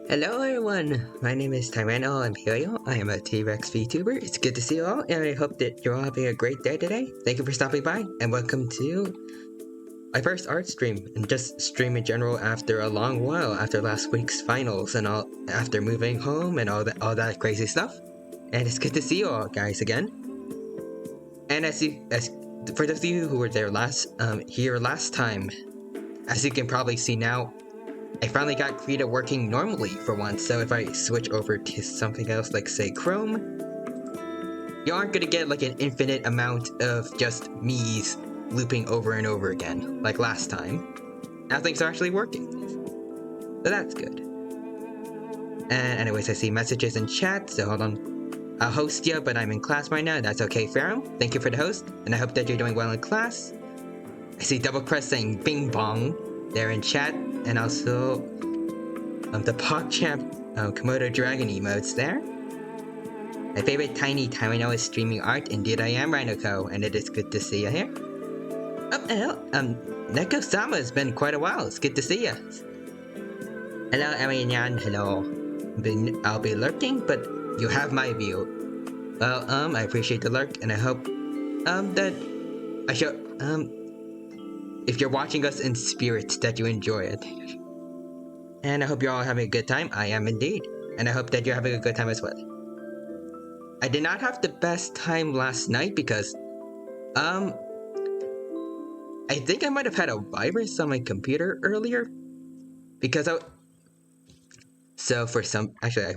Hello everyone, my name is Tyranno Imperial. I am a T-Rex VTuber. It's good to see you all, and I hope that you're all having a great day today. Thank you for stopping by, and welcome to my first art stream, and just stream in general after a long while, after last week's finals and all, after moving home and all that crazy stuff. And it's good to see you all guys again. And for those of you who were there here last time, as you can probably see now, I finally got Krita working normally for once, so if I switch over to something else, like say Chrome, you aren't gonna get like an infinite amount of just me's looping over and over again, like last time. Now things are actually working, so that's good. And anyways, I see messages in chat, so hold on. I'll host you, but I'm in class right now, that's okay, Pharaoh. Thank you for the host, and I hope that you're doing well in class. I see Double Crest saying bing bong there in chat, and also the PogChamp Komodo Dragon emotes there. My favorite tiny Tyranno is streaming art. Indeed I am, Rhinoco, and it is good to see you here. Oh, hello, Neko-sama, it's been quite a while, it's good to see you. Hello, Arianyan, hello. I'll be lurking, but you have my view. Well, I appreciate the lurk, and I hope, that I show, if you're watching us in spirit, that you enjoy it. And I hope you're all having a good time. I am indeed. And I hope that you're having a good time as well. I did not have the best time last night because, I think I might have had a virus on my computer earlier. Because so for some, actually,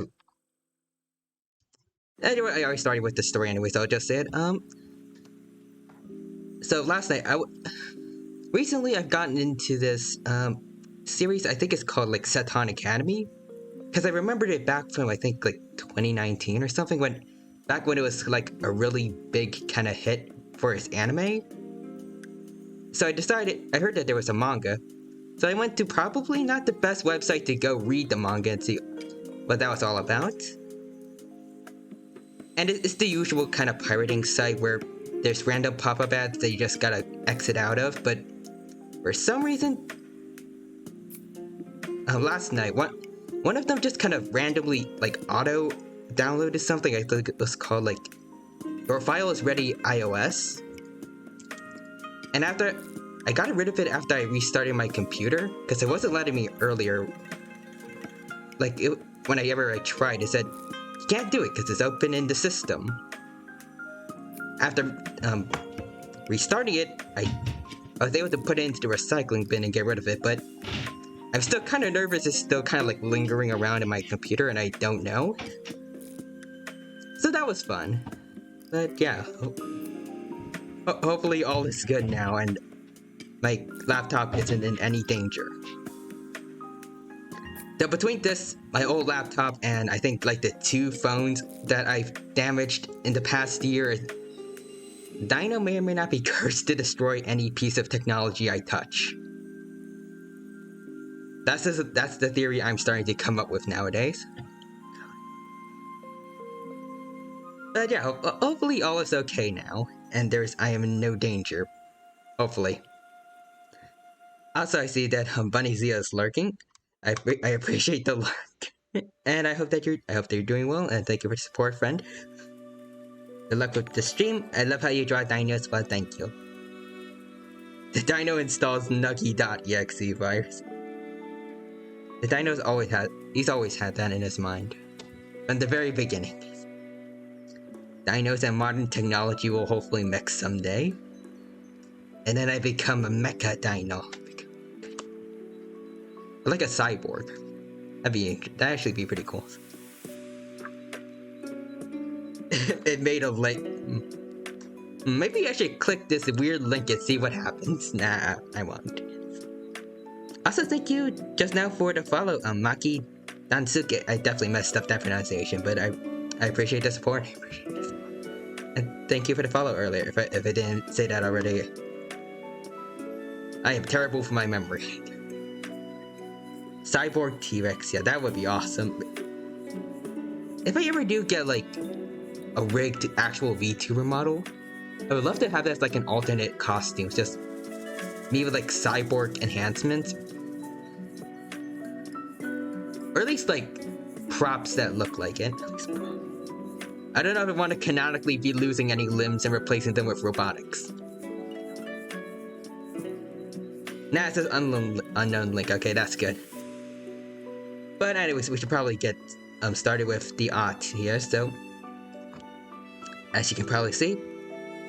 anyway, I already started with the story anyway, so I'll just say it. So last night, recently I've gotten into this, series, I think it's called like Seton Academy, because I remembered it back from I think like 2019 or something, when back when it was like a really big kind of hit for its anime. So I heard that there was a manga. So I went to probably not the best website to go read the manga and see what that was all about. And it's the usual kind of pirating site where there's random pop-up ads that you just gotta exit out of, but for some reason, last night, one of them just kind of randomly, like, auto-downloaded something. I think it was called, like, Your File is Ready iOS. And I got rid of it after I restarted my computer, because it wasn't letting me earlier. Like, whenever I tried, it said, you can't do it because it's open in the system. After restarting it, I was able to put it into the recycling bin and get rid of it, but I'm still kind of nervous. It's still kind of like lingering around in my computer and I don't know. So that was fun. But yeah, hopefully all is good now and my laptop isn't in any danger. So between this, my old laptop, and I think like the 2 phones that I've damaged in the past year, Dino may or may not be cursed to destroy any piece of technology I touch. That's the theory I'm starting to come up with nowadays. But yeah, hopefully all is okay now, and I am in no danger. Hopefully. Also, I see that Bunny Zia is lurking. I appreciate the lurk, and I hope that you're doing well. And thank you for the support, friend. Good luck with the stream. I love how you draw dinos. Well, thank you. The dino installs Nuggy.exe virus. The dino's he's always had that in his mind from the very beginning. Dinos and modern technology will hopefully mix someday, and then I become a mecha dino. Like a cyborg. That'd actually be pretty cool. It made a link. Maybe I should click this weird link and see what happens. Nah, I won't. Also, thank you just now for the follow, Maki Dansuke. I definitely messed up that pronunciation, but I appreciate the support. And thank you for the follow earlier, if I didn't say that already. I am terrible for my memory. Cyborg T-Rex, yeah, that would be awesome. If I ever do get, like, a rigged actual VTuber model, I would love to have that as, like, an alternate costume. Just me with, like, cyborg enhancements. Or at least, like, props that look like it. I don't know if I want to canonically be losing any limbs and replacing them with robotics. Nah, it says unknown link. Okay, that's good. But anyways, we should probably get started with the art here. So, as you can probably see,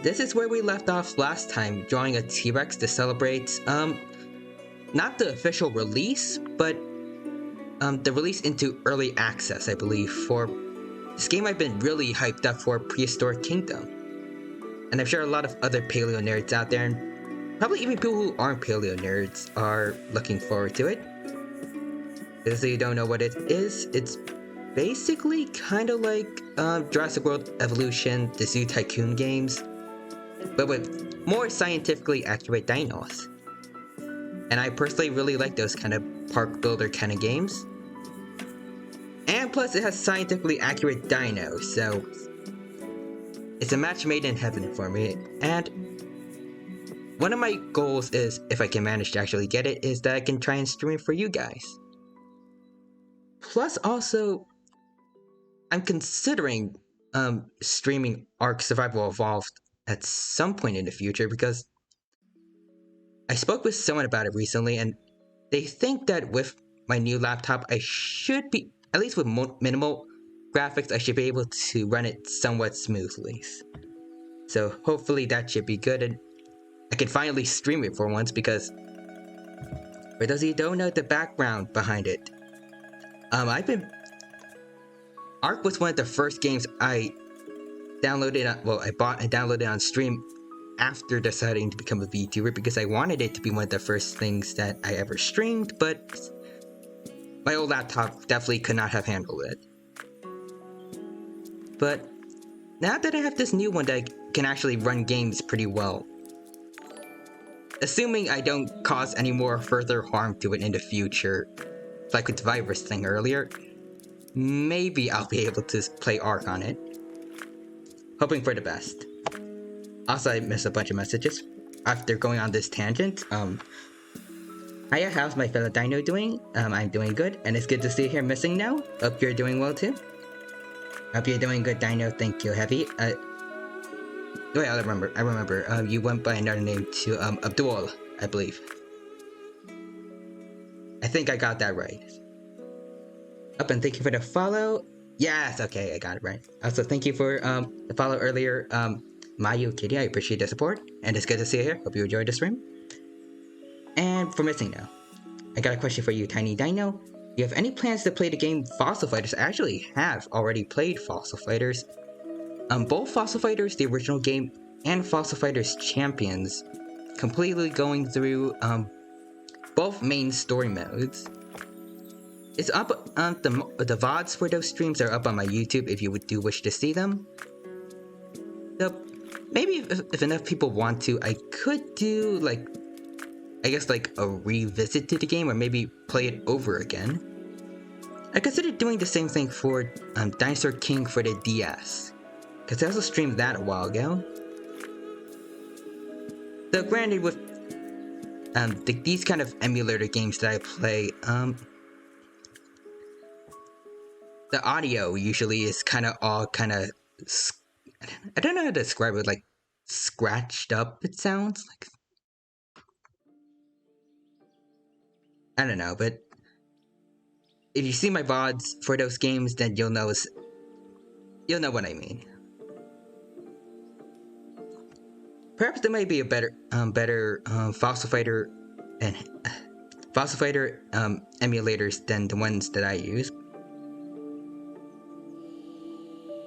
this is where we left off last time, drawing a T-Rex to celebrate, not the official release, but the release into early access, I believe, for this game I've been really hyped up for, Prehistoric Kingdom. And I'm sure a lot of other paleo nerds out there, and probably even people who aren't paleo nerds, are looking forward to it. If you don't know what it is, it's basically kind of like Jurassic World Evolution, the Zoo Tycoon games, but with more scientifically accurate dinos. And I personally really like those kind of park builder kind of games. And plus it has scientifically accurate dinos, so it's a match made in heaven for me. And one of my goals is, if I can manage to actually get it, is that I can try and stream it for you guys. Plus, also, I'm considering streaming Ark Survival Evolved at some point in the future, because I spoke with someone about it recently, and they think that with my new laptop, I should be, at least with minimal graphics, I should be able to run it somewhat smoothly. So hopefully that should be good, and I can finally stream it for once, because for those of you who don't know the background behind it, Ark was one of the first games I downloaded, I bought and downloaded on stream after deciding to become a VTuber, because I wanted it to be one of the first things that I ever streamed, but my old laptop definitely could not have handled it. But now that I have this new one that can actually run games pretty well, assuming I don't cause any more further harm to it in the future, like with the virus thing earlier, maybe I'll be able to play Ark on it. Hoping for the best. Also, I missed a bunch of messages after going on this tangent. Hiya, how's my fellow dino doing? I'm doing good, and it's good to see you here missing now. Hope you're doing well too. Hope you're doing good, Dino. Thank you, Heavy. Wait, I remember. You went by another name too. Abdul, I believe. I think I got that right. Up and thank you for the follow. Yes, okay, I got it right. Also, thank you for the follow earlier, Mayu Kitty. I appreciate the support, and it's good to see you here. Hope you enjoyed the stream. And for missing now, I got a question for you, Tiny Dino. Do you have any plans to play the game Fossil Fighters? I actually have already played Fossil Fighters. Both Fossil Fighters, the original game, and Fossil Fighters Champions, completely going through both main story modes. It's up on the VODs for those streams are up on my YouTube if you do wish to see them. So maybe if enough people want to, I could do like, I guess like a revisit to the game or maybe play it over again. I considered doing the same thing for Dinosaur King for the DS, because I also streamed that a while ago. So granted with these kind of emulator games that I play, the audio usually is kind of all I don't know how to describe it, like scratched up it sounds like. I don't know, but if you see my VODs for those games, then you'll know what I mean. Perhaps there might be a better Fossil Fighter and Fossil Fighter emulators than the ones that I use.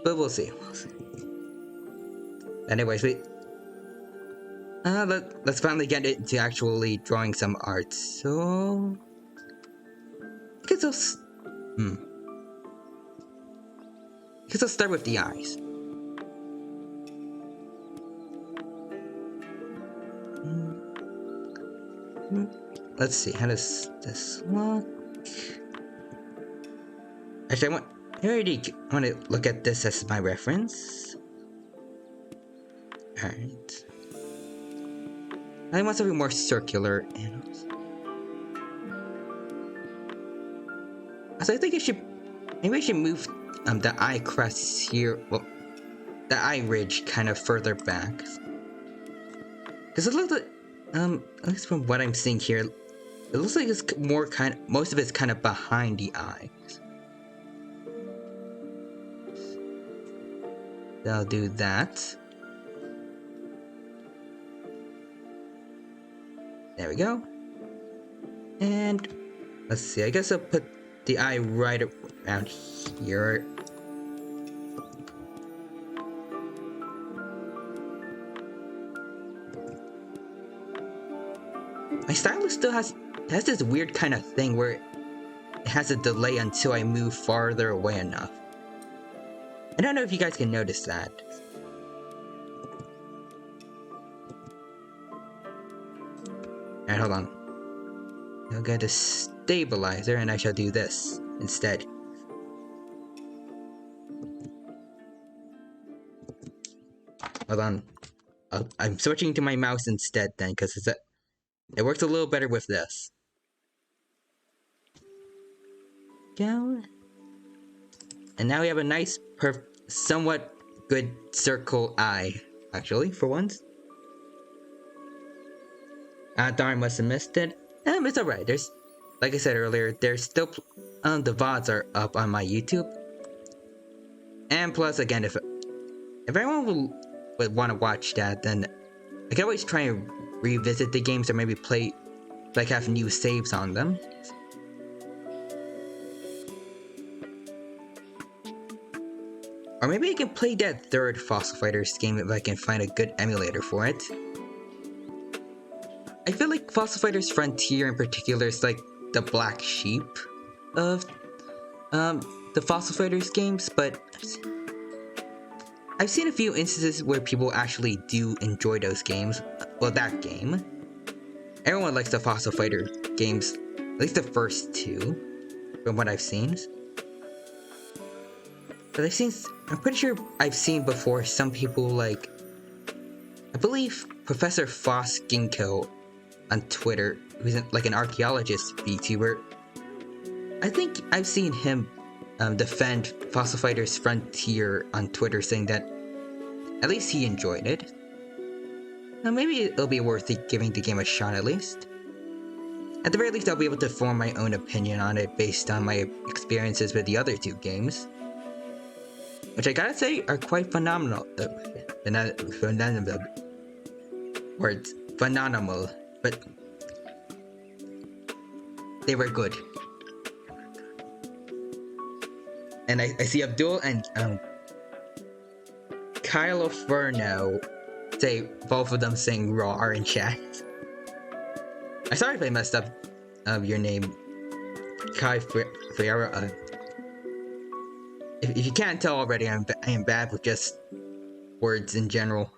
But we'll see. Anyways, let's finally get into actually drawing some art. So I guess I'll start with the eyes. Let's see, how does this look? Actually, I want to look at this as my reference. Alright. I want something more circular animals. So I think maybe I should move the eye crest here, well, the eye ridge kind of further back. Because it looks like, at least from what I'm seeing here, it looks like it's more most of it's kind of behind the eyes. So I'll do that. There we go. And let's see, I guess I'll put the eye right around here. My stylus still has this weird kind of thing where it has a delay until I move farther away enough. I don't know if you guys can notice that. Alright, hold on. I'll get a stabilizer and I shall do this instead. Hold on. I'm switching to my mouse instead then, because it works a little better with this. Go. And now we have a nice, somewhat good circle eye, actually, for once. Ah, darn, must have missed it. It's alright. There's, like I said earlier, there's still, the VODs are up on my YouTube. And plus, again, if anyone would want to watch that, then I can always try and revisit the games or maybe play, like have new saves on them. Or maybe I can play that third Fossil Fighters game if I can find a good emulator for it. I feel like Fossil Fighters Frontier in particular is like the black sheep of the Fossil Fighters games, but I've seen a few instances where people actually do enjoy those games. Well, that game. Everyone likes the Fossil Fighter games, at least the first two, from what I've seen. But I'm pretty sure I've seen before some people like, I believe Professor Foss Ginkgo on Twitter, who's like an archaeologist VTuber. I think I've seen him defend Fossil Fighters Frontier on Twitter, saying that at least he enjoyed it. Now maybe it'll be worth it giving the game a shot at least. At the very least, I'll be able to form my own opinion on it based on my experiences with the other two games, which I gotta say are quite phenomenal. Phenomenal words, phenomenal, but they were good. And I see Abdul and Kyle Ferno say both of them saying raw in chat. I'm sorry if I messed up your name, Kai Ferreira. If you can't tell already, I am bad with just words in general.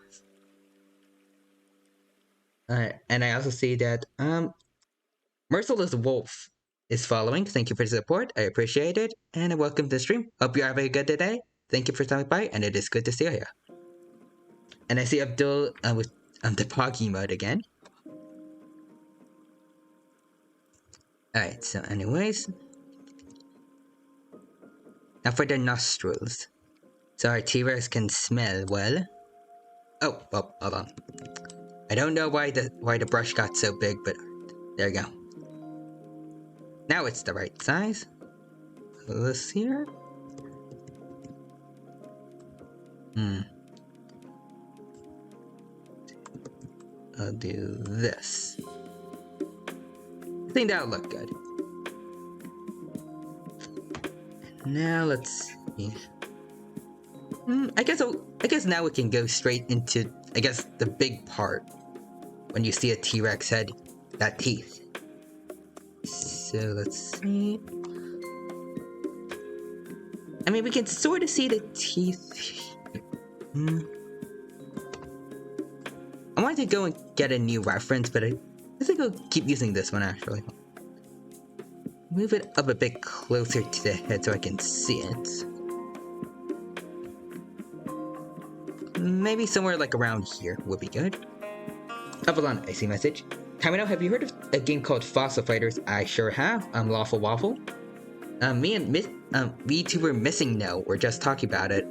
Alright, and I also see that Merciless Wolf is following. Thank you for the support. I appreciate it. And welcome to the stream. Hope you're having a good day. Thank you for stopping by, and it is good to see you here. And I see Abdul with the Poggy mode again. Alright, so anyways. Now for the nostrils. So our T-Rex can smell well. Oh, hold on. I don't know why the brush got so big, but there you go. Now it's the right size. This here. I'll do this. I think that'll look good. Now let's see. I guess now we can go straight into the big part. When you see a T-Rex head, that teeth. So let's see. I mean, we can sort of see the teeth. I wanted to go and get a new reference, but I think I'll keep using this one actually. Move it up a bit closer to the head so I can see it. Maybe somewhere like around here would be good. Hold on, I see message. Kamino, have you heard of a game called Fossil Fighters? I sure have. Lawful Waffle. Me and VTuber Missing No were just talking about it.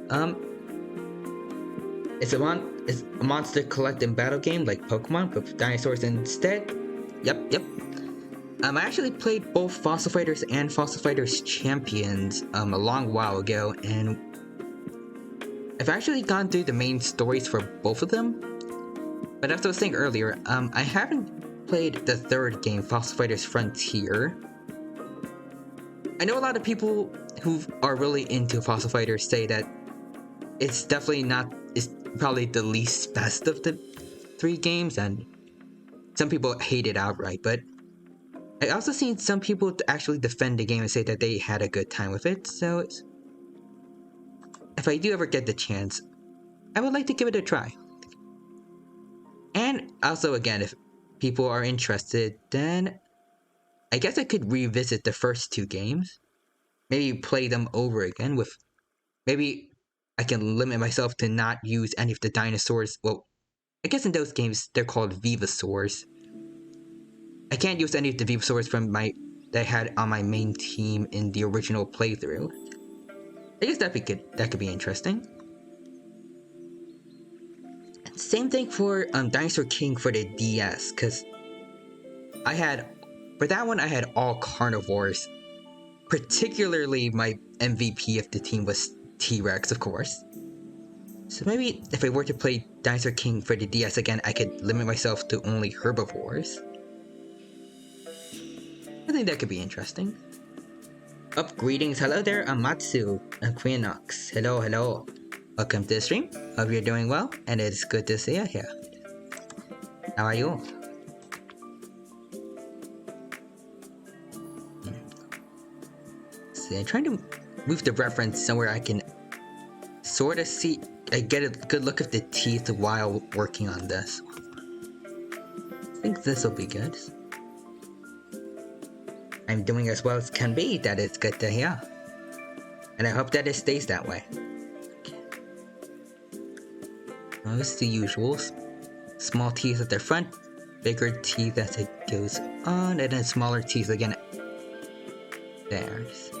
It's a monster collect and battle game like Pokemon with dinosaurs instead. Yep. I actually played both Fossil Fighters and Fossil Fighters Champions a long while ago, and I've actually gone through the main stories for both of them. But as I was saying earlier, I haven't played the third game, Fossil Fighters Frontier. I know a lot of people who are really into Fossil Fighters say that it's probably the least best of the three games, and some people hate it outright, but I also seen some people actually defend the game and say that they had a good time with it, so if I do ever get the chance, I would like to give it a try. And also, again, if people are interested, then I guess I could revisit the first two games. Maybe play them over again maybe I can limit myself to not use any of the dinosaurs. Well, I guess in those games, they're called Vevasaurs. I can't use any of the Vevasaurs that I had on my main team in the original playthrough. I guess that could be interesting. Same thing for Dinosaur King for the DS, because for that one I had all carnivores. Particularly my MVP of the team was T-Rex, of course. So maybe if I were to play Dinosaur King for the DS again, I could limit myself to only herbivores. I think that could be interesting. Greetings. Hello there, Amatsu and Queenox. Hello. Welcome to the stream. Hope you're doing well, and it's good to see you here. How are you? See, I'm trying to move the reference somewhere I can sort of see, I get a good look at the teeth while working on this. I think this will be good. I'm doing as well as can be, that is good to hear. And I hope that it stays that way. Well, it's the usuals. Small teeth at the front, bigger teeth as it goes on, and then smaller teeth again. There's.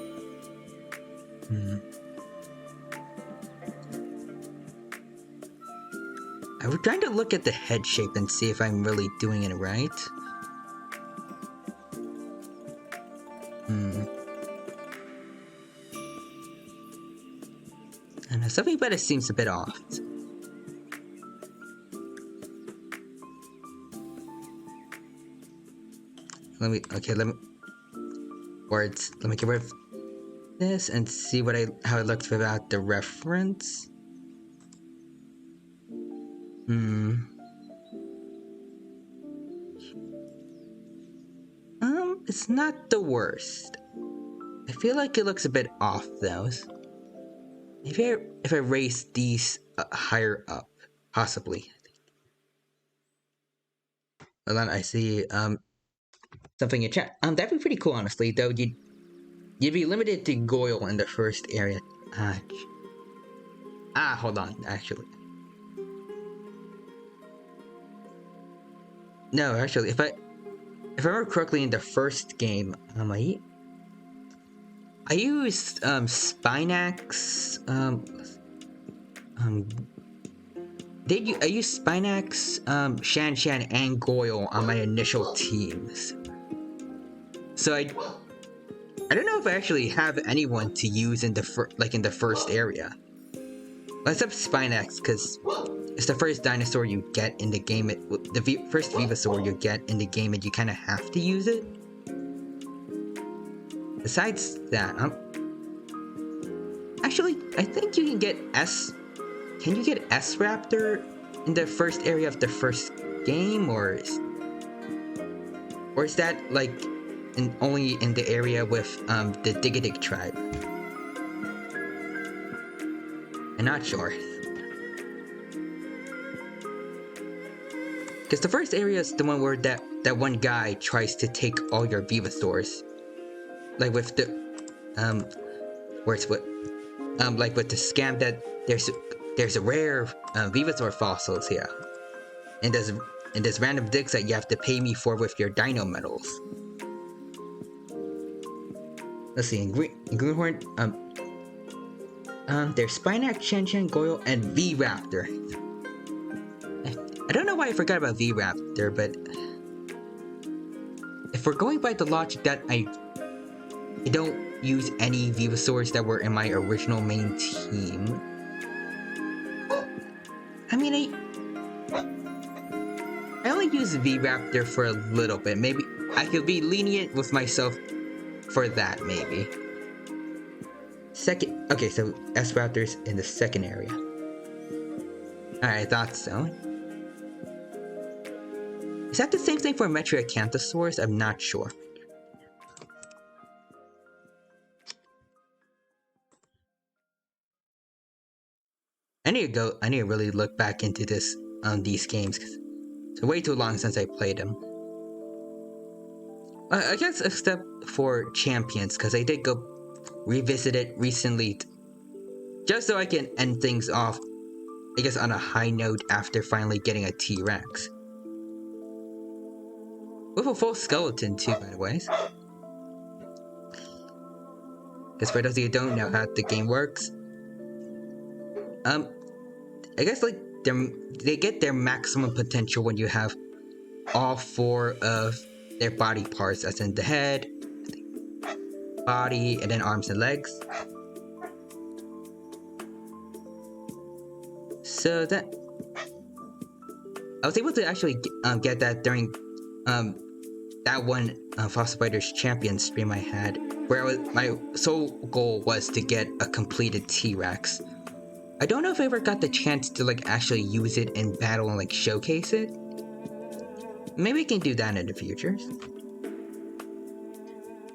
I was trying to look at the head shape and see if I'm really doing it right. And something about it seems a bit off. Let me get rid of this and see how it looks without the reference. It's not the worst. I feel like it looks a bit off though. Maybe if I raise these higher up, possibly. Hold on, I see something in chat. That'd be pretty cool, honestly. Though you'd be limited to Goyle in the first area. Hold on, actually. No, actually, if I remember correctly, in the first game, I used Spinax. I used Spinax, Shan, and Goyle on my initial teams. So I don't know if I actually have anyone to use in the first area. Well, except Spinax, because it's the first dinosaur you get in the game. The first Venusaur you get in the game, and you kind of have to use it. Besides that, actually, I think you can get S. Can you get S Raptor in the first area of the first game, or is that like only in the area with the Digidig tribe? I'm not sure. Because the first area is the one where that one guy tries to take all your Venusaurs. Like with the like with the scam that there's a rare Venusaur fossils here. And there's random digs that you have to pay me for with your dino medals. Let's see, in Greenhorn, there's Spinax, Shan, Goyle, and V-Raptor. I don't know why I forgot about V-Raptor, but if we're going by the logic that I don't use any Venusaurs that were in my original main team, I mean, I only use V-Raptor for a little bit. Maybe I could be lenient with myself for that, maybe. Okay, so S-Raptor's in the second area. Alright, I thought so. Is that the same thing for Metriacanthosaurus? I'm not sure. I need to really look back into these games, because it's way too long since I played them. I guess except for Champions, because I did go revisit it recently, just so I can end things off, I guess, on a high note after finally getting a T-Rex. With a full skeleton too, by the way. Because for those of you who don't know how the game works, I guess like they get their maximum potential when you have all 4 of their body parts, as in the head, body, and then arms and legs. So that I was able to actually get that during that one Fossil Fighters Champion stream I had, where my sole goal was to get a completed T-Rex. I don't know if I ever got the chance to like actually use it in battle and like showcase it. Maybe we can do that in the future.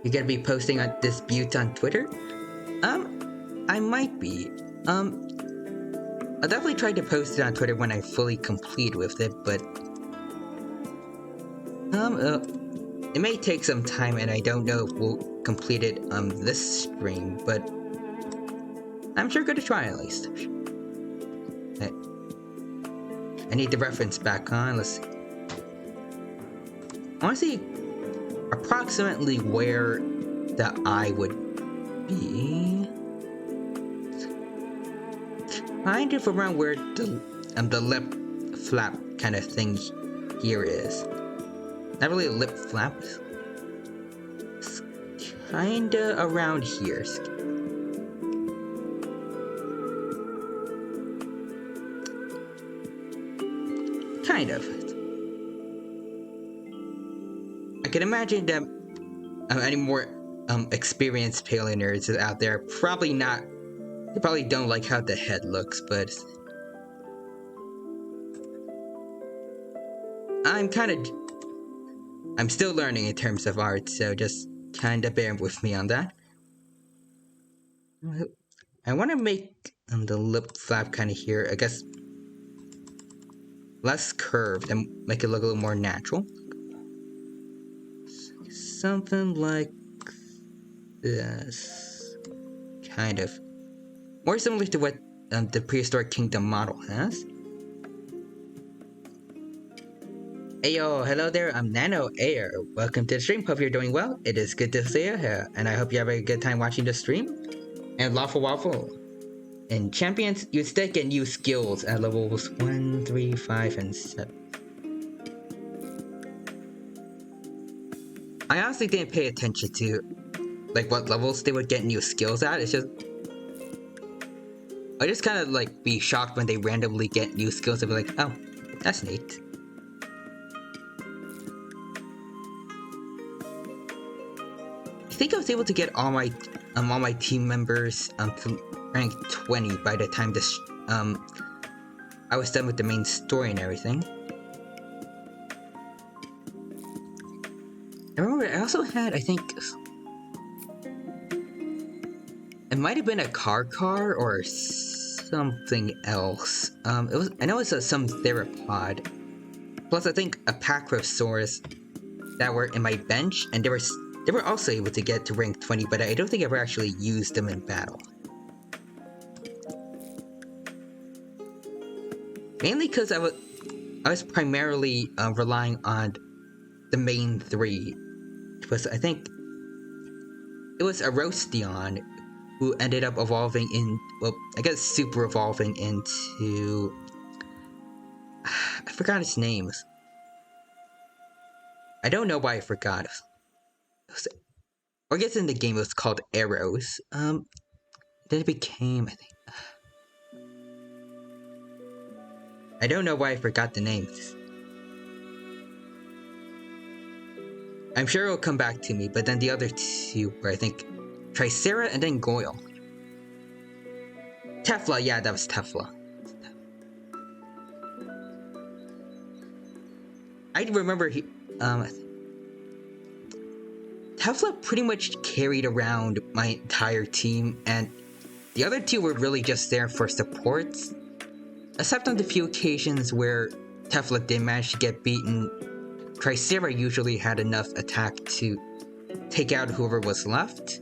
You gonna be posting on this butte on Twitter? I might be. I'll definitely try to post it on Twitter when I fully complete with it, but it may take some time, and I don't know if we'll complete it on this stream, but I'm sure gonna try at least. I need the reference back on. Let's see. I want to see approximately where the eye would be. Kind of around where the lip flap kind of thing here is. Not really a lip flap. It's kinda around here. Kind of. I can imagine that any more experienced paleo nerds out there probably not. They probably don't like how the head looks, but I'm still learning in terms of art, so just kinda bear with me on that. I want to make the lip flap kind of here, I guess, less curved and make it look a little more natural. Something like this. Kind of. More similar to what the Prehistoric Kingdom model has. Ayo, hello there, I'm Nano Air. Welcome to the stream, hope you're doing well. It is good to see you here, and I hope you have a good time watching the stream. And Lawful Waffle. In Champions, you stick and use skills at levels 1, 3, 5, and 7. I honestly didn't pay attention to like what levels they would get new skills at. It's just I just kind of like be shocked when they randomly get new skills and be like, oh, that's neat. I think I was able to get all my team members to rank 20 by the time this I was done with the main story and everything. I remember I also had, I think, it might have been a car or something else. It was, I know it's some theropod. Plus I think a Pacrosaurus that were in my bench, and they were also able to get to rank 20, but I don't think I ever actually used them in battle. Mainly because I was primarily relying on the main three. It was, I think, it was Arostion who ended up evolving in, well, I guess super evolving into, I forgot his name. I don't know why I forgot. Or I guess in the game it was called Arrows. Then it became, I think, I don't know why I forgot the names. I'm sure it'll come back to me, but then the other two were, I think, Tricera and then Goyle. Tefla, yeah, that was Tefla. I remember Tefla pretty much carried around my entire team, and the other two were really just there for supports. Except on the few occasions where Tefla did manage to get beaten, Tricera usually had enough attack to take out whoever was left.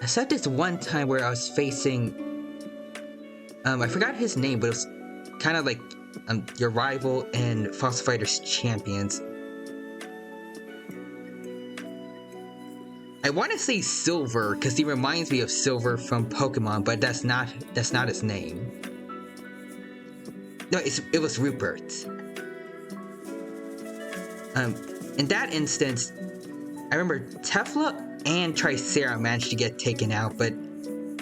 Except this one time where I was facing, I forgot his name, but it was kind of like your rival in Fossil Fighters Champions. I want to say Silver because he reminds me of Silver from Pokemon, but that's not his name. No, it was Rupert. In that instance, I remember Tefla and Tricera managed to get taken out, but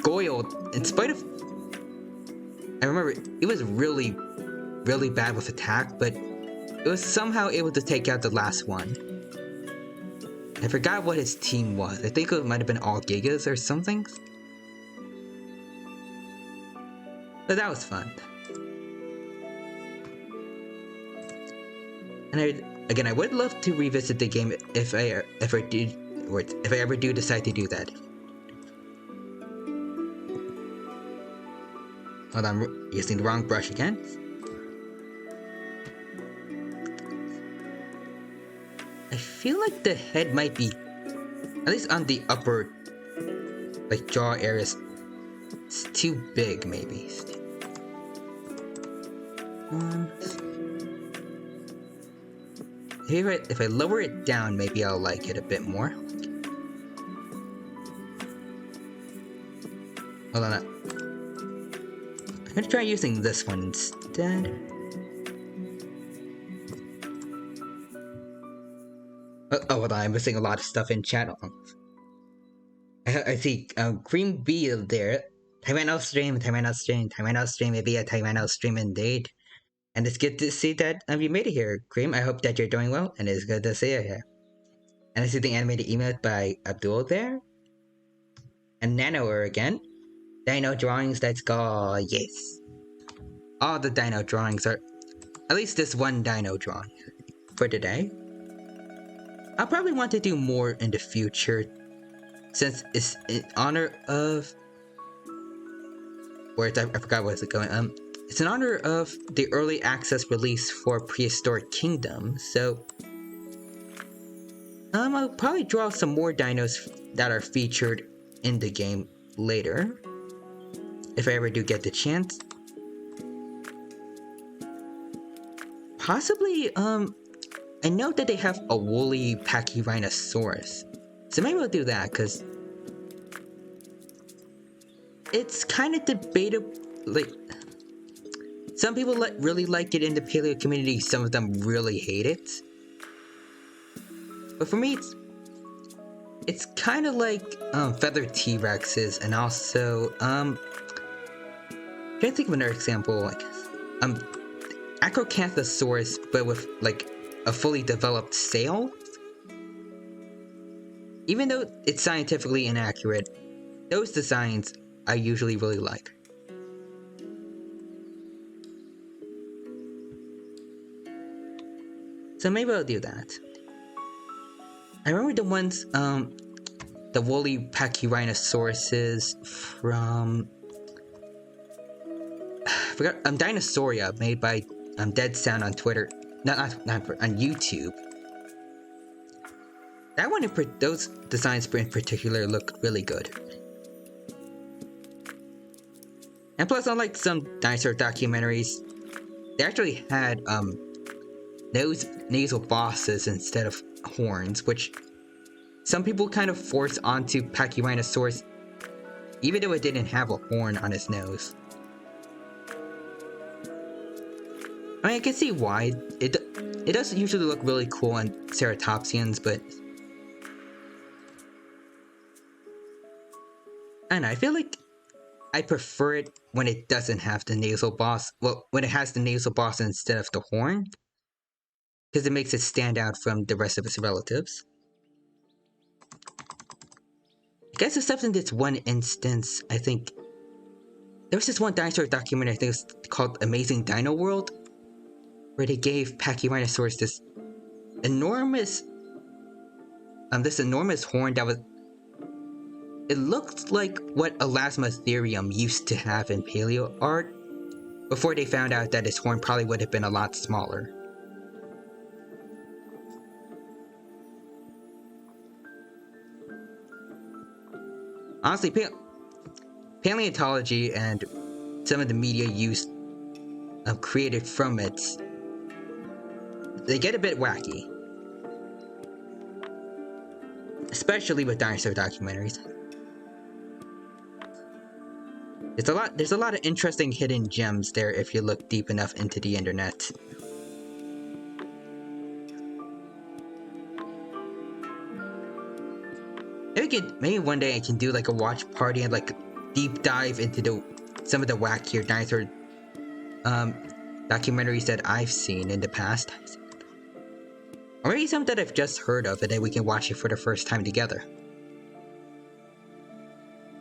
Goyle, in spite of, I remember it was really, really bad with attack, but it was somehow able to take out the last one. I forgot what his team was. I think it might have been all Gigas or something. But that was fun. And I would love to revisit the game if I ever do decide to do that. Hold on, I'm using the wrong brush again. I feel like the head might be, at least on the upper, like, jaw areas, it's too big, maybe. If I lower it down, maybe I'll like it a bit more. Hold on. I'm gonna try using this one instead. Oh, hold on, I'm missing a lot of stuff in chat. I see Green Bee there. Taiwan stream, maybe a Taiwan stream indeed. And it's good to see that you made it here, Cream. I hope that you're doing well, and it's good to see you here. And I see the animated email by Abdul there. And Nanoer again. Dino drawings, let's go, yes. All the dino drawings are, at least this one dino drawing for today. I'll probably want to do more in the future, since it's in honor of, I forgot what's it going, it's in honor of the early access release for Prehistoric Kingdom, so I'll probably draw some more dinos that are featured in the game later, if I ever do get the chance. Possibly, I know that they have a woolly Pachyrhinosaurus, so maybe I'll do that, because it's kind of debatable. Like, some people really like it in the paleo community, some of them really hate it. But for me, it's kind of like feathered T-Rexes, and also I'm trying to think of another example, like Acrocanthosaurus, but with like a fully developed sail. Even though it's scientifically inaccurate, those designs I usually really like. So maybe I'll do that. I remember the ones, the woolly Pachyrhinosauruses from, I forgot, Dinosauria, made by Dead Sound on Twitter, not on YouTube. That one, those designs in particular look really good. And plus, unlike some dinosaur documentaries, they actually had nasal bosses instead of horns, which some people kind of force onto Pachyrhinosaurus, even though it didn't have a horn on its nose. I mean, I can see why. It does usually look really cool on ceratopsians, but I don't know, I feel like I prefer it when it doesn't have the nasal boss. Well, when it has the nasal boss instead of the horn, because it makes it stand out from the rest of its relatives. I guess except in this one instance, I think there was this one dinosaur documentary, I think it was called Amazing Dino World, where they gave Pachyrhinosaurus this enormous horn that was, it looked like what Elasmotherium used to have in paleo art, before they found out that its horn probably would have been a lot smaller. Honestly, paleontology and some of the media used created from it, they get a bit wacky. Especially with dinosaur documentaries. There's a lot of interesting hidden gems there if you look deep enough into the internet. Maybe one day I can do like a watch party and like deep dive into some of the wackier dinosaur documentaries that I've seen in the past. Or maybe some that I've just heard of and then we can watch it for the first time together.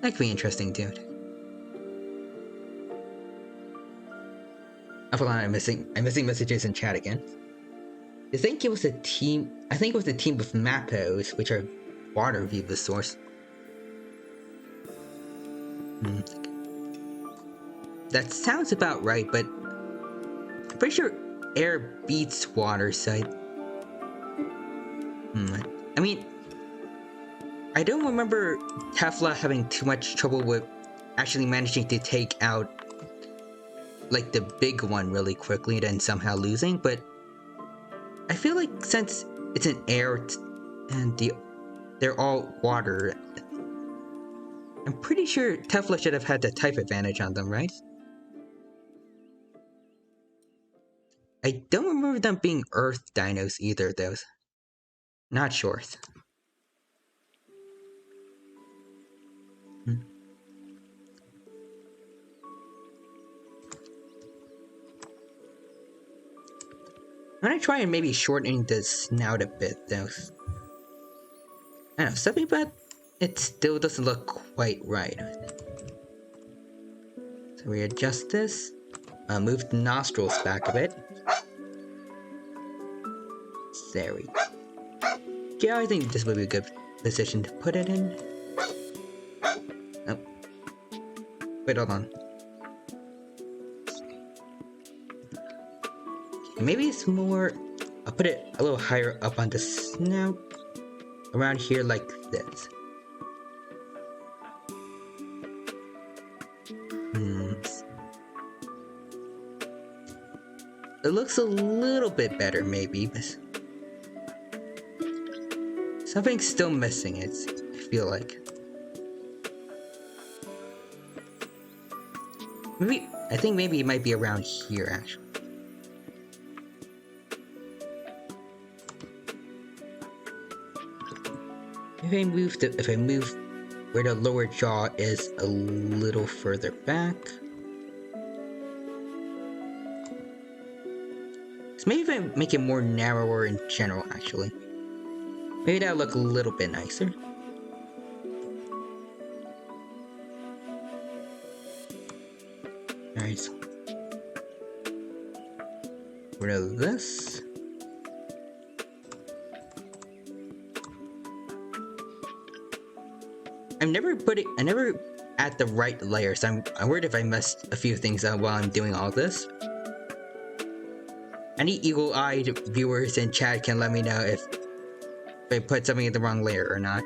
That could be interesting, dude. Hold on, I'm missing messages in chat again. I think it was a team with Mappos, which are water Venusaurs. that sounds about right, but I'm pretty sure air beats water, so I mean, I don't remember Tefla having too much trouble with actually managing to take out like the big one really quickly and then somehow losing, but I feel like since it's an air and they're all water, I'm pretty sure Tefla should have had the type advantage on them, right? I don't remember them being Earth dinos either, though. Not sure. I'm gonna try and maybe shortening the snout a bit, though. I don't know, something about it still doesn't look quite right. So we adjust this, move the nostrils back a bit. There we go. Yeah, I think this would be a good position to put it in. Oh. Wait, hold on. Maybe it's more... I'll put it a little higher up on the snout. Around here like this. It looks a little bit better, maybe, but... something's still missing, I feel like. I think maybe it might be around here, actually. If I move where the lower jaw is a little further back. So maybe if I make it more narrower in general, actually. Maybe that'll look a little bit nicer. Alright, so rid of this. I never add the right layers. I'm worried if I messed a few things up while I'm doing all this. Any eagle-eyed viewers in chat can let me know if I put something in the wrong layer or not.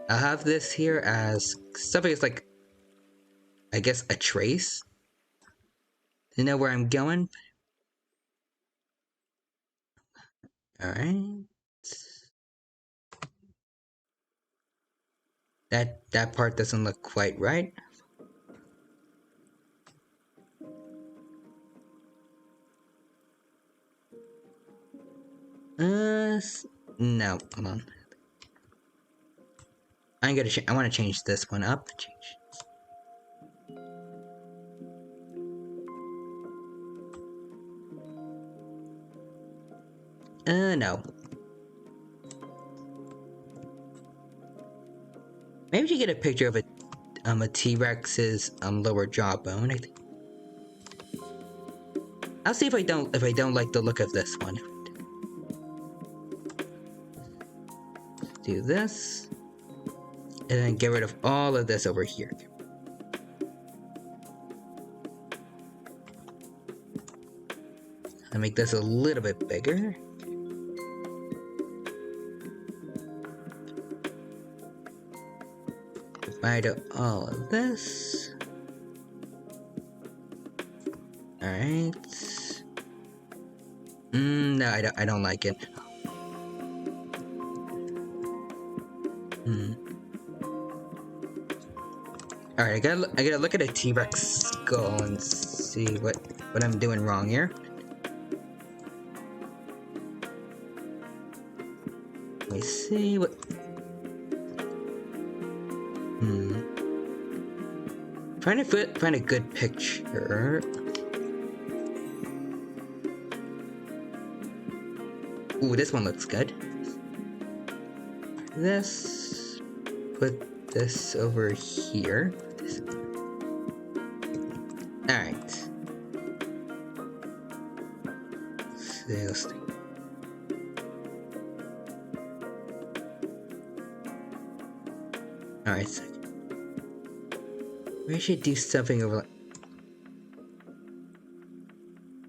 I'll have this here as something that's like, I guess, a trace. To know where I'm going. Alright. That part doesn't look quite right. No, hold on. I want to change this one up. No. Maybe you get a picture of a T-Rex's lower jawbone. I think. I'll see if I don't like the look of this one. Do this, and then get rid of all of this over here. I'll make this a little bit bigger. Divide up all of this. Alright. No, I don't like it. Alright, I gotta look at a T-Rex skull and see what I'm doing wrong here. Let me see what... Trying to find a good picture. Ooh, this one looks good. This... Put this over here. Alright. Let's see. Alright, so we should do something over.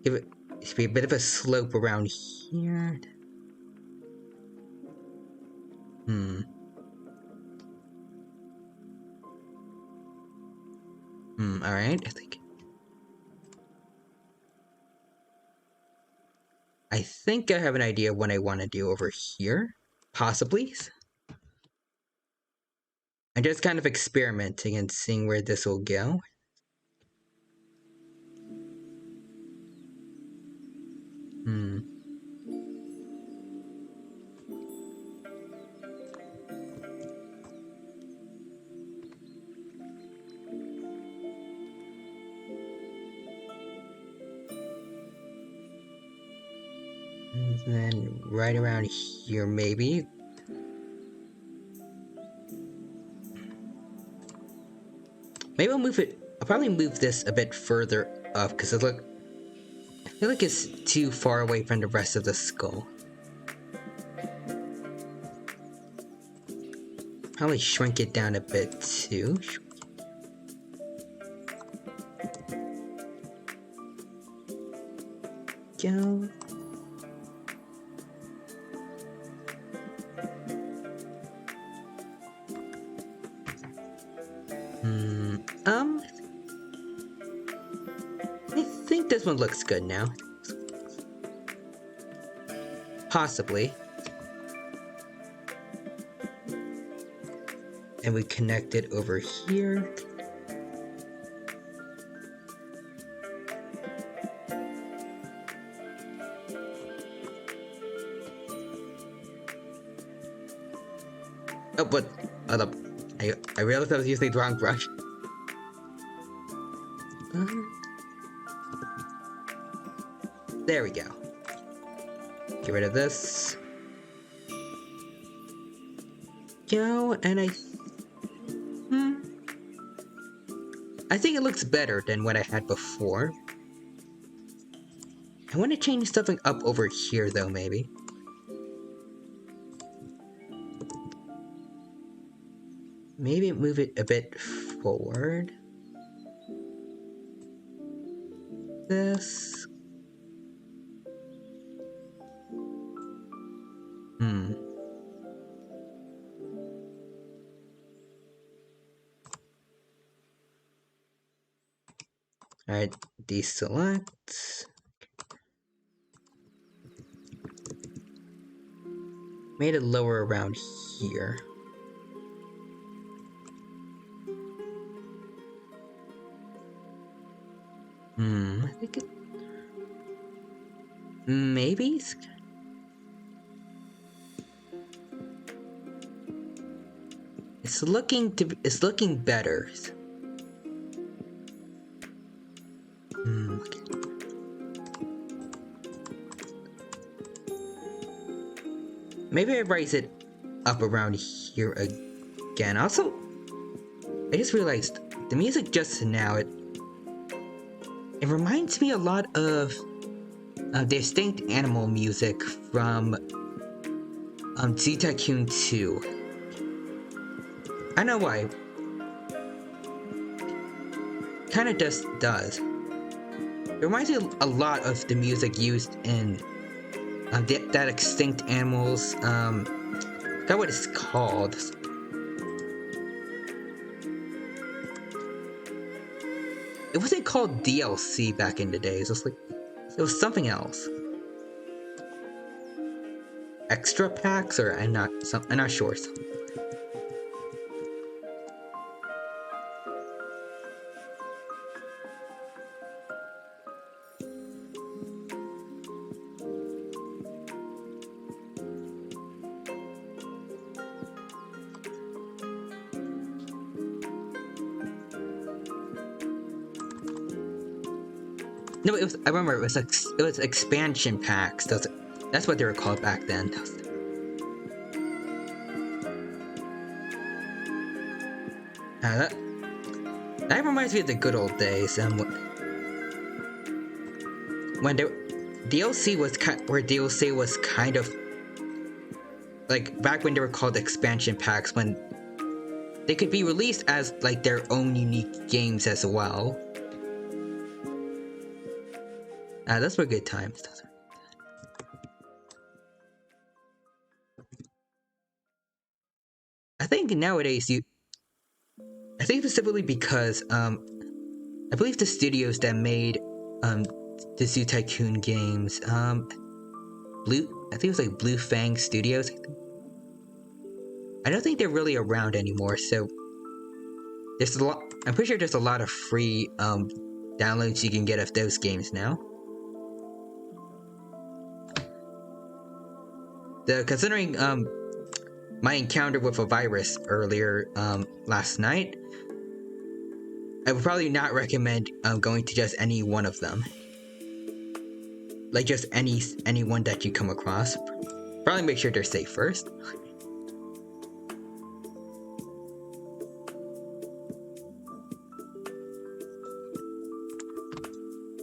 Give it should be a bit of a slope around here. Alright, I think I have an idea of what I want to do over here. Possibly. I'm just kind of experimenting and seeing where this will go. And then right around here, maybe. Maybe I'll move it. I'll probably move this a bit further up because I feel like it's too far away from the rest of the skull. Probably shrink it down a bit too. Go. I think this one looks good now. Possibly. And we connect it over here. Oh, but I realized I was using the wrong brush. There we go. Get rid of this. Go, and I think it looks better than what I had before. I want to change something up over here though, maybe. Maybe move it a bit forward. This. Alright, deselect. Made it lower around here. I think it... Maybe? It's looking better. Okay. Maybe I raise it up around here again. Also, I just realized the music just now, it reminds me a lot of distinct animal music from Zoo Tycoon 2. I know why. Kinda just does. It reminds me a lot of the music used in that extinct animals. I forgot what it's called. It wasn't called DLC back in the days. It was something else. Extra packs, or I'm not sure. No, I remember it was expansion packs. That's what they were called back then. That reminds me of the good old days. When DLC was kind of like back when they were called expansion packs. When they could be released as like their own unique games as well. Those were good times. I think nowadays I think specifically because I believe the studios that made the Zoo Tycoon games, I think it was like Blue Fang Studios. I don't think they're really around anymore, so there's a lot. I'm pretty sure there's a lot of free downloads you can get of those games now. Considering my encounter with a virus earlier last night, I would probably not recommend going to just any one of them. Like just any one that you come across. Probably make sure they're safe first.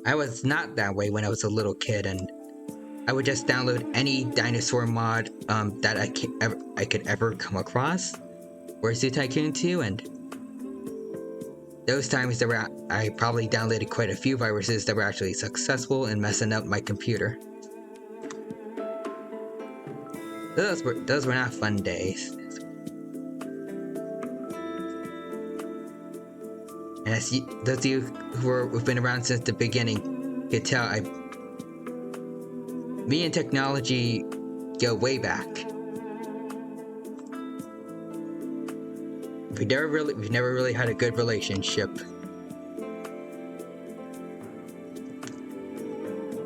I was not that way when I was a little kid, and I would just download any dinosaur mod that I could ever come across for Zoo Tycoon 2, and those times I probably downloaded quite a few viruses that were actually successful in messing up my computer. Those were not fun days. And as those of you who've been around since the beginning could tell, me and technology go way back. We've never really had a good relationship.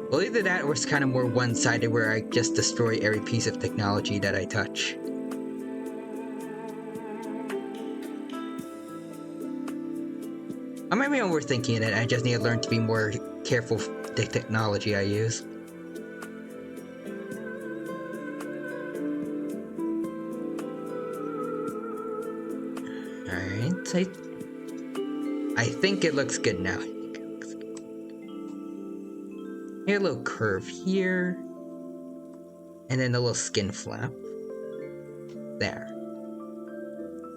Well, either that or it's kind of more one-sided, where I just destroy every piece of technology that I touch. Or maybe I'm overthinking it. I just need to learn to be more careful with the technology I use. Alright, I think it looks good now. Here, a little curve here, and then a little skin flap there.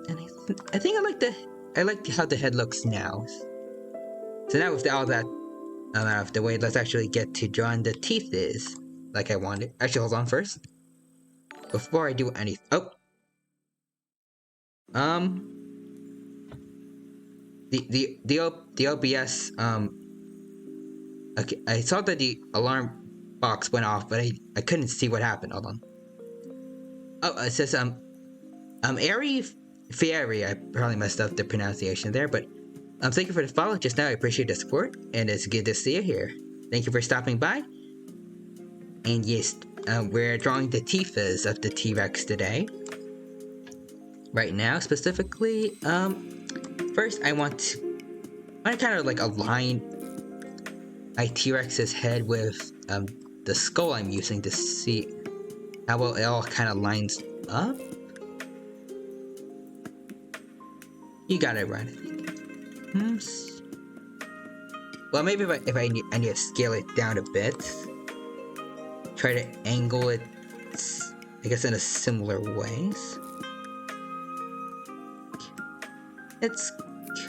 And I think I like how the head looks now. So now with all that out of the way, let's actually get to drawing the teeth is like I wanted. Actually, hold on first. Before I do anything. Oh. The OBS, okay, I saw that the alarm box went off, but I couldn't see what happened. Hold on. Oh, it says, Ari Fieri, I probably messed up the pronunciation there, but thank you for the follow just now. I appreciate the support, and it's good to see you here. Thank you for stopping by. And yes, we're drawing the teeths of the T-Rex today. Right now, specifically, first I want to kind of like align my T-Rex's head with the skull I'm using to see how well it all kind of lines up. You got it right, I think. Well, maybe if I need to scale it down a bit. Try to angle it, I guess, in a similar ways. It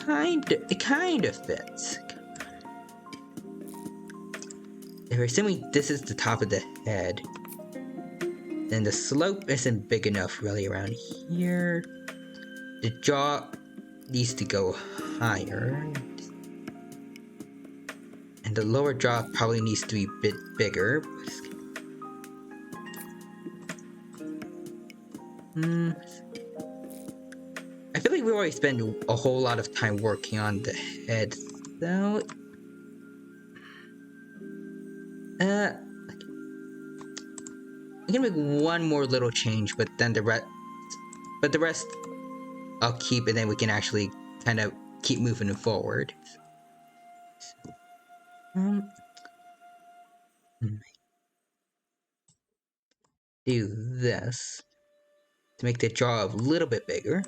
kind of fits. If we're assuming this is the top of the head, then the slope isn't big enough really around here. The jaw needs to go higher. And the lower jaw probably needs to be a bit bigger. I feel like we always spend a whole lot of time working on the head, though. I'm gonna make one more little change, but then the rest I'll keep, and then we can actually kind of keep moving forward. Do this to make the jaw a little bit bigger.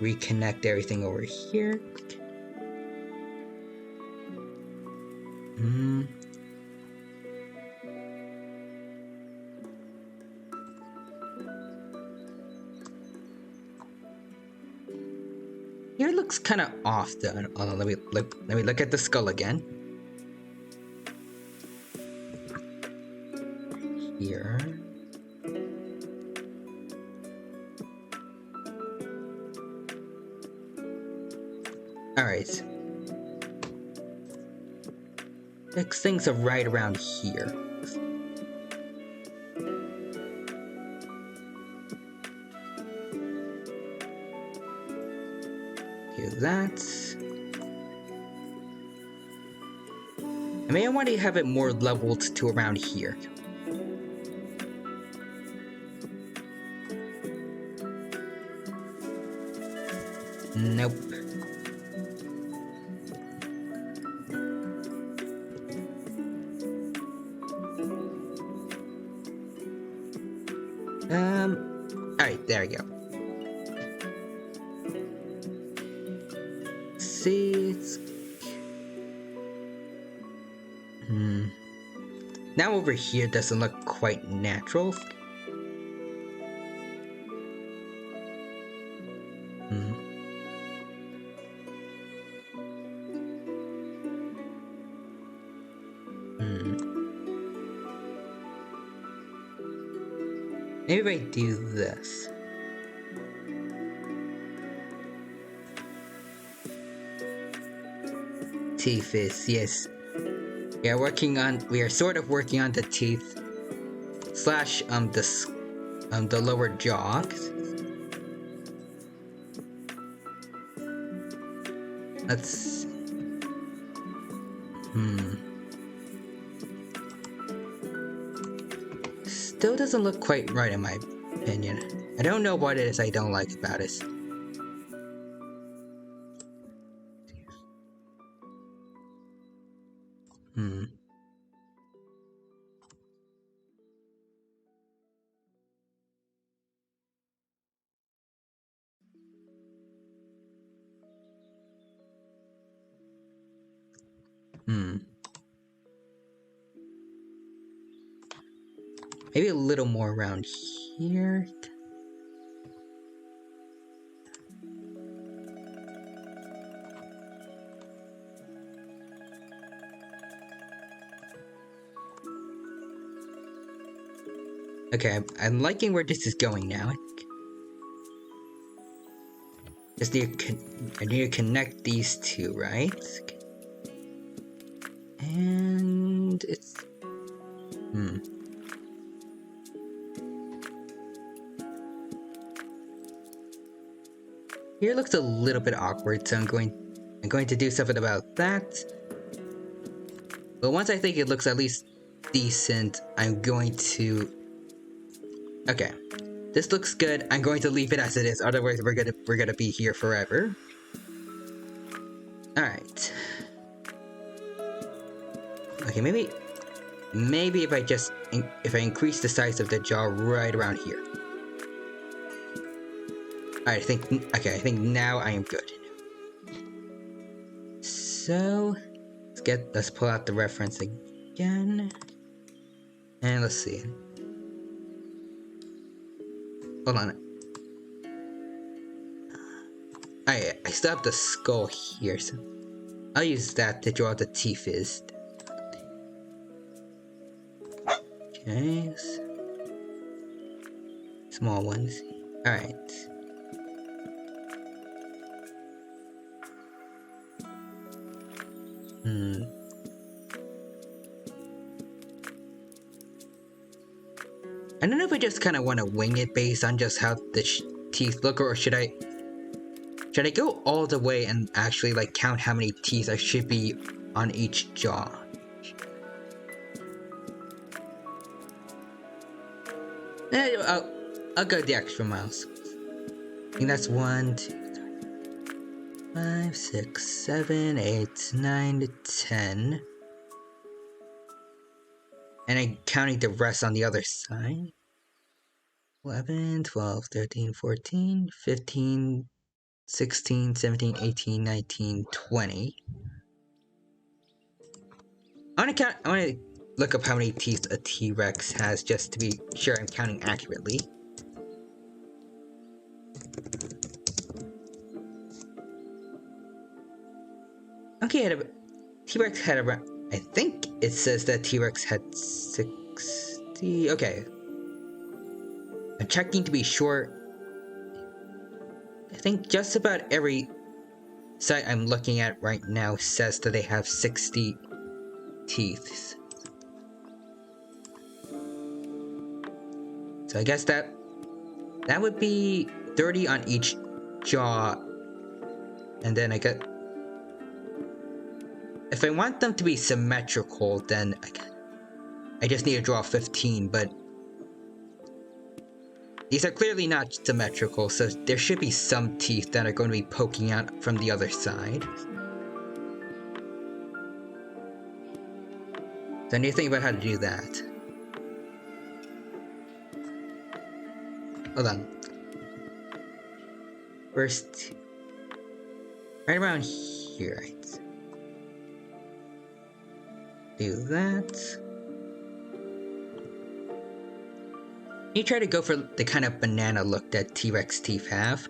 Reconnect everything over here. looks kind of off though. Hold on, let me look at the skull again. Here. Alright. Next things are right around here. Do that. I may want to have it more leveled to around here. Nope. Alright, there we go. See, it's... Now over here doesn't look quite natural. Maybe if I do this. Teeth is, yes. We are sort of working on the teeth slash the lower jaw. Let's Still doesn't look quite right in my opinion. I don't know what it is I don't like about it. Maybe a little more around here. Okay, I'm liking where this is going now. Just I need to connect these two, right? And it's... Here looks a little bit awkward, so I'm going to do something about that. But once I think it looks at least decent, I'm going to... Okay, this looks good. I'm going to leave it as it is. Otherwise, we're gonna be here forever. All right. Okay, maybe if I increase the size of the jaw right around here. Alright, I think now I am good. So let's pull out the reference again. And let's see. Hold on. I still have the skull here, so I'll use that to draw the teeth is. Okay. Small ones. Alright. I don't know if I just kind of want to wing it based on just how the teeth look, or should I go all the way and actually like count how many teeth there should be on each jaw? I'll go the extra miles. I think that's 1, 2, 3, 5, 6, 7, 8, 9, 10. And I'm counting the rest on the other side. 11, 12, 13, 14, 15, 16, 17, 18, 19, 20. I want to look up how many teeth a T-Rex has just to be sure I'm counting accurately. Okay, T-Rex had around... I think it says that T-Rex had 60... Okay. I'm checking to be sure. I think just about every site I'm looking at right now says that they have 60 teeth. So I guess that would be 30 on each jaw. And then I got... If I want them to be symmetrical, then I just need to draw 15, but these are clearly not symmetrical, so there should be some teeth that are going to be poking out from the other side. So I need to think about how to do that. Hold on. First, right around here. Do that. You try to go for the kind of banana look that T-Rex teeth have.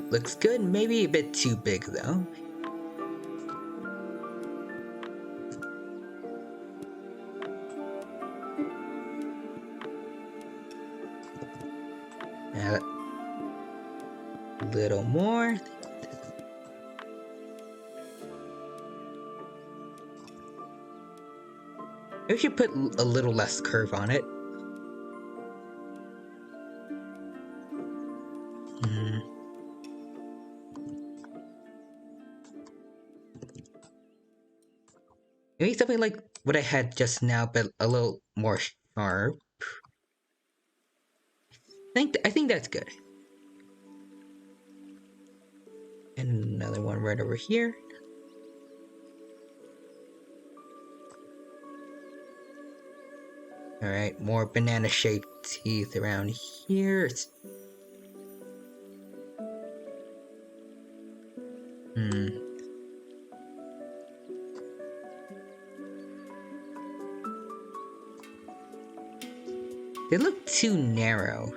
Looks good, maybe a bit too big though. Add a little more. We should put a little less curve on it. Maybe something like what I had just now, but a little more sharp. I think that's good. And another one right over here. Alright, more banana-shaped teeth around here. They look too narrow.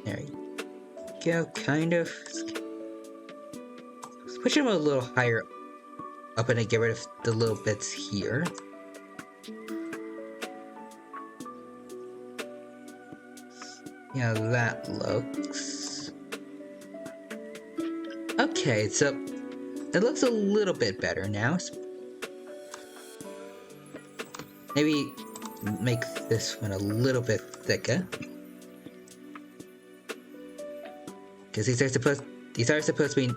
There you go, kind of. Let's push them a little higher up and I get rid of the little bits here. Yeah, that looks... Okay, so it looks a little bit better now. Maybe make this one a little bit thicker. Because these are supposed to be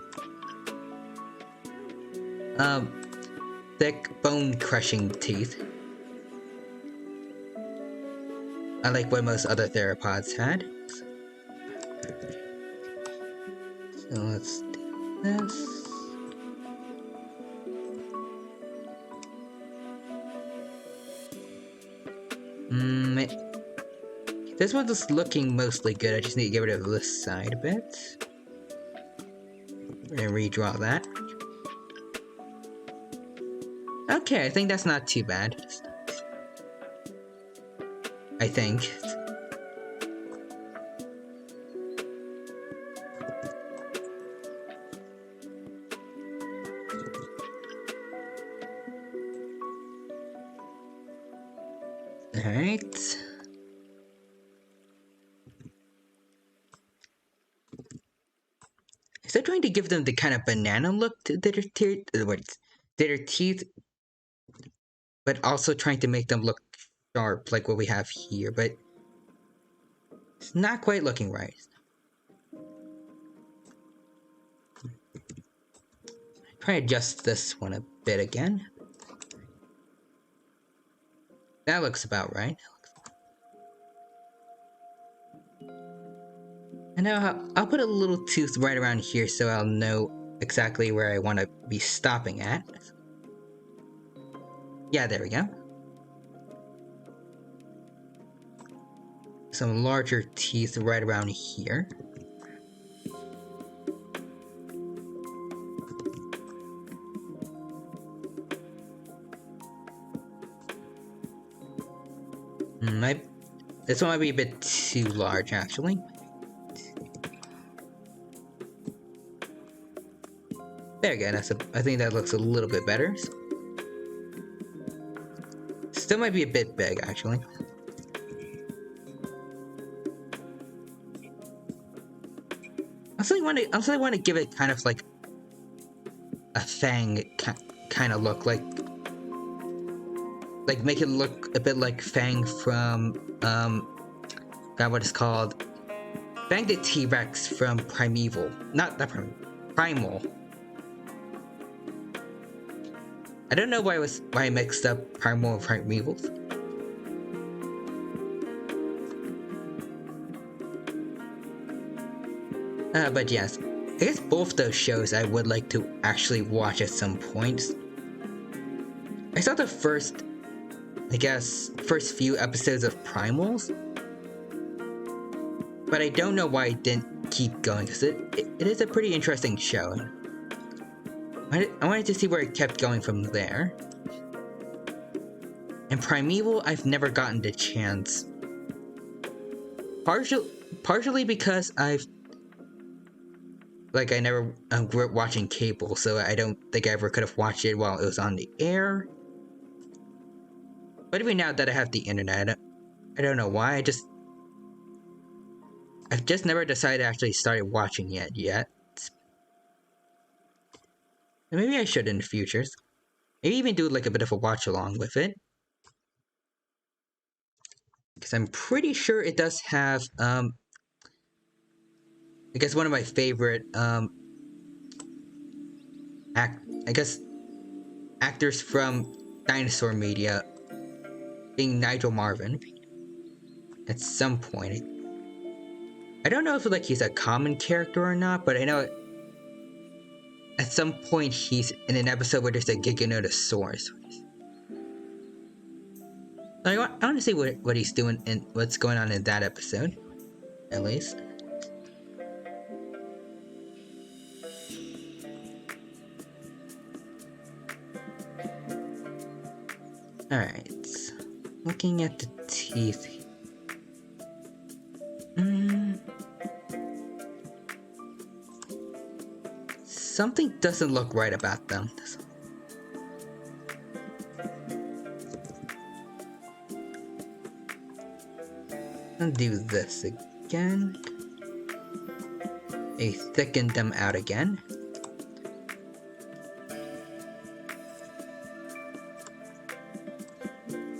thick bone crushing teeth. Unlike what most other theropods had. So let's do this. This one's looking mostly good. I just need to get rid of this side a bit. We're gonna redraw that. Okay, I think that's not too bad. I think. Alright. Still trying to give them the kind of banana look to their teeth, but also trying to make them look sharp like what we have here, but it's not quite looking right. Try to adjust this one a bit again. That looks about right. And now I'll put a little tooth right around here so I'll know exactly where I want to be stopping at. Yeah, there we go. Some larger teeth right around here. This one might be a bit too large, actually. There we go. I think that looks a little bit better. Still might be a bit big, actually. I also want to give it kind of like a fang kind of look, like make it look a bit like Fang from God, what it's called? Fang the T-Rex from Primeval, not that Primal. I don't know why I mixed up Primal and Primeval. But yes, I guess both those shows I would like to actually watch at some point. I saw the first few episodes of Primals, but I don't know why I didn't keep going, because it is a pretty interesting show. I wanted to see where it kept going from there. And Primeval, I've never gotten the chance. Partially because I never grew up watching cable, so I don't think I ever could have watched it while it was on the air. But even now that I have the internet, I don't know why, I've just never decided to actually start watching it yet. And maybe I should in the future. Maybe even do like a bit of a watch along with it. Because I'm pretty sure it does have, I guess one of my favorite, actors from dinosaur media, being Nigel Marven. At some point. I don't know if like he's a common character or not, but I know at some point he's in an episode where there's a Giganotosaurus. I want to see what he's doing and what's going on in that episode, at least. Alright, looking at the teeth. Something doesn't look right about them. I'll do this again. I thicken them out again.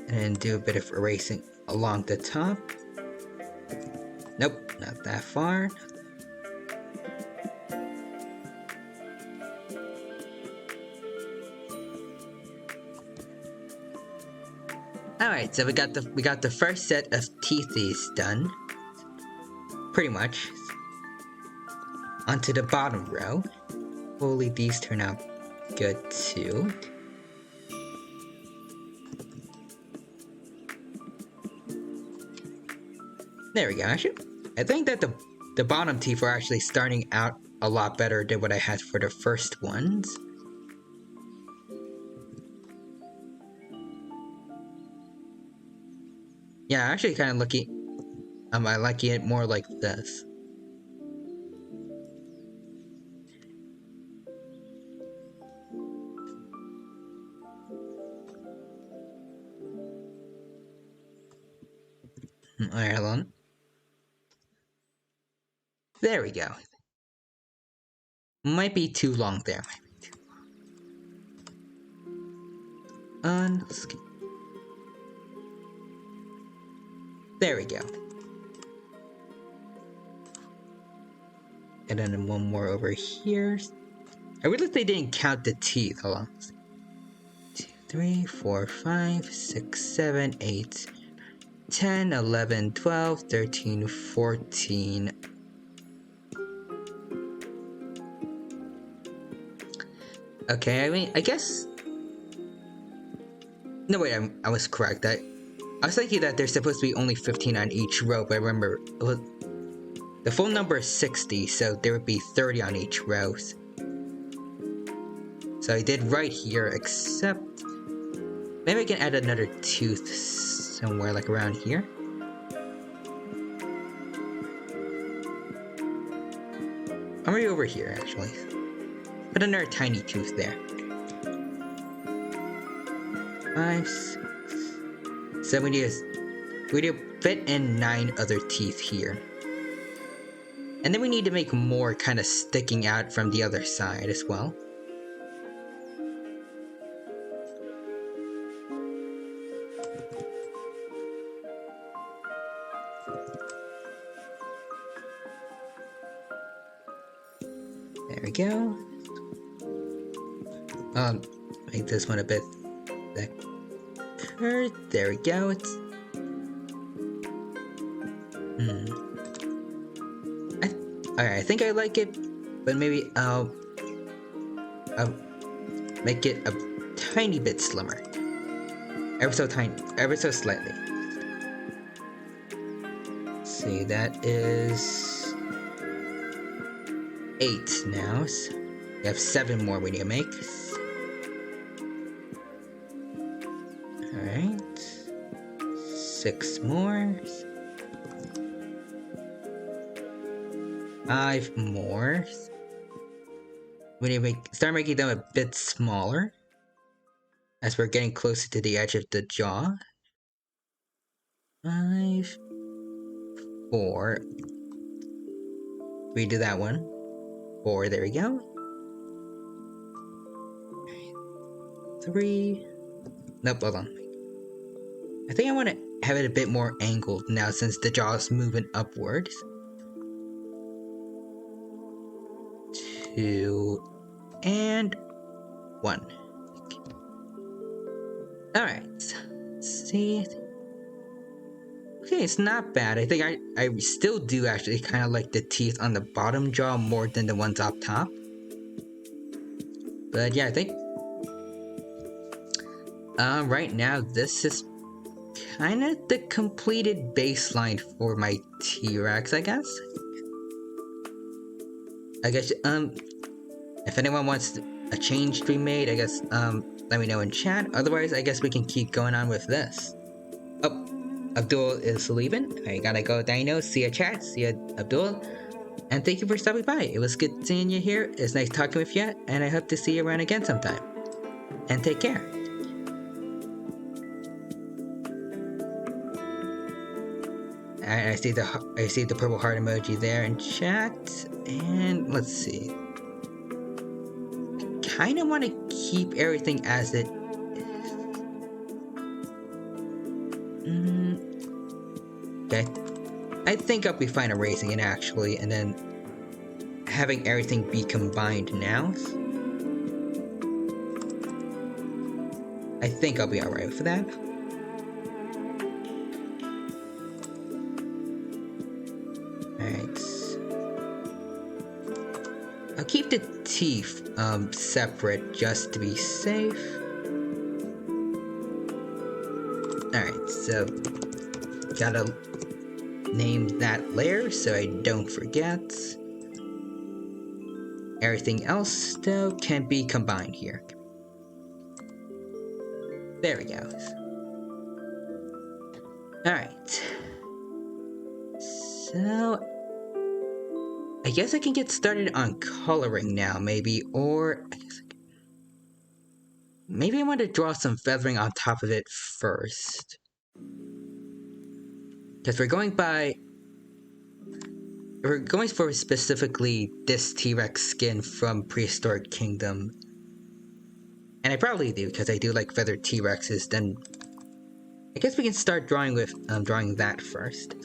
And do a bit of erasing along the top. Nope, not that far. Alright, so we got the first set of teethies done. Pretty much. Onto the bottom row. Hopefully these turn out good too. There we go. Actually, I think that the bottom teeth are actually starting out a lot better than what I had for the first ones. Yeah, actually kind of looking, I like it more like this. Alright, hold on. There we go. Might be too long there. There we go. And then one more over here. I realized they didn't count the teeth. Hold on. 2, 3, 4, 5, 6, 7, 8, 10, 11, 12, 13, 14. Okay, I mean, I guess... No, wait, I was correct. I was thinking that there's supposed to be only 15 on each row, but remember, the full number is 60, so there would be 30 on each row. So I did right here, except... Maybe I can add another tooth. somewhere like around here. Or maybe over here, actually. Put another tiny tooth there. 5, 6. So we need to fit in 9 other teeth here. And then we need to make more kind of sticking out from the other side as well. There we go. Make this one a bit thicker. There we go. It's Alright, I think I like it, but maybe I'll make it a tiny bit slimmer. Ever so tiny, ever so slightly. Let's see, that is 8 now. So we have 7 more we need to make. Alright. 6 more. 5 more. We need to start making them a bit smaller as we're getting closer to the edge of the jaw. 5, 4. Redo that one. 4, there we go. 3. Nope, hold on. I think I want to have it a bit more angled now since the jaw is moving upwards. 2 and 1. Alright, let's see. Okay, it's not bad. I think I still do actually kind of like the teeth on the bottom jaw more than the ones up top. But yeah, I think right now this is kind of the completed baseline for my T-Rex, I guess. If anyone wants a change to be made, I guess, let me know in chat. Otherwise, I guess we can keep going on with this. Oh, Abdul is leaving. I gotta go, Dino. See ya, chat. See ya, Abdul. And thank you for stopping by. It was good seeing you here. It's nice talking with you, and I hope to see you around again sometime. And take care. I see the purple heart emoji there in chat. And let's see. I kind of want to keep everything as it is. Okay. I think I'll be fine erasing it actually, and then having everything be combined now. I think I'll be alright with that. Alright. I'll keep the teeth separate just to be safe. Alright, so gotta name that layer so I don't forget. Everything else though can be combined here. There we go. Alright. So I guess I can get started on coloring now, maybe, or maybe I want to draw some feathering on top of it first. Because we're going for specifically this T-Rex skin from Prehistoric Kingdom. And I probably do, because I do like feathered T-Rexes, then I guess we can start drawing with drawing that first.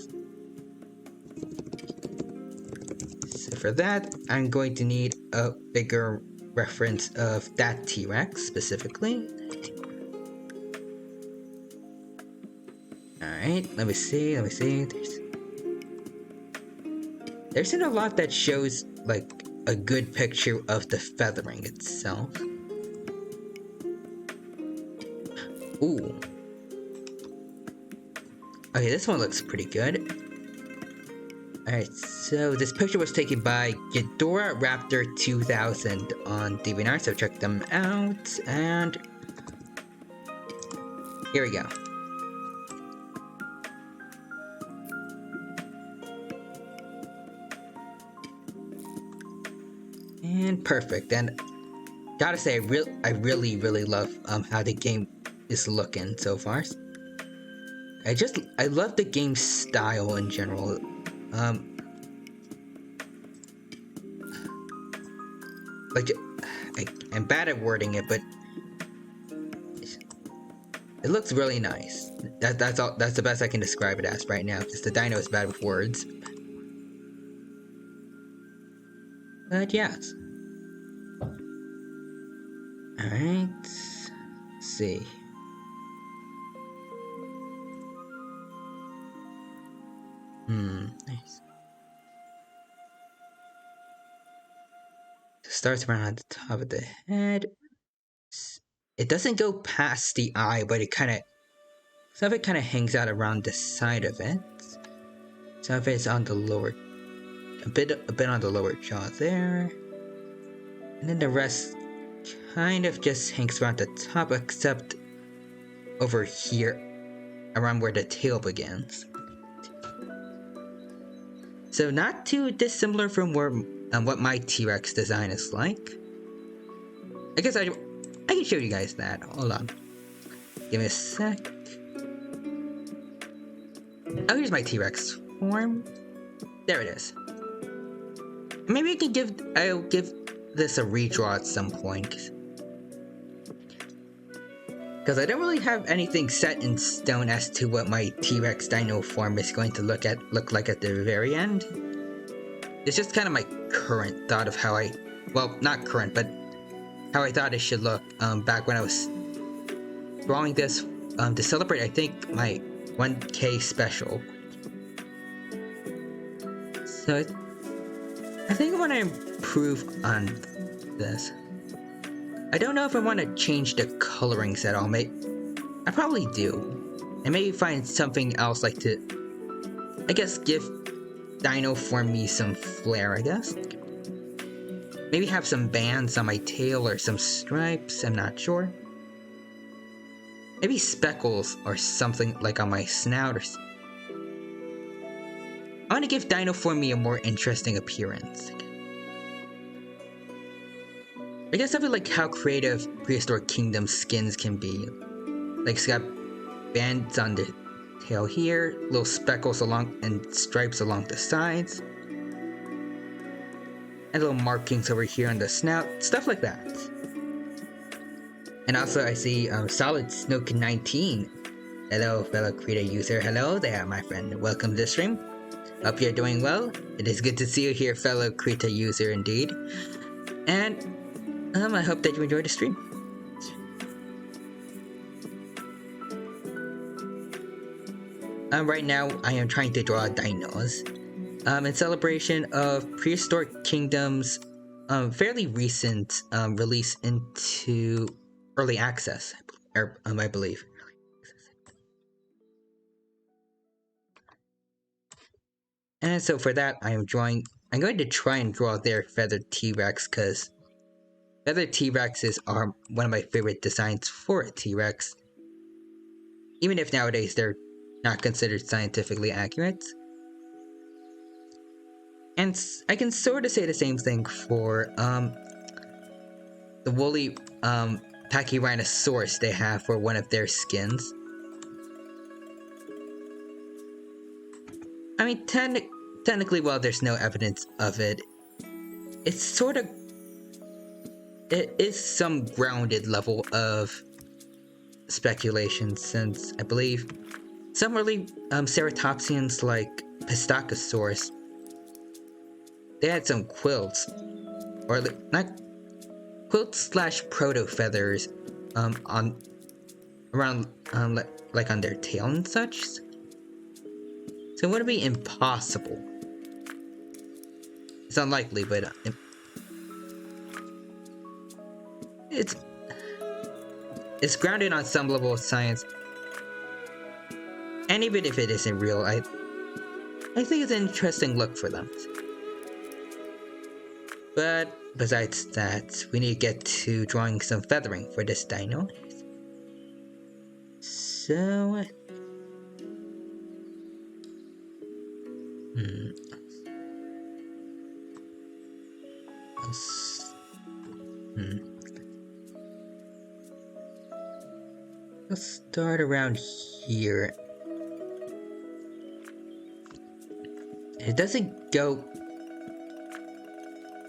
So for that, I'm going to need a bigger reference of that T-Rex specifically. Alright, let me see. There's a lot that shows like a good picture of the feathering itself. Ooh. Okay, this one looks pretty good. Alright, so this picture was taken by Ghidorah Raptor 2000 on DeviantArt, so check them out, and here we go. And perfect. And gotta say, I really love how the game is looking so far. I love the game's style in general. Like I'm bad at wording it, but it looks really nice. That's all. That's the best I can describe it as right now, because the dino is bad with words. But yes. All right. Let's see. Nice. Starts around the top of the head. It doesn't go past the eye, but some of it kind of hangs out around the side of it. Some of it's on the lower, a bit on the lower jaw there, and then the rest kind of just hangs around the top, except over here, around where the tail begins. So not too dissimilar from what my T-Rex design is like. I guess I can show you guys that. Hold on. Give me a sec. Oh, here's my T-Rex form. There it is. Maybe I'll give this a redraw at some point. Because I don't really have anything set in stone as to what my T-Rex dino form is going to look like at the very end. It's just kind of my current thought of how well, not current, but how I thought it should look back when I was drawing this to celebrate, I think, my 1K special. So I think I want to improve on this. I don't know if I want to change the colorings at all. I probably do. And maybe find something else like to, I guess, give dino form me some flair, I guess. Maybe have some bands on my tail or some stripes, I'm not sure. Maybe speckles or something like on my snout or I want to give dino form me a more interesting appearance. I guess something like how creative Prehistoric Kingdom skins can be. Like it's got bands on the tail here, little speckles along and stripes along the sides, and little markings over here on the snout, stuff like that. And also I see Solid Snook 19. Hello fellow creator user, hello there my friend, welcome to the stream. Hope you're doing well. It is good to see you here fellow creator user indeed. And I hope that you enjoyed the stream. Right now, I am trying to draw dinos in celebration of Prehistoric Kingdom's fairly recent release into early access, I believe. And so for that, I'm going to try and draw their feathered T-Rex, because feathered T-Rexes are one of my favorite designs for a T-Rex. Even if nowadays they're not considered scientifically accurate. And I can sort of say the same thing for the woolly Pachyrhinosaurus they have for one of their skins. I mean, technically, while there's no evidence of it, it's sort of... It is some grounded level of speculation, since I believe some early ceratopsians like Pistachosaurus, they had some quilts, or not quilts slash proto feathers, on around like on their tail and such. So it wouldn't be impossible. It's unlikely, but it's grounded on some level of science. And even if it isn't real, I think it's an interesting look for them. But besides that, we need to get to drawing some feathering for this dino. So... Hmm. Let's start around here. It doesn't go...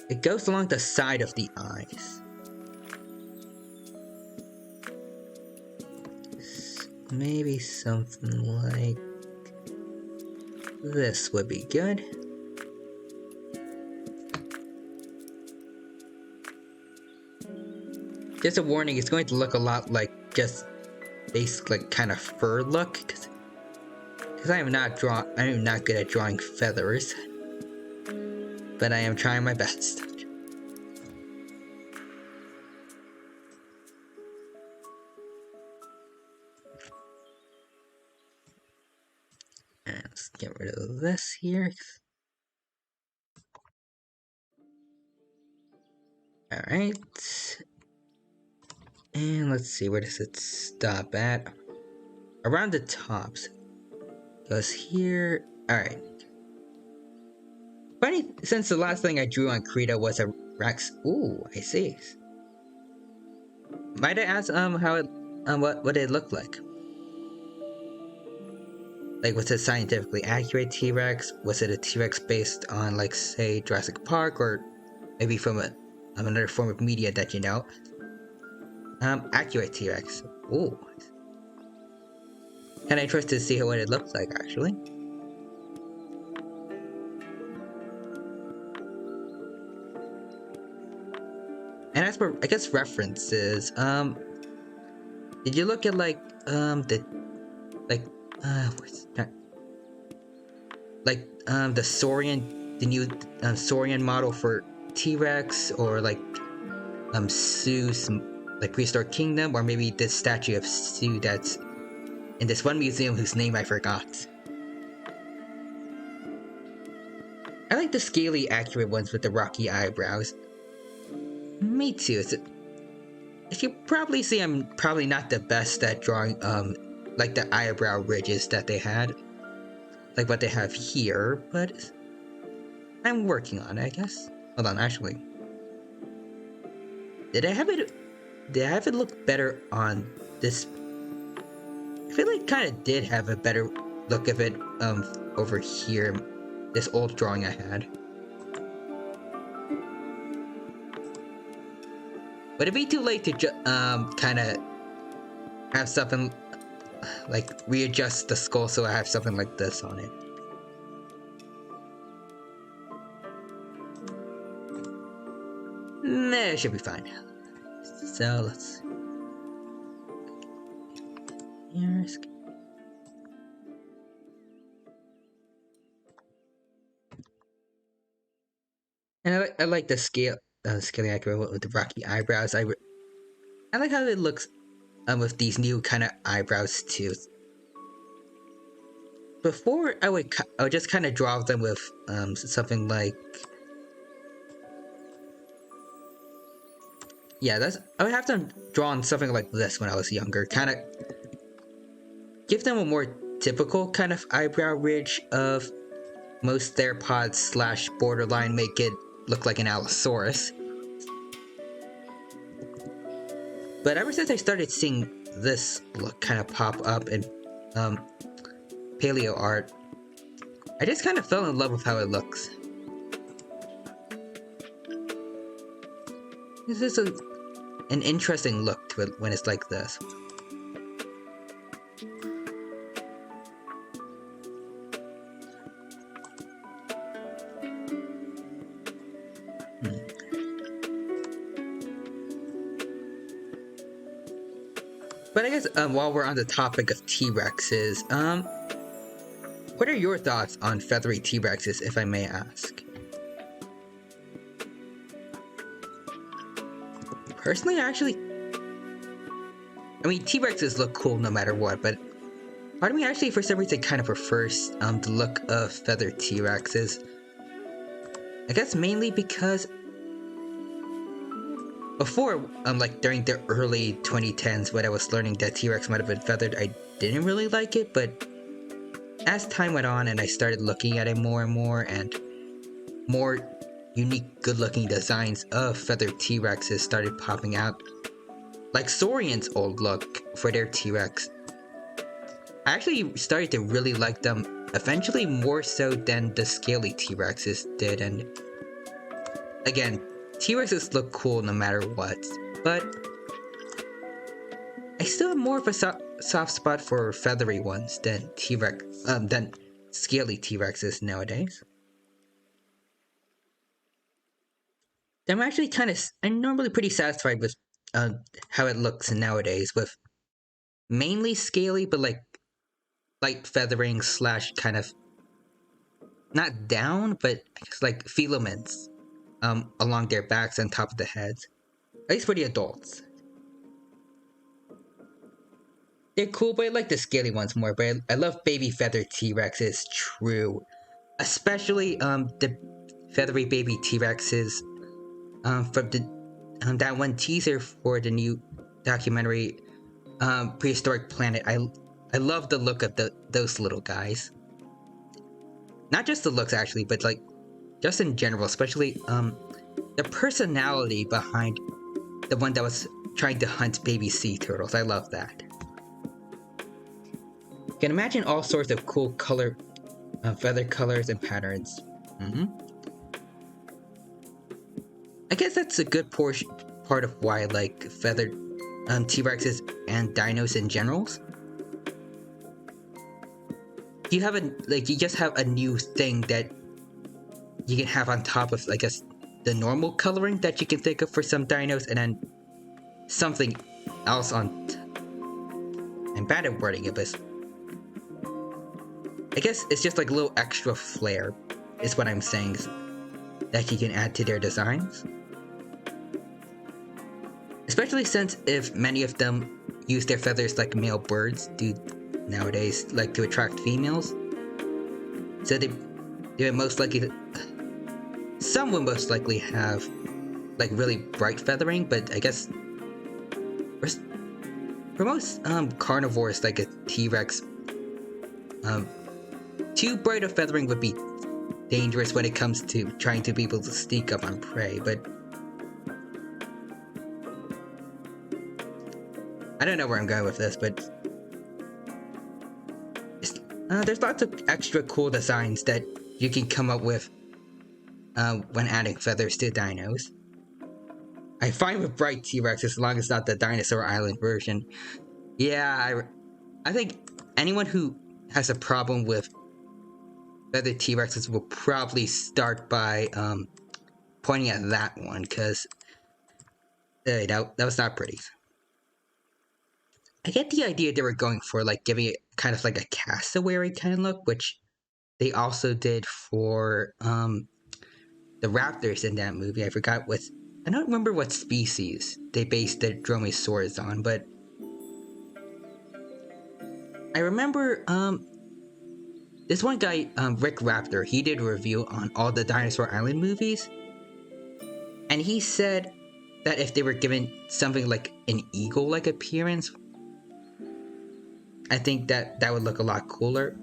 It goes along the side of the eyes. Maybe something like this would be good. Just a warning, it's going to look a lot like just basic, like, kind of fur look, because I am not good at drawing feathers, but I am trying my best. And let's get rid of this here. Alright. And let's see, where does it stop at? Around the tops. Goes here. Alright. Funny, since the last thing I drew on Krita was a Rex. Ooh, I see. Might I ask how it what it looked like? Like, was it scientifically accurate T-Rex? Was it a T-Rex based on, like, say, Jurassic Park, or maybe from another form of media that you know? Accurate T-Rex. Ooh. Kinda interested to see what it looked like, actually. And as for, I guess, references, did you look at, like, what's that? Like, the Saurian, the new Saurian model for T-Rex, or, like, Sue's, like, Prehistoric Kingdom, or maybe this statue of Sue that's in this one museum whose name I forgot. I like the scaly, accurate ones with the rocky eyebrows. Me too. As you probably see, I'm probably not the best at drawing, like the eyebrow ridges that they had. Like what they have here, but I'm working on it, I guess. Hold on, actually. Did I have it look better on this? I feel like kind of did have a better look of it, over here. This old drawing I had. Would it be too late to kind of have something, like, readjust the skull so I have something like this on it? Nah, it should be fine. So, let's... Here's... And I like the scaly accurate with the rocky eyebrows. I like how it looks with these new kind of eyebrows too. Before I would just kind of draw them with something like, yeah, I would have them drawn something like this when I was younger. Kind of give them a more typical kind of eyebrow ridge of most theropods / borderline, make it look like an Allosaurus. But ever since I started seeing this look kind of pop up in paleo art, I just kind of fell in love with how it looks. This is an interesting look to it when it's like this. But I guess while we're on the topic of T-Rexes, what are your thoughts on feathery T-Rexes, if I may ask? Personally, I mean, T-Rexes look cool no matter what, but part of me actually, for some reason, kind of prefers the look of feathered T-Rexes. I guess mainly because before, like during the early 2010s when I was learning that T-Rex might have been feathered, I didn't really like it, but as time went on and I started looking at it more and more unique, good-looking designs of feathered T-Rexes started popping out. Like Saurian's old look for their T-Rex. I actually started to really like them eventually more so than the scaly T-Rexes did, and again, T-Rexes look cool no matter what, but I still have more of a soft spot for feathery ones than than scaly T-Rexes nowadays. I'm actually I'm normally pretty satisfied with how it looks nowadays, with mainly scaly, but like light feathering slash kind of not down, but like filaments along their backs and top of the heads. At least for the adults. They're cool, but I like the scaly ones more. But I love baby feathered T-Rexes, true. Especially the feathery baby T-Rexes from the that one teaser for the new documentary Prehistoric Planet. I love the look of those little guys. Not just the looks actually, but like just in general, especially the personality behind the one that was trying to hunt baby sea turtles. I love that. You can imagine all sorts of cool feather colors and patterns. I guess that's a good part of why I like feathered T-Rexes and dinos in general. You just have a new thing that you can have on top of, I guess, the normal coloring that you can think of for some dinos, and then something else on. I'm bad at wording it, but I guess it's just like a little extra flair, is what I'm saying, that you can add to their designs. Especially since if many of them use their feathers like male birds do nowadays, like to attract females. So they would most likely, some would most likely have like really bright feathering, but I guess for most carnivores like a T-Rex, too bright of feathering would be dangerous when it comes to trying to be able to sneak up on prey, but I don't know where I'm going with this, but there's lots of extra cool designs that you can come up with when adding feathers to dinos. I'm fine with bright T-Rex as long as it's not the Dinosaur Island version. Yeah, I think anyone who has a problem with feathered T-Rexes will probably start by pointing at that one, because that was not pretty. I get the idea they were going for, like, giving it kind of like a cassowary kind of look, which they also did for the raptors in that movie. I don't remember what species they based the Dromaeosaurus on, but I remember this one guy, Rick Raptor, he did a review on all the Dinosaur Island movies, and he said that if they were given something like an eagle-like appearance, I think that would look a lot cooler.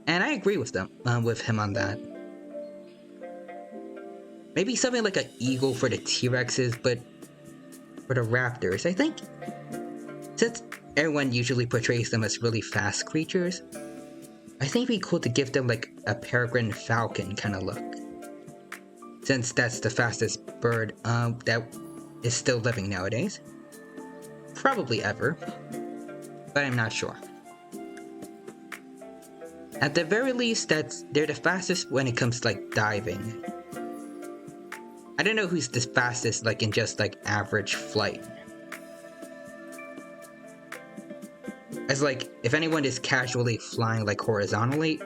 And I agree with him on that. Maybe something like an eagle for the T-Rexes, but for the raptors, I think, since everyone usually portrays them as really fast creatures, I think it'd be cool to give them like a peregrine falcon kind of look, since that's the fastest bird that is still living nowadays. Probably ever, but I'm not sure. At the very least, they're the fastest when it comes to like diving. I don't know who's the fastest like in just like average flight. As like, if anyone is casually flying like horizontally,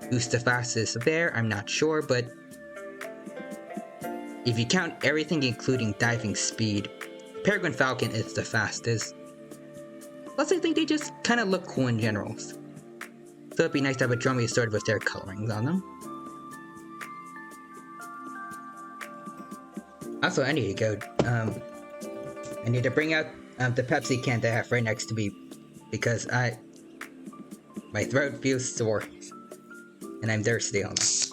who's the fastest there, I'm not sure, but if you count everything including diving speed, Peregrine Falcon is the fastest. Plus I think they just kind of look cool in general. So it'd be nice to have a Dromaeosaurus with their colorings on them. Also, I need to go, I need to bring out the Pepsi can that I have right next to me, because my throat feels sore, and I'm thirsty on that.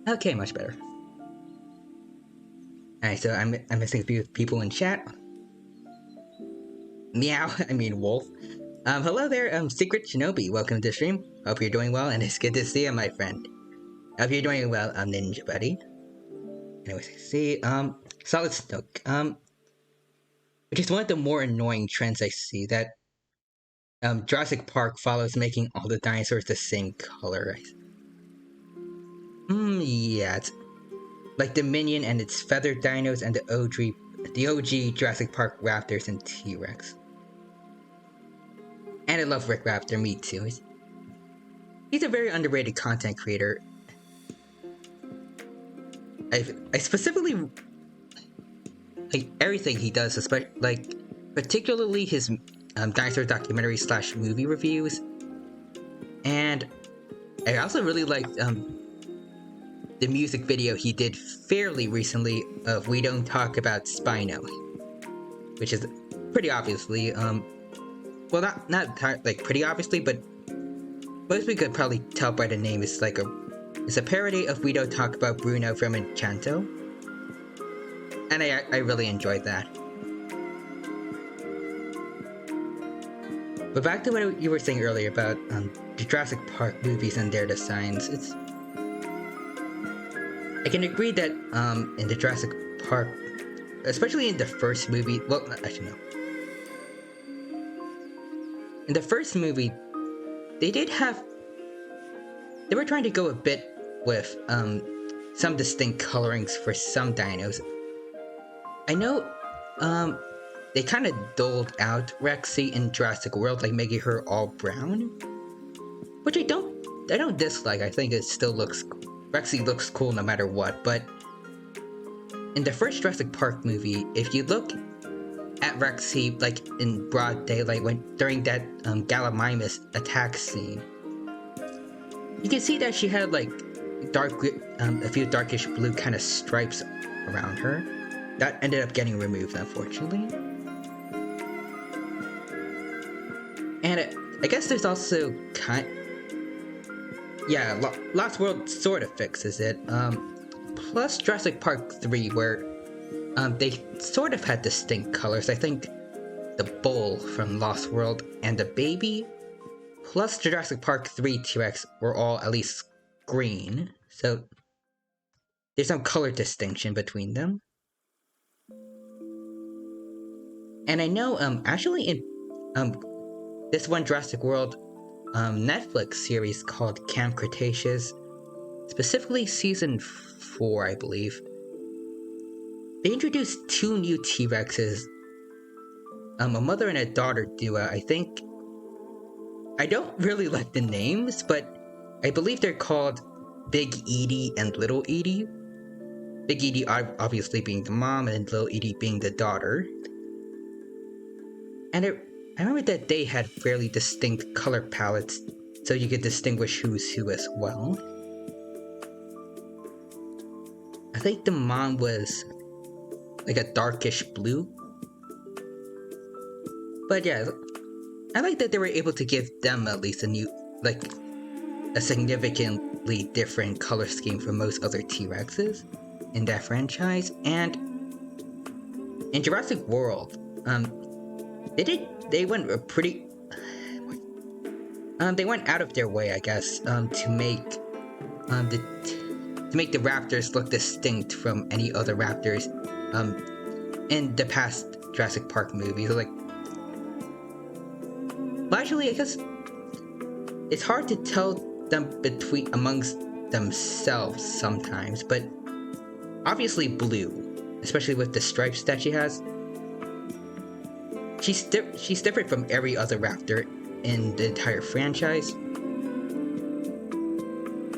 Okay, much better. Alright, so I'm missing a few people in chat. Meow, I mean wolf. Hello there, Secret Shinobi. Welcome to the stream. Hope you're doing well, and it's good to see you, my friend. Hope you're doing well, Ninja Buddy. Anyways, I see, Solid Snook. Which is one of the more annoying trends I see, that Jurassic Park follows making all the dinosaurs the same color. Yeah, it's like the Minion and its feathered dinos and the OG Jurassic Park Raptors and T-Rex. And I love Rick Raptor, me too. He's a very underrated content creator. I specifically like everything he does, especially particularly his dinosaur documentary / movie reviews. And I also really liked the music video he did fairly recently of We Don't Talk About Spino, which is pretty obviously well, not like pretty obviously, but most we could probably tell by the name. It's a parody of We Don't Talk About Bruno from Enchanto, and I really enjoyed that. But back to what you were saying earlier about the Jurassic Park movies and their designs. I can agree that in the Jurassic Park, especially in the first movie, well, actually no. In the first movie, they were trying to go a bit with some distinct colorings for some dinos. I know they kind of doled out Rexy in Jurassic World, like making her all brown, which I don't dislike. I think it still Rexy looks cool no matter what. But in the first Jurassic Park movie, if you look at Rexy like in broad daylight during that Gallimimus attack scene, you can see that she had like a few darkish blue kind of stripes around her. That ended up getting removed, unfortunately. And I guess there's also Lost World sort of fixes it. Plus Jurassic Park 3, where they sort of had distinct colors. I think the bull from Lost World and the baby, plus Jurassic Park 3 T-Rex were all at least green. So there's some color distinction between them. And I know, actually in this one Jurassic World Netflix series called Camp Cretaceous, specifically season 4, I believe, they introduced 2 new T-Rexes, a mother and a daughter duo. I don't really like the names, but I believe they're called Big Edie and Little Edie. Big Edie obviously being the mom and Little Edie being the daughter. And I remember that they had fairly distinct color palettes, so you could distinguish who's who as well. I think the mom was like a darkish blue. But yeah, I like that they were able to give them at least a significantly different color scheme from most other T-Rexes in that franchise. And in Jurassic World, they went they went out of their way, I guess, to make the raptors look distinct from any other raptors in the past Jurassic Park movies. Well, actually, I guess it's hard to tell them amongst themselves sometimes, but obviously blue, especially with the stripes that she has. She's different from every other raptor in the entire franchise.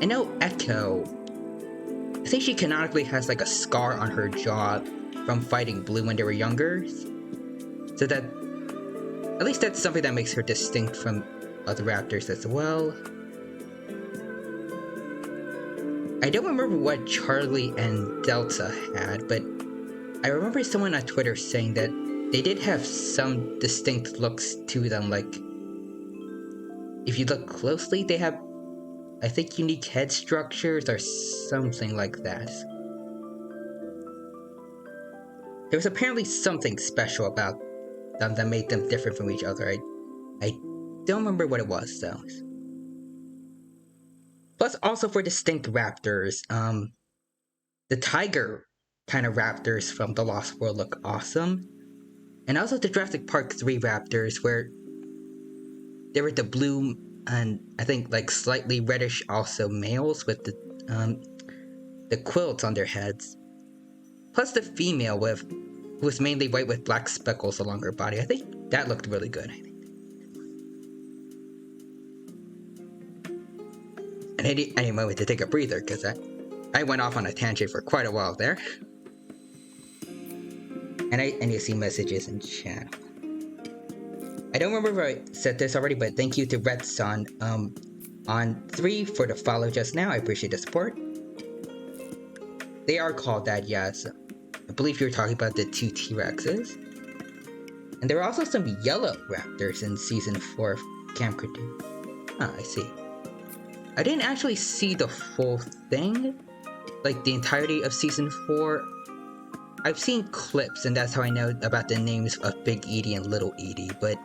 I know Echo, I think she canonically has like a scar on her jaw from fighting Blue when they were younger. So that, at least that's something that makes her distinct from other raptors as well. I don't remember what Charlie and Delta had, but I remember someone on Twitter saying that they did have some distinct looks to them. Like, if you look closely, they have I think unique head structures or something like that. There was apparently something special about them that made them different from each other. I don't remember what it was though. Plus, also for distinct raptors, the tiger kind of raptors from The Lost World look awesome. And also the Jurassic Park 3 raptors, where they were the blue and I think like slightly reddish also males with the quilts on their heads. Plus the female who was mainly white with black speckles along her body. I think that looked really good. And I need a moment to take a breather because I went off on a tangent for quite a while there. And I need to see messages in chat. I don't remember if I said this already, but thank you to Red Sun on 3 for the follow just now. I appreciate the support. They are called that, yes. I believe you're talking about the 2 T-Rexes. And there are also some yellow raptors in Season 4 of Camp Critique. Ah, I see. I didn't actually see the full thing, like the entirety of Season 4. I've seen clips, and that's how I know about the names of Big Edie and Little Edie, but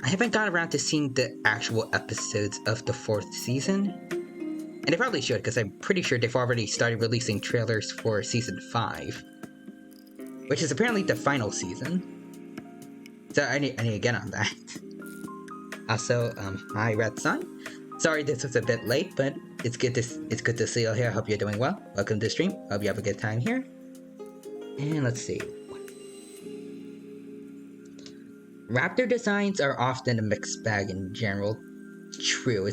I haven't got around to seeing the actual episodes of the 4th season. And I probably should, because I'm pretty sure they've already started releasing trailers for Season 5. Which is apparently the final season. So I need to get on that. Also, hi Red Sun. Sorry this was a bit late, but it's good to see you here. Hope you're doing well. Welcome to the stream. Hope you have a good time here. And let's see. Raptor designs are often a mixed bag in general. True,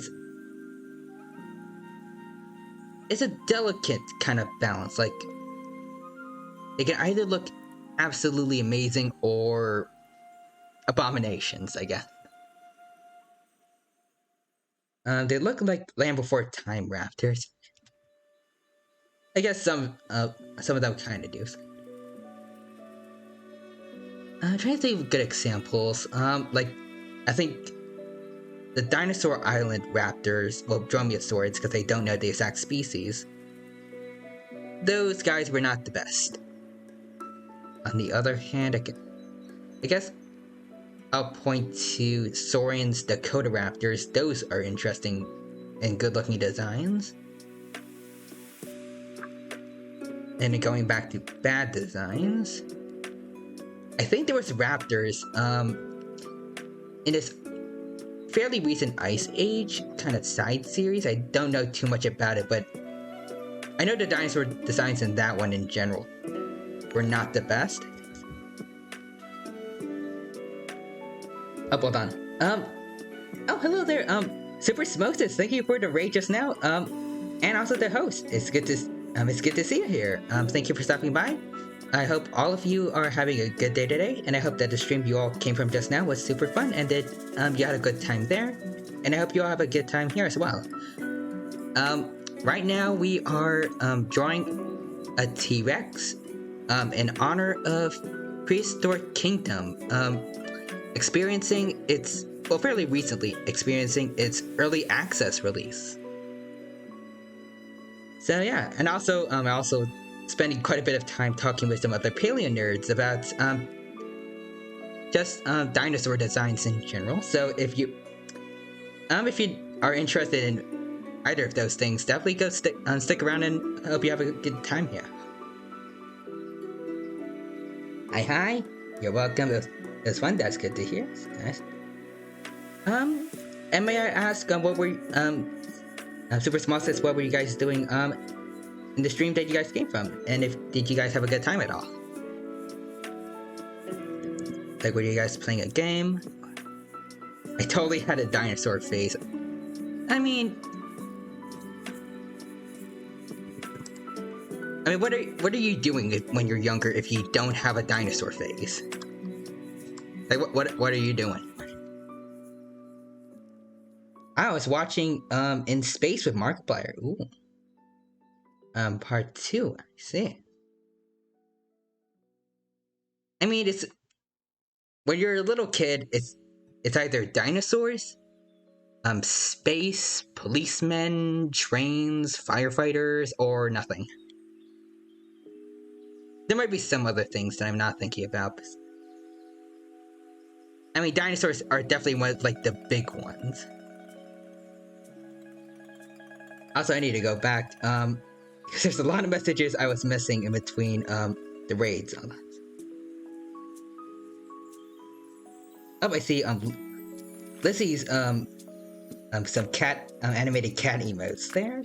it's a delicate kind of balance. Like, they can either look absolutely amazing or abominations, I guess. They look like Land Before Time raptors. I guess some of them kind of do. I'm trying to think of good examples. Like, I think the Dinosaur Island raptors, well, dromaeosaurids, because they don't know the exact species. Those guys were not the best. On the other hand, I guess I'll point to Saurian's Dakota raptors. Those are interesting and good-looking designs. And then going back to bad designs, I think there was raptors in this fairly recent Ice Age kind of side series. I don't know too much about it, but I know the dinosaur designs in that one in general were not the best. Oh, hold on. Oh, hello there. Super Smokes, thank you for the raid just now. And also the host. It's good to see you here. Thank you for stopping by. I hope all of you are having a good day today, and I hope that the stream you all came from just now was super fun, and that you had a good time there. And I hope you all have a good time here as well. Right now we are drawing a T-Rex in honor of Prehistoric Kingdom. Experiencing its, well, fairly recently experiencing its early access release. So yeah, and also I also spending quite a bit of time talking with some other paleo nerds about just dinosaur designs in general. So if you are interested in either of those things, definitely go stick around, and hope you have a good time here. Hi, you're welcome. It was fun. That's good to hear. Nice. And may I ask, what were Super Small says, what were you guys doing in the stream that you guys came from, and did you guys have a good time at all? Like, were you guys playing a game? I totally had a dinosaur face. I mean, what are you doing when you're younger if you don't have a dinosaur face? Like, what are you doing? I was watching In Space with Markiplier. Ooh. Part 2. I see. I mean, when you're a little kid, it's either dinosaurs Space, policemen, trains, firefighters, or nothing. There might be some other things that I'm not thinking about. I mean, dinosaurs are definitely one of, like, the big ones. Also, I need to go back, because there's a lot of messages I was missing in between, the raids. Oh, I see, Lizzie's, some cat, animated cat emotes there.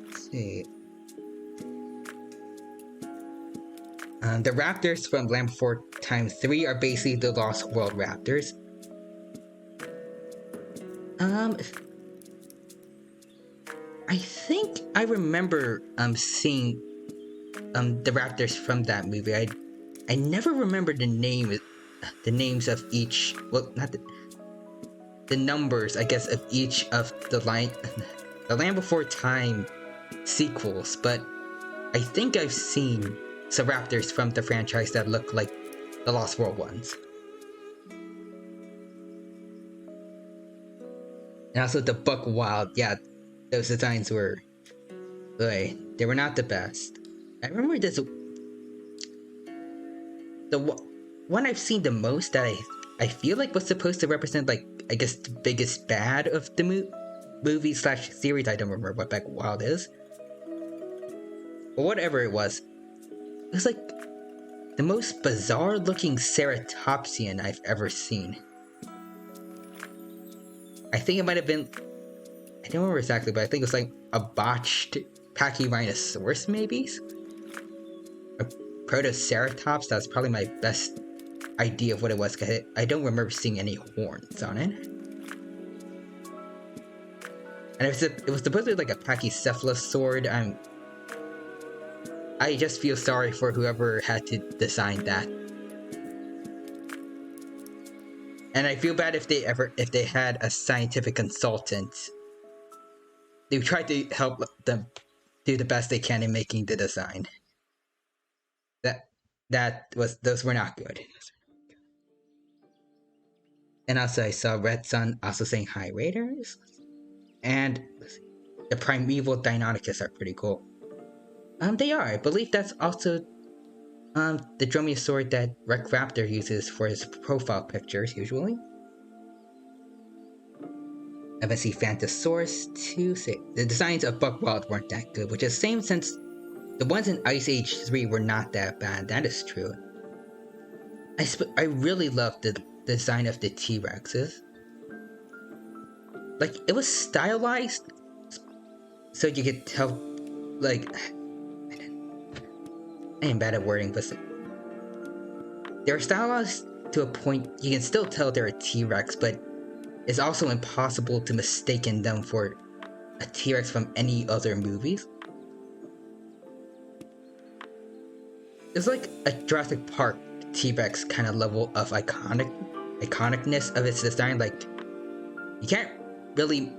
Let's see. The raptors from Land Before Time 3 are basically the Lost World raptors. I think I remember seeing the raptors from that movie. I never remember the names of each. Well, not the numbers, I guess, of each of the Land Before Time sequels. But I think I've seen some raptors from the franchise that look like the Lost World ones. And also the Buck Wild, yeah, those designs were, they were not the best. I remember this, the one I've seen the most that I feel like was supposed to represent, like, I guess the biggest bad of the movie / series. I don't remember what Buck Wild is. But whatever it was like the most bizarre looking ceratopsian I've ever seen. I think it might have been, I don't remember exactly, but I think it was like a botched Pachyrhinosaurus, maybe? A Protoceratops. That's probably my best idea of what it was, because I don't remember seeing any horns on it. And it was supposedly like a Pachycephalosaur. I just feel sorry for whoever had to design that. And I feel bad if they had a scientific consultant. They tried to help them do the best they can in making the design. Those were not good. And also I saw Red Sun also saying hi Raiders. And the Primeval Deinonychus are pretty cool. They are. I believe that's also the dromaeosaur that Rex Raptor uses for his profile pictures, usually. I see Phantosaurus too. The designs of Buck Wild weren't that good, which is the same since the ones in Ice Age 3 were not that bad. That is true. I really loved the design of the T-Rexes. Like, it was stylized, so you could tell, like, I am bad at wording, but they're stylized to a point you can still tell they're a T-Rex, but it's also impossible to mistaken them for a T-Rex from any other movies. It's like a Jurassic Park T-Rex kind of level of iconicness of its design. Like, you can't really,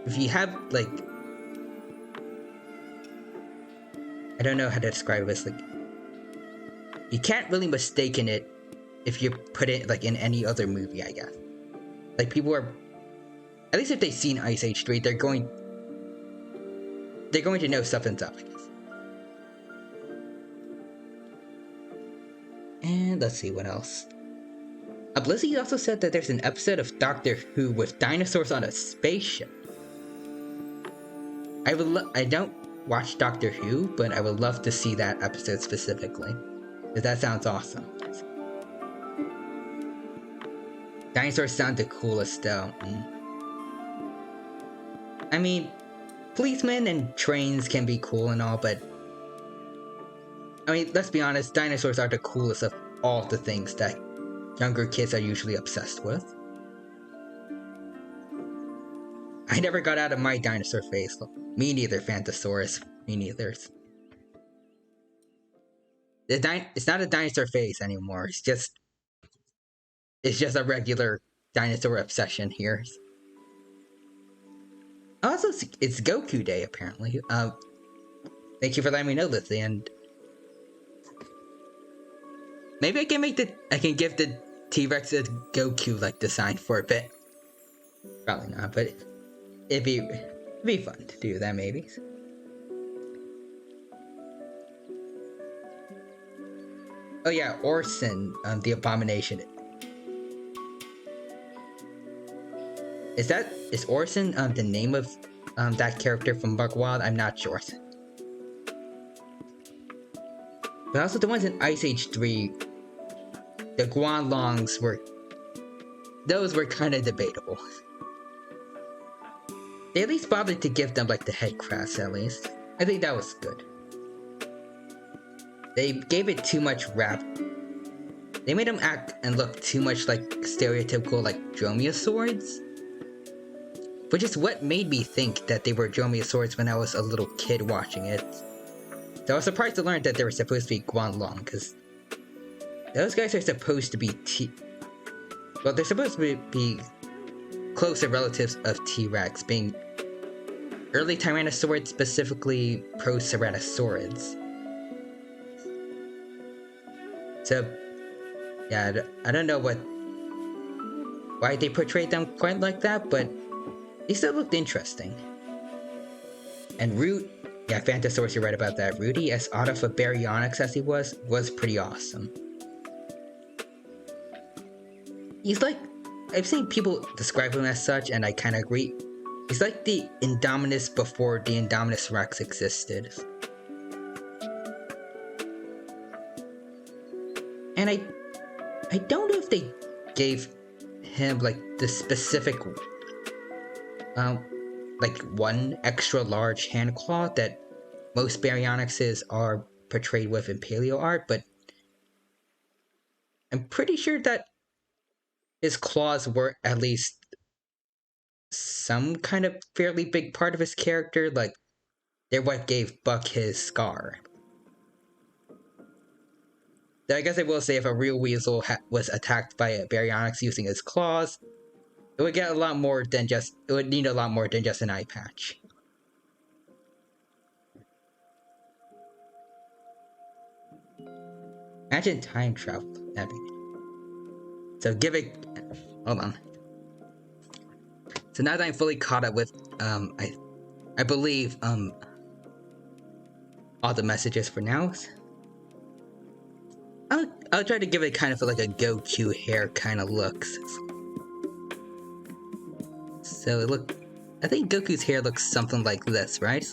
if you have, like, I don't know how to describe this, like, you can't really mistaken it if you put it, like, in any other movie, I guess. Like, people are, at least if they've seen Ice Age 3, they're going to know something's up, I guess. And let's see what else. Blizzy also said that there's an episode of Doctor Who with dinosaurs on a spaceship. I don't watch Doctor Who, but I would love to see that episode specifically. Because that sounds awesome. Dinosaurs sound the coolest though. I mean, policemen and trains can be cool and all, but I mean, let's be honest, dinosaurs are the coolest of all the things that younger kids are usually obsessed with. I never got out of my dinosaur phase. Me neither, Phantosaurus. Me neither. It's not a dinosaur phase anymore. It's just a regular dinosaur obsession here. Also, it's Goku Day apparently. Thank you for letting me know, Lizzie, and maybe I can give the T-Rex is Goku-like design for a bit. Probably not, but it'd be fun to do that maybe. Oh yeah, Orson, the Abomination. Is Orson the name of that character from Buck Wild? I'm not sure. But also the ones in Ice Age 3, the Guanlongs those were kind of debatable. They at least bothered to give them like the head crafts at least. I think that was good. They gave it too much rap. They made them act and look too much like stereotypical like dromaeosaurs. Which is what made me think that they were dromaeosaurs when I was a little kid watching it. So I was surprised to learn that they were supposed to be Guanlong, because those guys are supposed to be well, they're supposed to be closer relatives of T-Rex, being early Tyrannosaurids, specifically Proceratosaurids. So, yeah, I don't know why they portrayed them quite like that, but they still looked interesting. And yeah, Phantosaurus, you're right about that. Rudy, as odd of a baryonyx as he was pretty awesome. He's like, I've seen people describe him as such, and I kind of agree. He's like the Indominus before the Indominus Rex existed. And I don't know if they gave him like the specific like one extra large hand claw that most baryonyxes are portrayed with in paleo art, but I'm pretty sure that his claws were at least some kind of fairly big part of his character, like they're what gave Buck his scar. Though I guess I will say if a real weasel was attacked by a baryonyx using his claws, it would get a lot more than just, it would need a lot more than just an eye patch. Imagine time travel. That'd be... So hold on. So now that I'm fully caught up with, I believe, all the messages for now. I'll try to give it kind of like a Goku hair kind of looks. So I think Goku's hair looks something like this, right?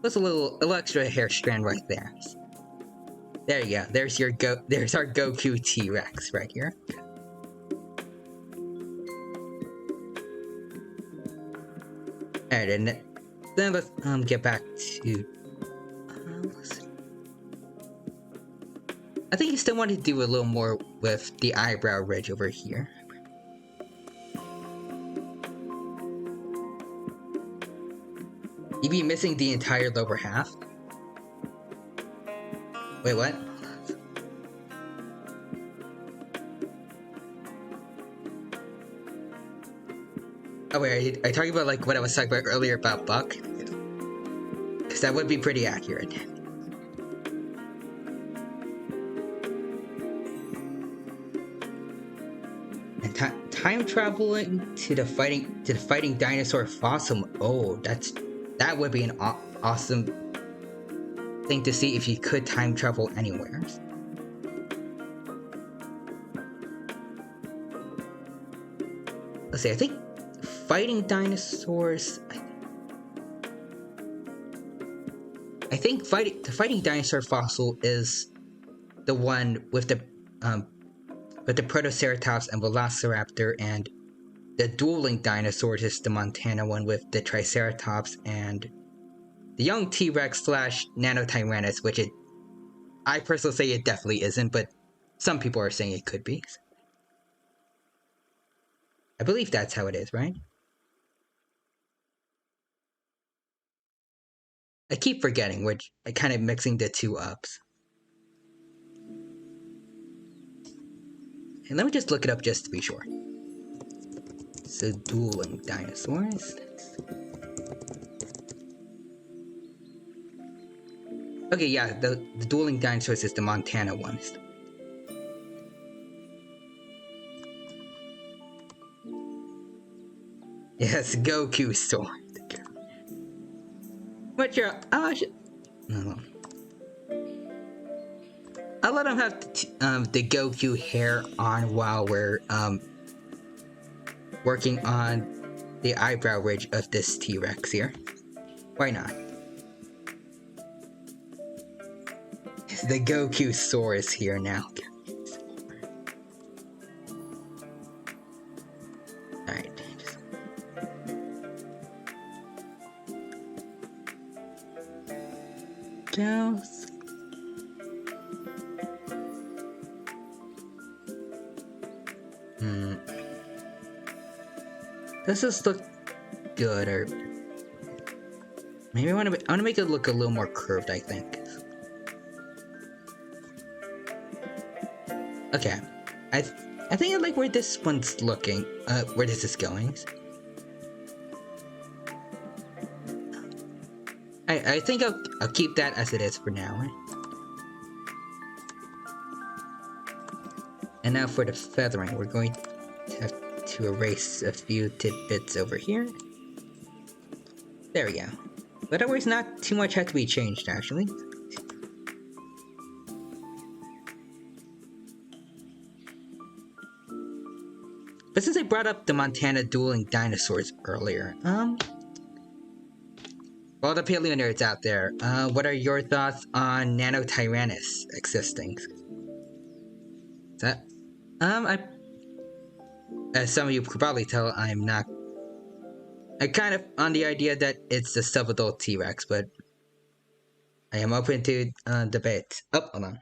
There's a little extra hair strand right there. There you go. There's our Goku T-Rex right here. Alright, and then let's get back to I think you still want to do a little more with the eyebrow ridge over here. You'd be missing the entire lower half. Wait, what? Oh wait, are you talking about like what I was talking about earlier about Buck? Because that would be pretty accurate. And time traveling to the fighting dinosaur fossil. Oh, that would be an awesome thing to see if you could time travel anywhere. Let's see, I think fighting dinosaurs. I think the fighting dinosaur fossil is the one with the Protoceratops and Velociraptor, and the dueling dinosaurs is the Montana one with the Triceratops and the young T-Rex / Nanotyrannus, which I personally say it definitely isn't, but some people are saying it could be. I believe that's how it is, right? I keep forgetting, which I kind of mixing the two ups. And let me just look it up just to be sure. So, dueling dinosaurs. Okay, yeah, the dueling dinosaurs is the Montana one. Yes, Goku sword. But yeah, no. I'll let him have the Goku hair on while we're working on the eyebrow ridge of this T-Rex here. Why not? The Goku Saurus here now. Alright. Just... Does this look good, or maybe I want to make it look a little more curved, I think. Okay, I think I like where this one's looking. Where this is going. I think I'll keep that as it is for now. And now for the feathering, we're going to have to erase a few tidbits over here. There we go. But otherwise, not too much had to be changed, actually. But since I brought up the Montana dueling dinosaurs earlier, well, the paleo nerds out there, what are your thoughts on Nanotyrannus existing? Is that, as some of you could probably tell, I'm kind of on the idea that it's the sub-adult T-Rex, but I am open to debate. Oh, hold on.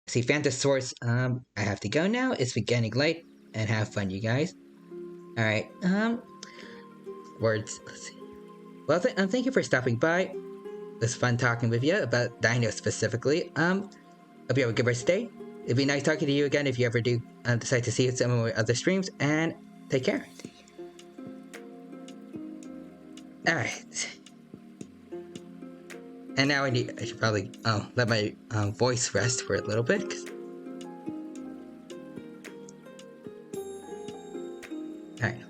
See, Phantosaurus, I have to go now. It's getting late, and have fun, you guys. Alright, words, let's see. Well, thank you for stopping by. It was fun talking with you about dino specifically. Hope you have a good rest of the day. It'd be nice talking to you again if you ever do decide to see some of my other streams, and take care. Alright. And now I should probably let my voice rest for a little bit. Alright.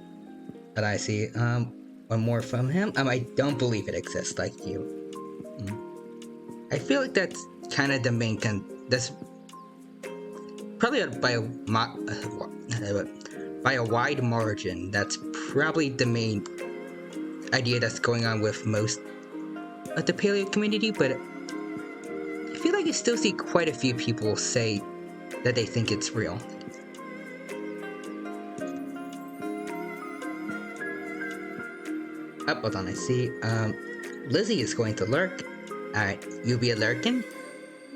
But I see one more from him. I don't believe it exists like you. I feel like that's kind of the main that's probably by a wide margin. That's probably the main idea that's going on with most of the paleo community, but I feel like I still see quite a few people say that they think it's real. Oh, hold on, I see. Lizzie is going to lurk. Alright, you'll be a lurkin'?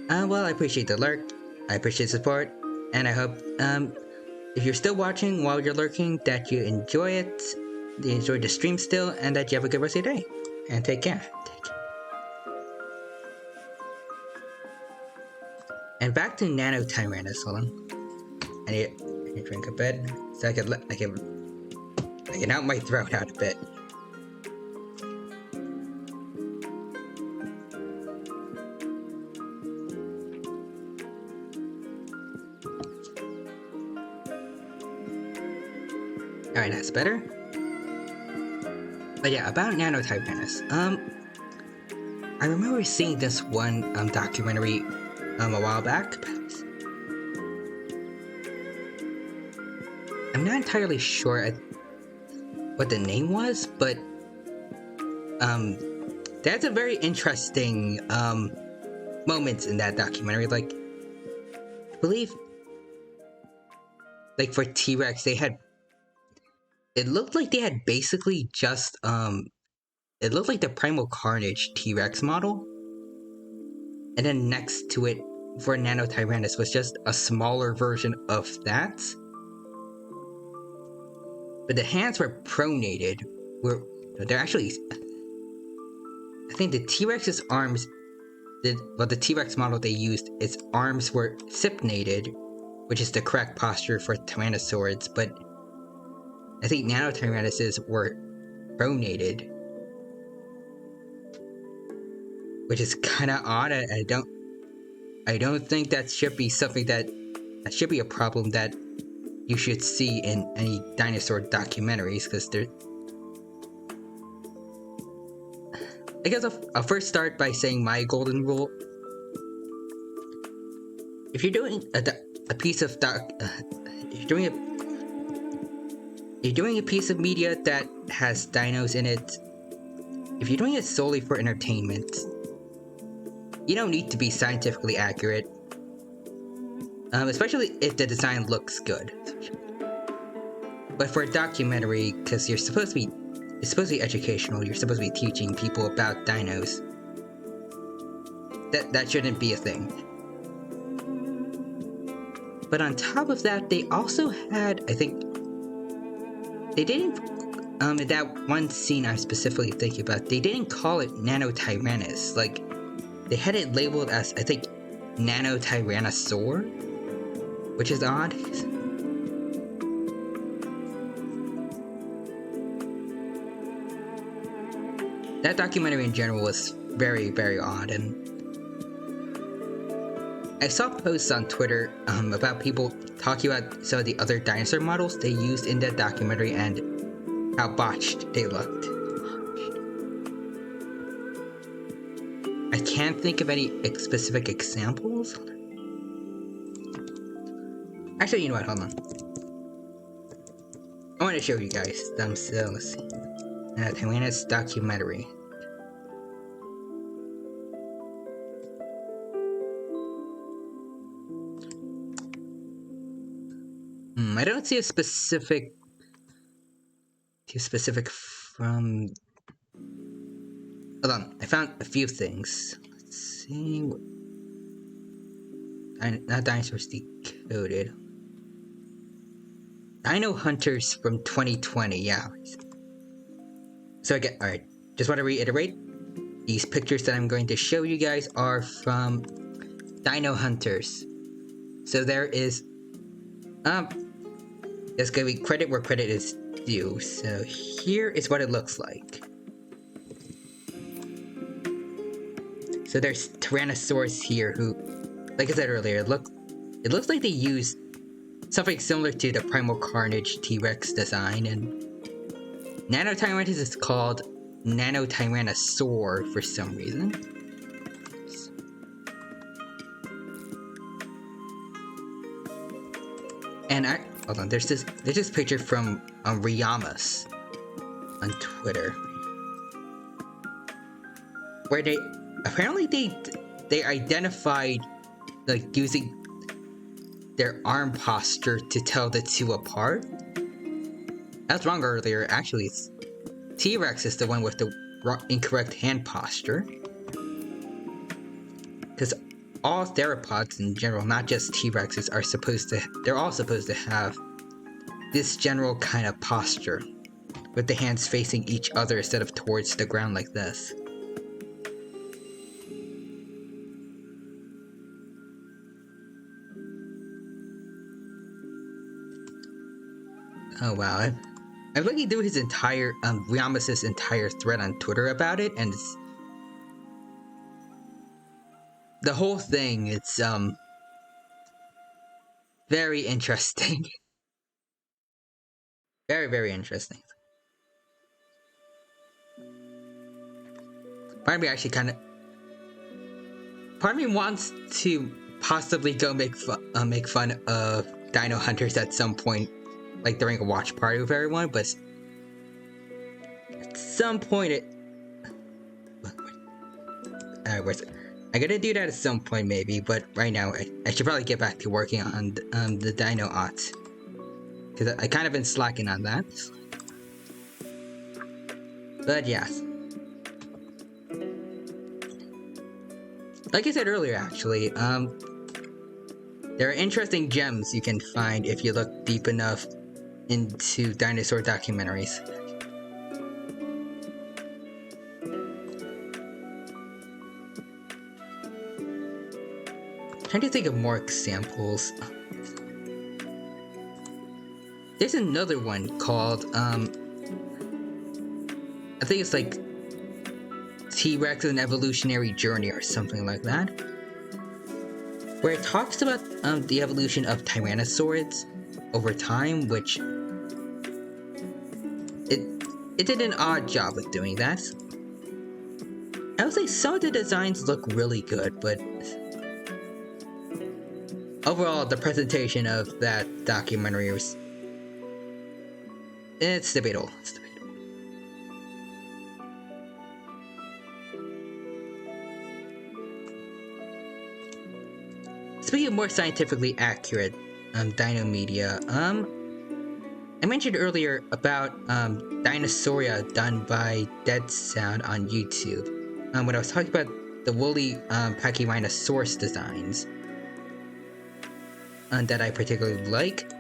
Well, I appreciate the lurk. I appreciate the support. And I hope, if you're still watching while you're lurking, that you enjoy it, you enjoy the stream still, and that you have a good rest of your day. And take care. And back to Nanotyrannus, hold on. I need to drink a bit, so I can out my throat out a bit. Alright, that's better. But yeah, about Nanotyrannus. I remember seeing this one documentary a while back. I'm not entirely sure what the name was, but that's a very interesting moments in that documentary. Like, I believe, like for T-Rex, it looked like they had basically just it looked like the Primal Carnage T-Rex model, and then next to it for Nanotyrannus was just a smaller version of that. But the hands were pronated. They're actually, I think the T-Rex's arms, the T-Rex model they used, its arms were supinated, which is the correct posture for Tyrannosaurids, but I think Nanotyrannus's were pronated, which is kind of odd. I don't think that should be something that should be a problem that you should see in any dinosaur documentaries, because they're... I guess I'll first start by saying my golden rule. If you're doing a piece of you're doing a piece of media that has dinos in it, if you're doing it solely for entertainment, you don't need to be scientifically accurate, especially if the design looks good. But for a documentary, because it's supposed to be educational, you're supposed to be teaching people about dinos, that shouldn't be a thing. But on top of that, they also had, I think, they didn't, in that one scene I'm specifically thinking about, they didn't call it Nanotyrannus. Like, they had it labeled as, I think, Nanotyrannosaur, which is odd. That documentary in general was very, very odd, and I saw posts on Twitter about people talking about some of the other dinosaur models they used in that documentary and how botched they looked. I can't think of any specific examples. Actually, you know what? Hold on. I want to show you guys them. So let's see. Tyrannosaurus documentary. I don't see a specific from... Hold on, I found a few things. Let's see. Not dinosaurs decoded. Dino Hunters from 2020, yeah. So again, alright, just want to reiterate, these pictures that I'm going to show you guys are from Dino Hunters. So there is, there's gonna be credit where credit is due. So here is what it looks like. So there's Tyrannosaurus here who, like I said earlier, it looks like they used something similar to the Primal Carnage T-Rex design, and Nanotyrannosaurus is called Nanotyrannosaur for some reason. And hold on, there's this picture from Riyamas on Twitter, where they identified, like, using their arm posture to tell the two apart. I was wrong earlier. Actually, T-Rex is the one with the incorrect hand posture, because all theropods in general, not just T-Rexes, they're all supposed to have this general kind of posture, with the hands facing each other instead of towards the ground like this. Oh wow, I'm looking through his entire, Riyamas' entire thread on Twitter about it, and the whole thing, it's, very interesting. Very, very interesting. Part of me actually part of me wants to possibly go make fun of Dino Hunters at some point, like during a watch party with everyone, but at some point where's it? I'm gonna do that at some point maybe, but right now I should probably get back to working on the Dino art, because I kind of been slacking on that. But yeah, like I said earlier, actually, there are interesting gems you can find if you look deep enough into dinosaur documentaries. Trying to think of more examples. There's another one called, I think it's like T-Rex An Evolutionary Journey or something like that, where it talks about the evolution of tyrannosaurids, over time, which it did an odd job of doing that. I would say some of the designs look really good, but overall, the presentation of that documentary was... It's debatable. It's debatable. Speaking of more scientifically accurate dino media, I mentioned earlier about Dinosauria done by Dead Sound on YouTube. When I was talking about the woolly Pachyrhinosaurus designs that I particularly like.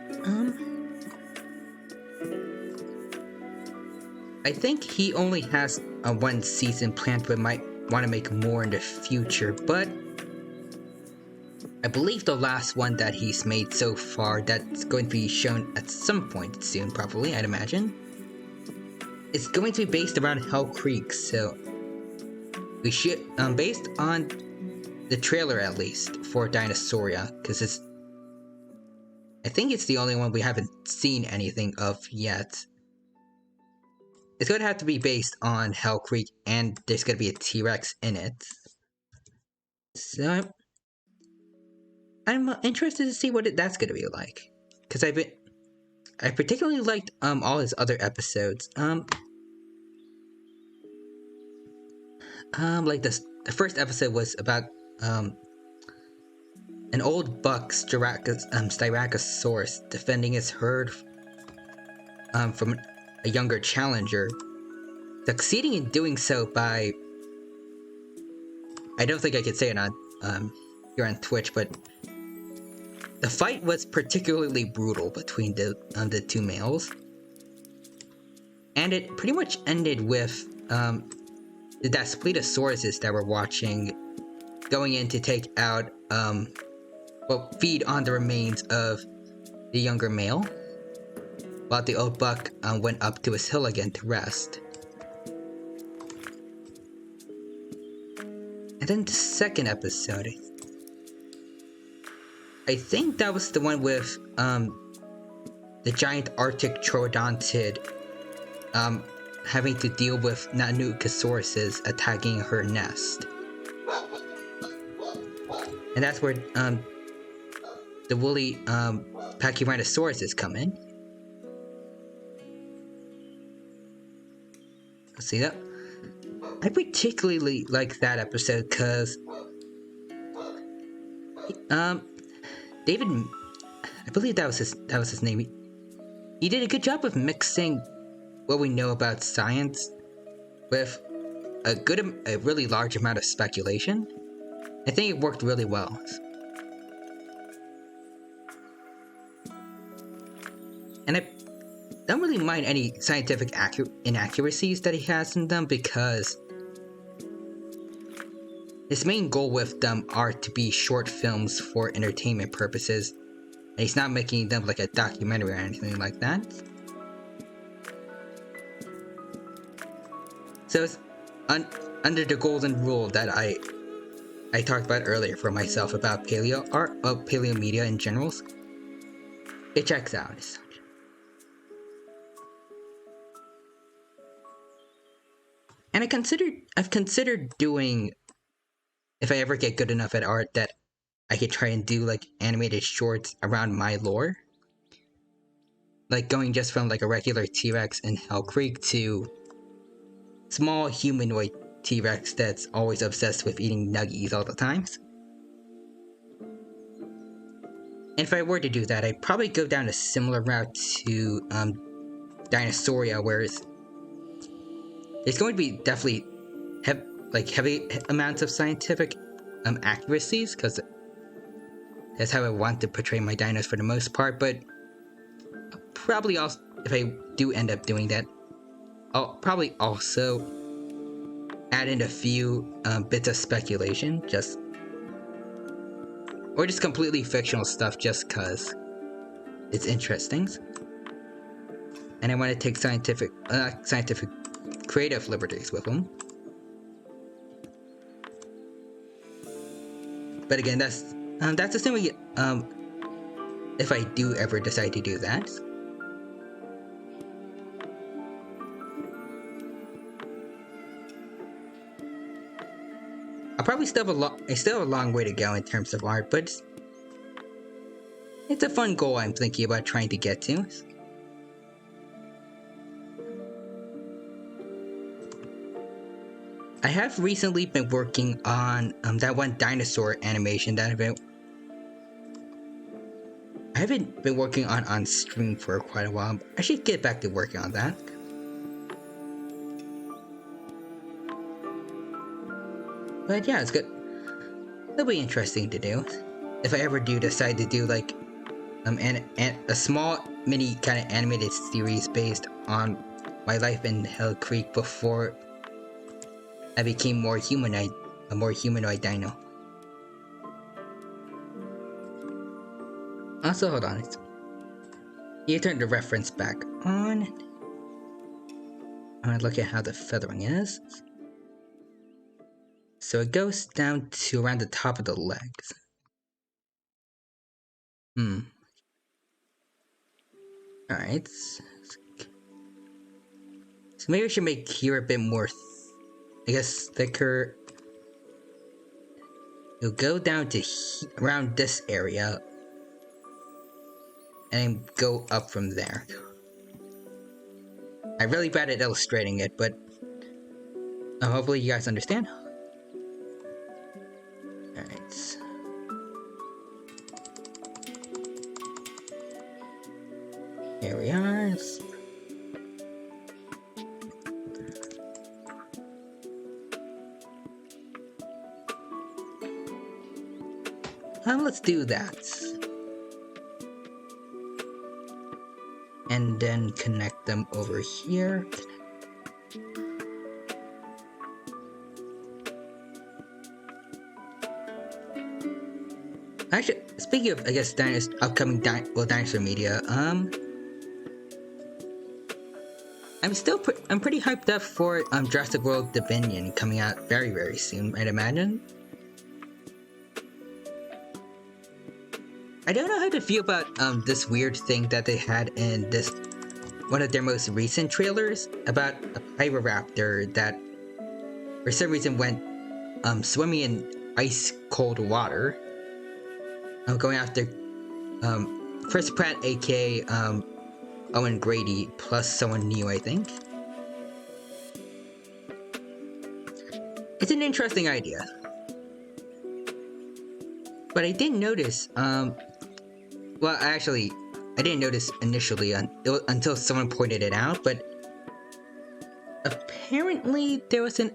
I think he only has one season planned, but might want to make more in the future, but I believe the last one that he's made so far that's going to be shown at some point soon, probably, I'd imagine. It's going to be based around Hell Creek, so we should, based on the trailer at least, for Dinosauria, because I think it's the only one we haven't seen anything of yet. It's going to have to be based on Hell Creek, and there's going to be a T-Rex in it. So I'm interested to see what that's going to be like, because I particularly liked all his other episodes. Like the first episode was about an old buck Styracosaurus defending his herd from a younger challenger, succeeding in doing so by, I don't think I could say it on here on Twitch, but the fight was particularly brutal between the two males, and it pretty much ended with the Daspletosaurus that we're watching going in to take out, feed on the remains of the younger male, while the old buck went up to his hill again to rest. And then the second episode, I think that was the one with the giant Arctic troodontid having to deal with Nanucosauruses attacking her nest. And that's where the woolly Pachyrhinosaurus come in. Let's see that. I particularly like that episode because David, I believe that was his name. He did a good job of mixing what we know about science with a really large amount of speculation. I think it worked really well. And I don't really mind any scientific inaccuracies that he has in them, because his main goal with them are to be short films for entertainment purposes, and he's not making them like a documentary or anything like that. So it's under the golden rule that I talked about earlier for myself about paleo art, paleo media in general. It checks out. And I've considered doing, if I ever get good enough at art, that I could try and do like animated shorts around my lore. Like going just from like a regular T-Rex in Hell Creek to small humanoid T-Rex that's always obsessed with eating nuggies all the time. And if I were to do that, I'd probably go down a similar route to Dinosauria, where it's going to be definitely heavy amounts of scientific accuracies, because that's how I want to portray my dinos for the most part. But probably also, if I do end up doing that, I'll probably also add in a few bits of speculation, or just completely fictional stuff, just cause it's interesting. And I want to take scientific creative liberties with them. But again, that's assuming if I do ever decide to do that. I'll probably still have I still have a long way to go in terms of art, but it's a fun goal I'm thinking about trying to get to. I have recently been working on that one dinosaur animation that I haven't been working on stream for quite a while. I should get back to working on that. But yeah, it's good. It'll be interesting to do. If I ever do decide to do like a small mini kind of animated series based on my life in Hell Creek before I became a more humanoid dino. Also, hold on. You turn the reference back on. I'm gonna look at how the feathering is. So it goes down to around the top of the legs. Alright. So maybe I should make here a bit more, I guess, thicker. It'll go down to around this area. And go up from there. I'm really bad at illustrating it, but hopefully you guys understand. Alright. Here we are. Let's do that. And then connect them over here. Actually, speaking of, I guess, upcoming dinosaur media, I'm pretty hyped up for Jurassic World Dominion coming out very, very soon, I'd imagine. I don't know how to feel about this weird thing that they had in one of their most recent trailers about a Pyroraptor that for some reason went swimming in ice cold water. Going after Chris Pratt, aka Owen Grady, plus someone new, I think. It's an interesting idea. But I didn't notice, well, actually, I didn't notice initially until someone pointed it out, but apparently the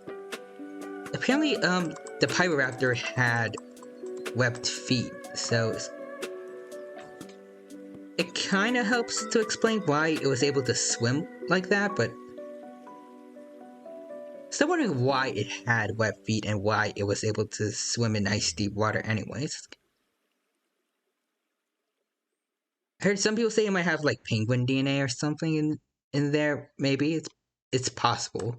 Pyroraptor had webbed feet, so it kind of helps to explain why it was able to swim like that, but still wondering why it had webbed feet and why it was able to swim in ice deep water anyways. I heard some people say it might have like penguin DNA or something in there. Maybe it's possible.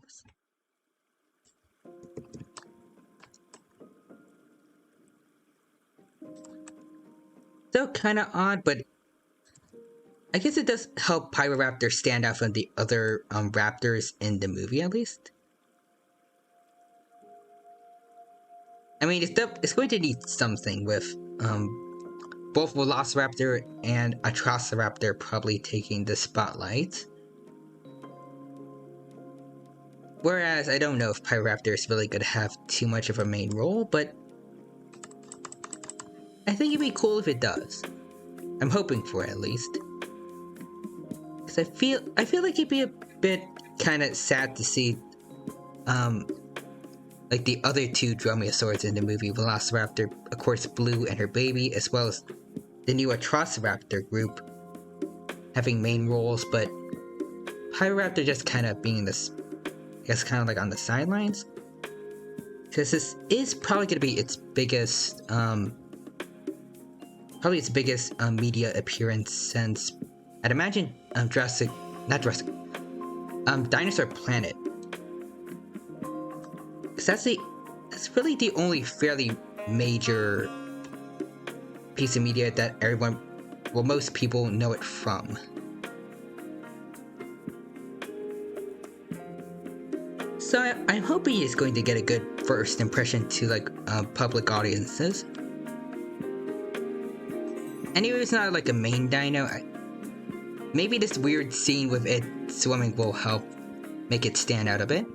Still kind of odd, but I guess it does help Pyroraptor stand out from the other raptors in the movie, at least. I mean, it's going to need something with both Velociraptor and Atrociraptor probably taking the spotlight. Whereas I don't know if Pyroraptor is really going to have too much of a main role, but I think it'd be cool if it does. I'm hoping for it, at least. Because I feel like it'd be a bit kind of sad to see like the other two Dromaeosaurs in the movie, Velociraptor, of course, Blue and her baby, as well as the new Atrociraptor group having main roles, but Pyroraptor just kind of being this, I guess, kind of like on the sidelines. Because this is probably going to be its biggest, media appearance since, I'd imagine, Dinosaur Planet. Because that's really the only fairly major piece of media that everyone well, most people know it from. So I'm hoping it's going to get a good first impression to like public audiences. Anyway, it's not like a main dino. Maybe this weird scene with it swimming will help make it stand out a bit.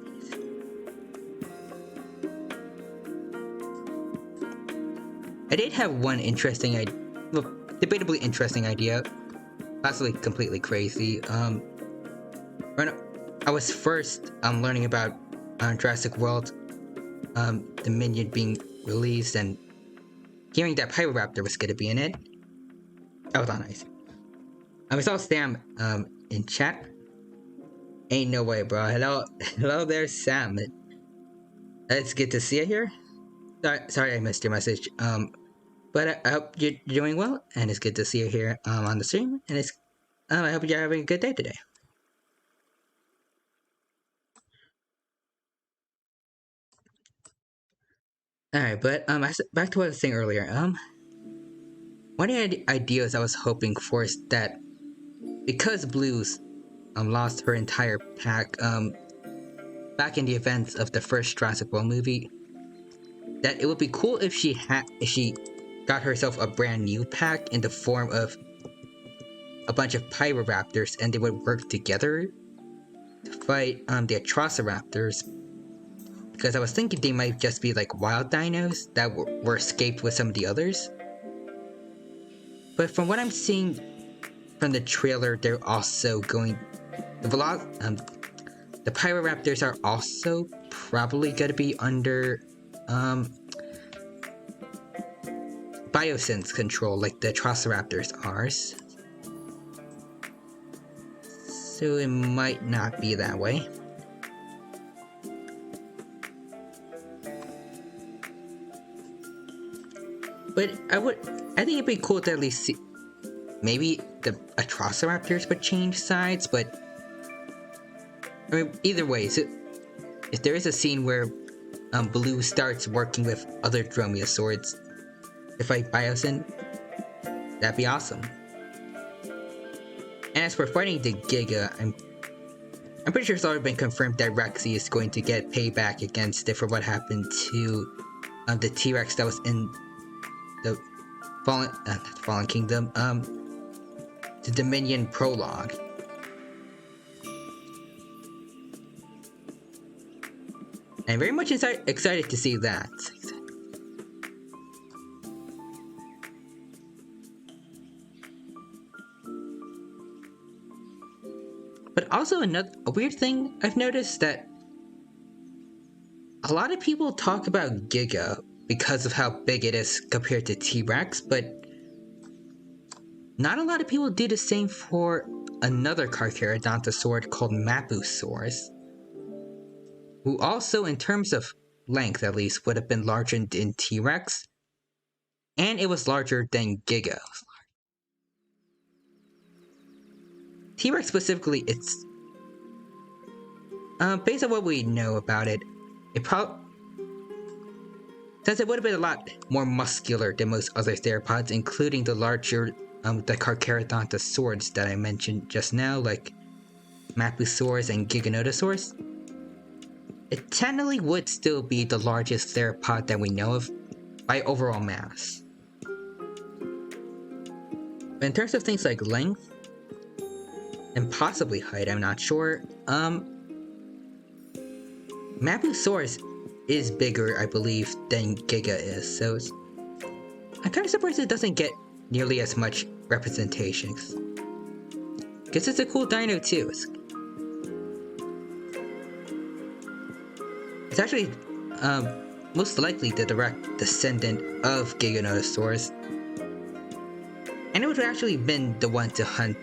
I did have one interesting, well, debatably interesting idea, possibly completely crazy. When I was first learning about Jurassic World Dominion being released and hearing that Pyroraptor was going to be in it, that was all nice. I saw Sam in chat. Ain't no way, bro. Hello there, Sam. It's good to see you here. Sorry I missed your message. But I hope you're doing well, and it's good to see you here on the stream. And it's I hope you're having a good day today. All right, but back to what I was saying earlier. One of the ideas I was hoping for is that because Blues lost her entire pack back in the events of the first Jurassic World movie, that it would be cool if she got herself a brand new pack in the form of a bunch of Pyroraptors, and they would work together to fight the Atrociraptors. Because I was thinking they might just be like wild dinos that were escaped with some of the others. But from what I'm seeing from the trailer, they're also going... The Pyroraptors are also probably going to be under Biosense control, like the Atrociraptors are. So it might not be that way. But I think it'd be cool to at least see... Maybe the Atrociraptors would change sides, but... I mean, either way, so if there is a scene where Blue starts working with other Dromaeosaurs to fight Biosen, that'd be awesome. And as for fighting the Giga, I'm pretty sure it's already been confirmed that Rexy is going to get payback against it for what happened to the T-Rex that was in the Fallen Kingdom, the Dominion prologue. I'm very much excited to see that. But also a weird thing I've noticed that a lot of people talk about Giga because of how big it is compared to T-Rex, but not a lot of people do the same for another Carcharodontosaur called Mapusaurus, who also, in terms of length at least, would have been larger than T-Rex, and it was larger than Giga. T-Rex specifically, it's... based on what we know about it, since it would have been a lot more muscular than most other theropods, including the larger, the Carcharodontosaurs that I mentioned just now, like Mapusaurus and Giganotosaurus, it technically would still be the largest theropod that we know of by overall mass. But in terms of things like length, and possibly height, I'm not sure, Mapusaurus is bigger, I believe, than Giga is, so I'm kind of surprised it doesn't get nearly as much representation. Because it's a cool dino too. It's actually most likely the direct descendant of Giganotosaurus. And it would have actually been the one to hunt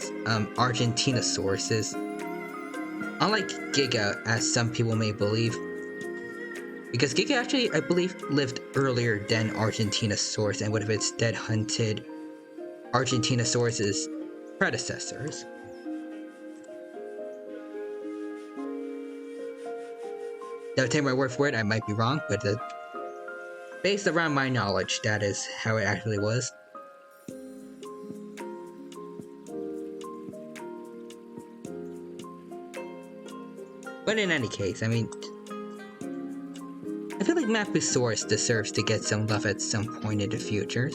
Argentinasauruses. Unlike Giga, as some people may believe. Because Giga actually, I believe, lived earlier than Argentinosaurus and would have instead hunted Argentinosaurus' predecessors. Don't take my word for it, I might be wrong, but based around my knowledge, that is how it actually was. But in any case, I mean, I feel like Mapusaurus deserves to get some love at some point in the future.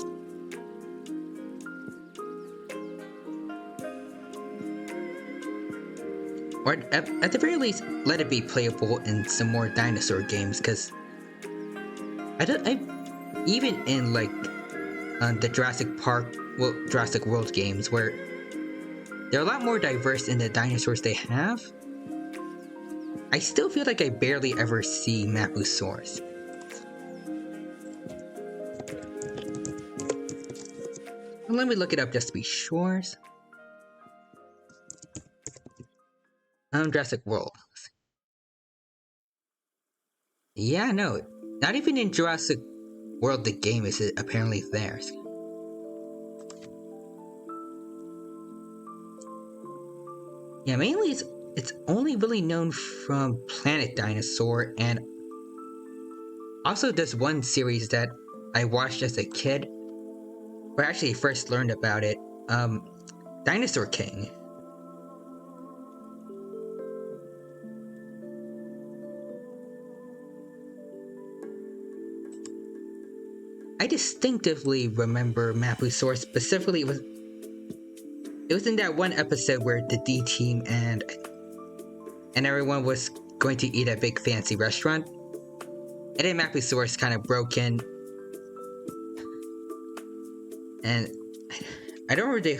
Or at the very least, let it be playable in some more dinosaur games, because even in like the Jurassic World games, where they're a lot more diverse in the dinosaurs they have, I still feel like I barely ever see Mapusaurus. Let me look it up just to be sure. Jurassic World. Yeah, no, not even in Jurassic World the game is it apparently there. Yeah, mainly it's only really known from Planet Dinosaur, and also there's one series that I watched as a kid, where I actually first learned about it, Dinosaur King. I distinctively remember Mapusaurus specifically. It was in that one episode where the D team and everyone was going to eat at a big fancy restaurant, and then Mapusaurus kind of broke in, and I don't remember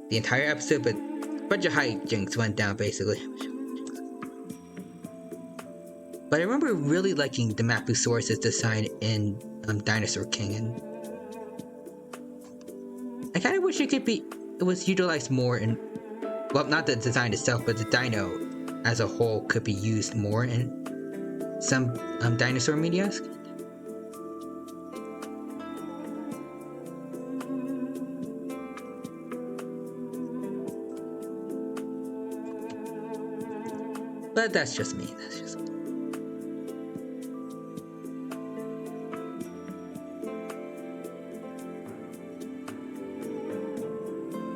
the entire episode, but a bunch of hijinks went down basically. But I remember really liking the Mapusaurus' design in Dinosaur King, and I kind of wish it was utilized more in, well, not the design itself, but the dino as a whole could be used more in some dinosaur media. But that's just me.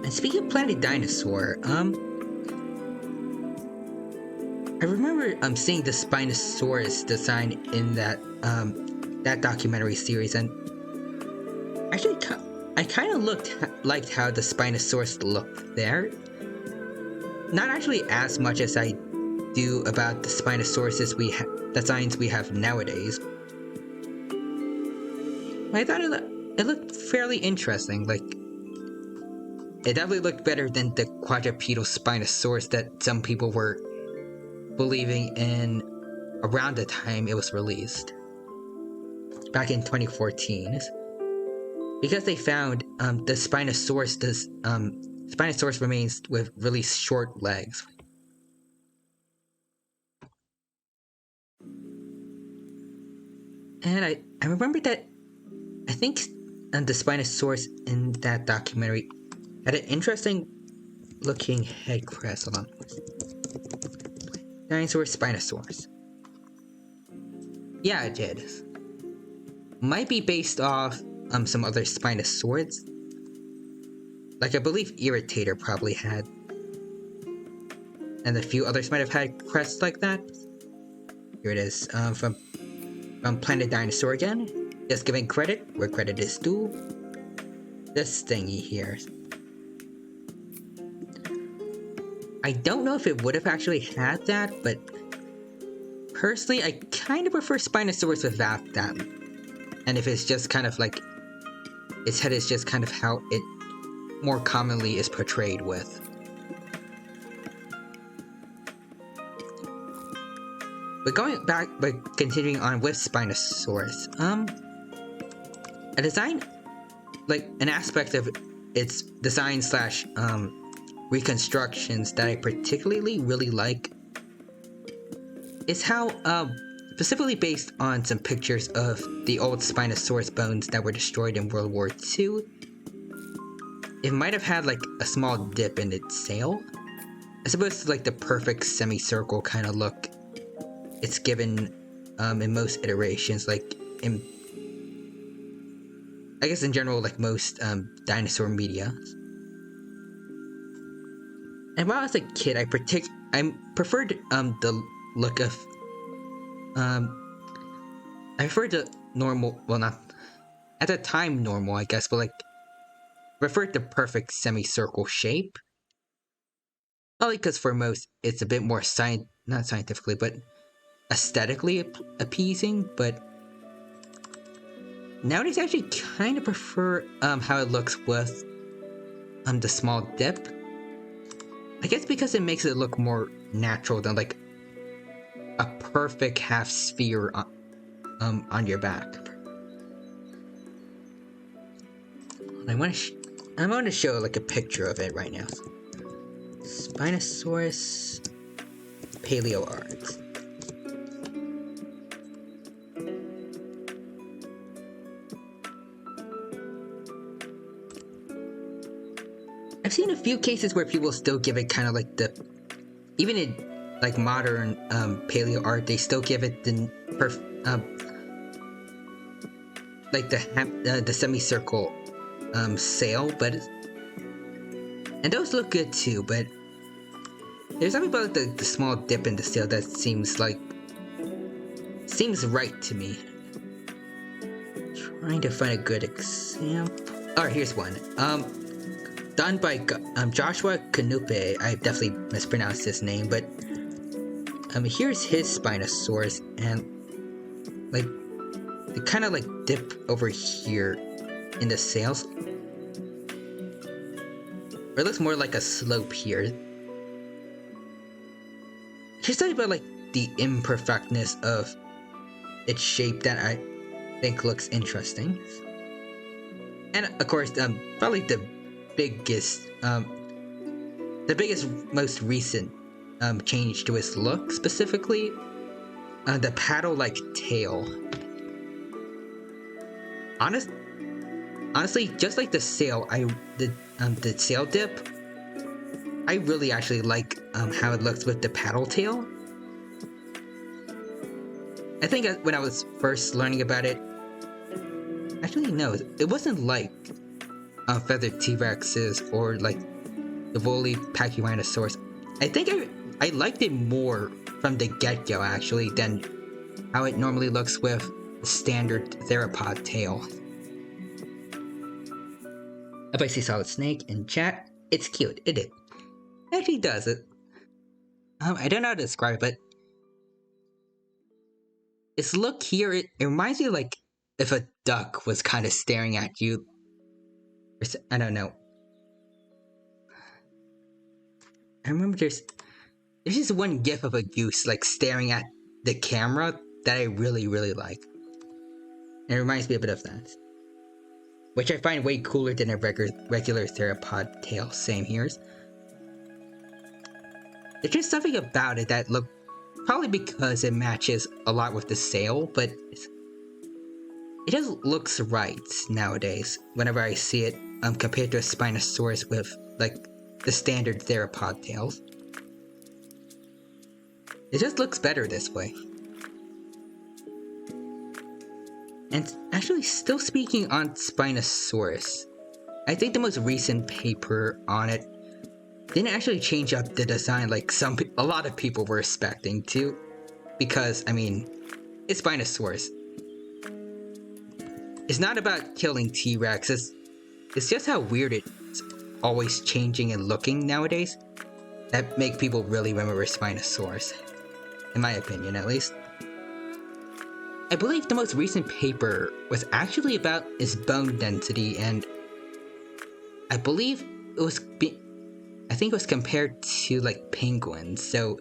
And speaking of Planet Dinosaur, I remember seeing the Spinosaurus design in that documentary series, and actually I kind of liked how the Spinosaurus looked there. Not actually as much as I do about the Spinosauruses designs we have nowadays. I thought it looked fairly interesting. Like, it definitely looked better than the quadrupedal Spinosaurus that some people were believing in around the time it was released, back in 2014, because they found the Spinosaurus remains with really short legs. And I remember that I think the Spinosaurus in that documentary had an interesting looking head crest. Hold on. Dinosaur Spinosaurus. Yeah, it did. Might be based off some other Spinosaurids. Like, I believe Irritator probably had. And a few others might have had crests like that. Here it is, from Planet Dinosaur again. Just giving credit where credit is due. This thingy here. I don't know if it would have actually had that, but personally, I kind of prefer Spinosaurus without that. And if it's just kind of like, its head is just kind of how it more commonly is portrayed with. But continuing on with Spinosaurus, a design, like an aspect of its design slash reconstructions that I particularly really like is how, specifically based on some pictures of the old Spinosaurus bones that were destroyed in World War II, it might have had like a small dip in its sail, as opposed to like the perfect semicircle kind of look it's given in most iterations, like in, I guess in general, like most dinosaur media. And while I was a kid, I preferred the look of I refer to normal, well, not at the time normal, I guess, but like refer to perfect semicircle shape. Only because for most it's a bit more not scientifically, but aesthetically appeasing. But nowadays, I actually kind of prefer how it looks with the small dip. I guess because it makes it look more natural than like a perfect half sphere on your back. I want to show like a picture of it right now. Spinosaurus paleo art. I've seen a few cases where people still give it kind of like even in like modern paleo art, they still give it the like the semicircle sail, but and those look good too. But there's something about the small dip in the sail that seems right to me. Trying to find a good example. Alright, here's one. Done by Joshua Canupe. I definitely mispronounced his name, but here's his Spinosaurus, and like they kind of like dip over here in the sails. Or it looks more like a slope here. Here's something about like the imperfectness of its shape that I think looks interesting. And of course, probably the biggest, most recent change to its look, specifically the paddle-like tail. Honestly, just like the sail, the sail dip, I really actually like how it looks with the paddle tail. I think when I was first learning about it, actually no, it wasn't like feathered T-Rexes or like the woolly Pachyrhinosaurus. I think I liked it more from the get-go actually than how it normally looks with the standard theropod tail. If I see Solid Snake in chat, it's cute. It actually does it. I don't know how to describe it, but its look here, it reminds me like if a duck was kind of staring at you. I don't know. I remember there's just one gif of a goose like staring at the camera that I really, really like. And it reminds me a bit of that. Which I find way cooler than a regular theropod tail. Same here. There's just something about it that look, probably because it matches a lot with the sail, but it just looks right nowadays whenever I see it compared to a Spinosaurus with like the standard theropod tails. It just looks better this way. And actually, still speaking on Spinosaurus, I think the most recent paper on it didn't actually change up the design like a lot of people were expecting to, because I mean, it's Spinosaurus. It's not about killing T-Rex. It's just how weird it's always changing and looking nowadays that make people really remember Spinosaurus, in my opinion at least. I believe the most recent paper was actually about its bone density, and I believe I think it was compared to like penguins, so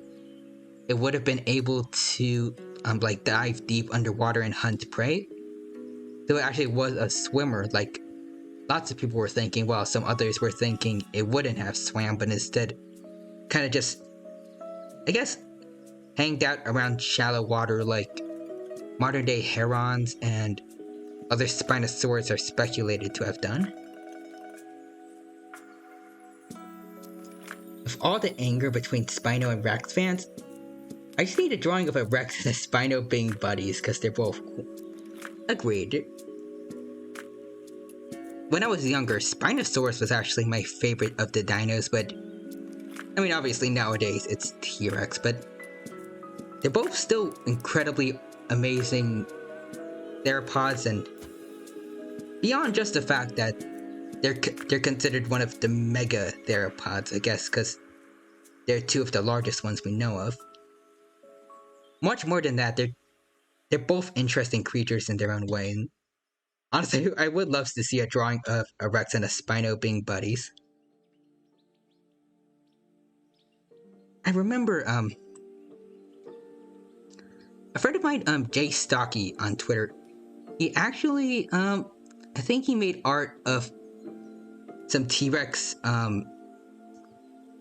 it would have been able to like dive deep underwater and hunt prey. So it actually was a swimmer, like lots of people were thinking, while some others were thinking it wouldn't have swam, but instead kind of just, I guess, hanged out around shallow water like modern day herons and other Spinosaurs are speculated to have done. With all the anger between Spino and Rex fans, I just need a drawing of a Rex and a Spino being buddies because they're both cool. Agreed. When I was younger, Spinosaurus was actually my favorite of the dinos, but I mean obviously nowadays it's T-Rex, but they're both still incredibly amazing theropods, and beyond just the fact that they're considered one of the mega theropods, I guess, because they're two of the largest ones we know of. Much more than that, they're both interesting creatures in their own way. And honestly, I would love to see a drawing of a Rex and a Spino being buddies. I remember a friend of mine, Jay Stocky on Twitter, he actually I think he made art of some T-Rex,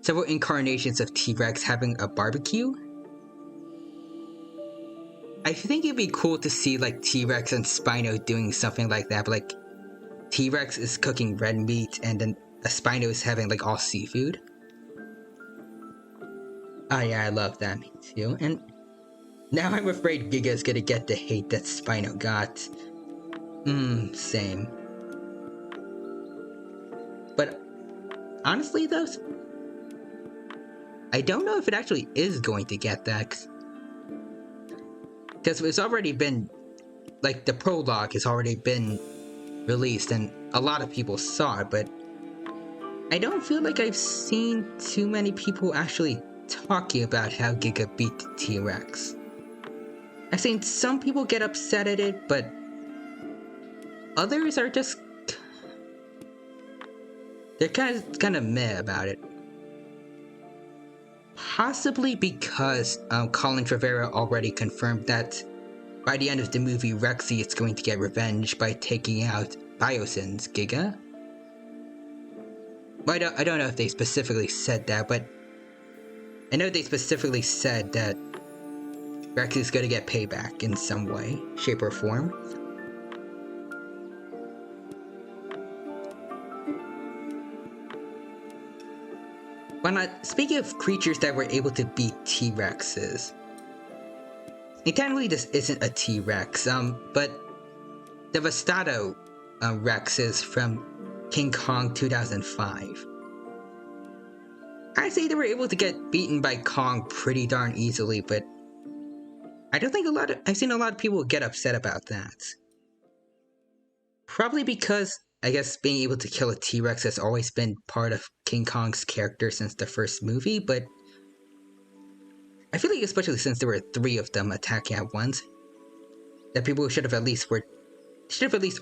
several incarnations of T-Rex having a barbecue. I think it'd be cool to see like T-Rex and Spino doing something like that, but like T-Rex is cooking red meat and then a Spino is having like all seafood. Oh yeah, I love that, me too. And now I'm afraid Giga's gonna get the hate that Spino got. Same. But honestly though, I don't know if it actually is going to get that. Because it's already been, like, the prologue has already been released and a lot of people saw it, but I don't feel like I've seen too many people actually talking about how Giga beat the T-Rex. I've seen some people get upset at it, but others are just... they're kind of meh about it. Possibly because Colin Trevorrow already confirmed that by the end of the movie, Rexy is going to get revenge by taking out Biosyn's Giga. But I don't know if they specifically said that, but I know they specifically said that Rex is going to get payback in some way, shape, or form. But speaking of creatures that were able to beat T-Rexes, technically this isn't a T-Rex, but the Vestato Rexes from King Kong 2005. I'd say they were able to get beaten by Kong pretty darn easily, but I don't think I've seen a lot of people get upset about that. Probably because, I guess, being able to kill a T-Rex has always been part of King Kong's character since the first movie, but I feel like especially since there were 3 of them attacking at once, that people should have at least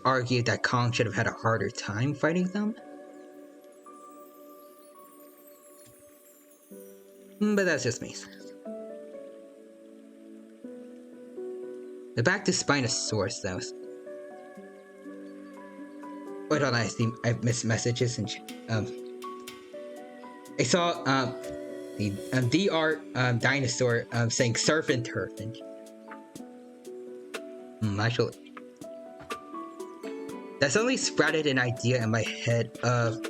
argued that Kong should have had a harder time fighting them. But that's just me. But back to Spinosaurus, though. Wait, hold on, I've missed messages and I saw the DR dinosaur saying surf and turf and actually that suddenly sprouted an idea in my head of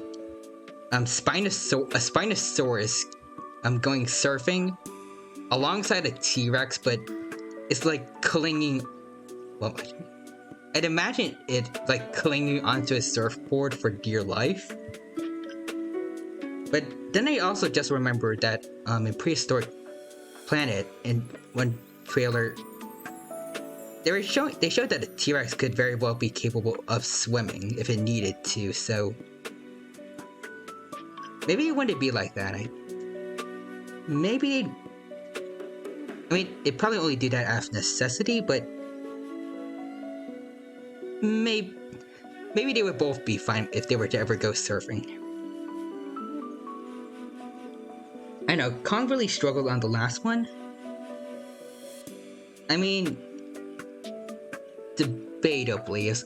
a Spinosaurus going surfing alongside a T-Rex, but it's like clinging. Well, I'd imagine it like clinging onto a surfboard for dear life. But then I also just remembered that in Prehistoric Planet, in one trailer, they showed that a T-Rex could very well be capable of swimming if it needed to, so maybe it wouldn't be like that. It'd probably only do that out of necessity, but maybe they would both be fine if they were to ever go surfing. I know, Kong really struggled on the last one. I mean, debatably, it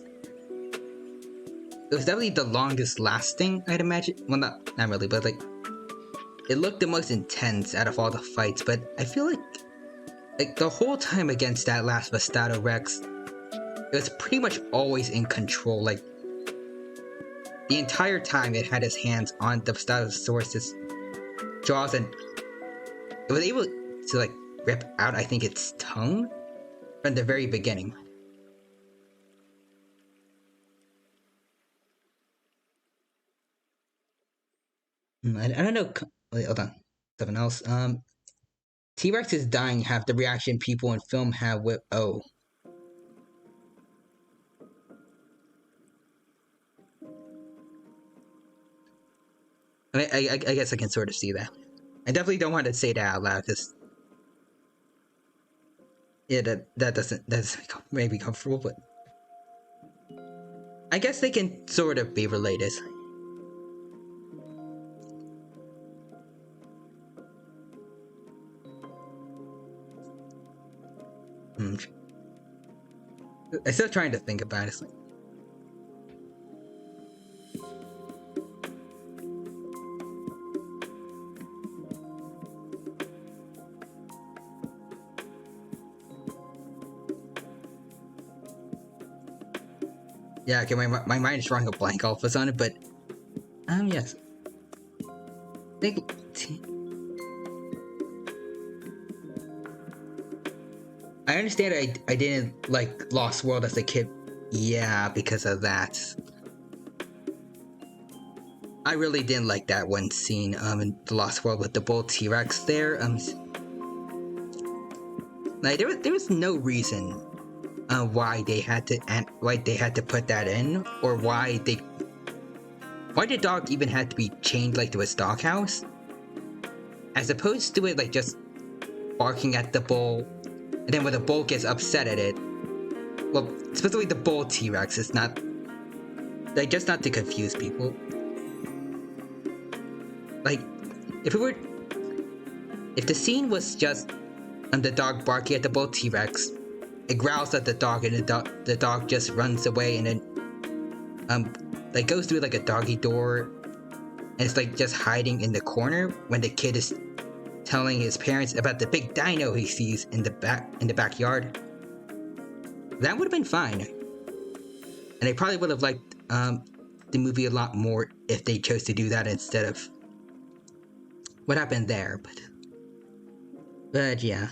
was definitely the longest lasting, I'd imagine. Well, not really, but like, it looked the most intense out of all the fights, but I feel like the whole time against that last Vestato Rex, it was pretty much always in control. Like, the entire time it had its hands on the Vestatosaurus's jaws, and it was able to like rip out, I think, its tongue from the very beginning. I don't know. Wait, hold on. Something else. T-Rex is dying have the reaction people in film have with O. I guess I can sort of see that. I definitely don't want to say that out loud because yeah, that doesn't make me comfortable, but I guess they can sort of be related. I'm still trying to think about it. Yeah, okay, my mind is drawing a blank all of a sudden, but yes. I understand I didn't like Lost World as a kid. Yeah, because of that. I really didn't like that one scene in the Lost World with the bull T-Rex there. Like there was no reason why they had to put that in, or why the dog even had to be chained like to his doghouse, as opposed to it like just barking at the bull, and then when the bull gets upset at it, well, especially the bull T-Rex, it's not like, just not to confuse people. Like if the scene was just the dog barking at the bull T-Rex, it growls at the dog, and the dog just runs away, and then like goes through like a doggy door, and it's like just hiding in the corner when the kid is telling his parents about the big dino he sees in the backyard. That would have been fine, and I probably would have liked the movie a lot more if they chose to do that instead of what happened there. But yeah.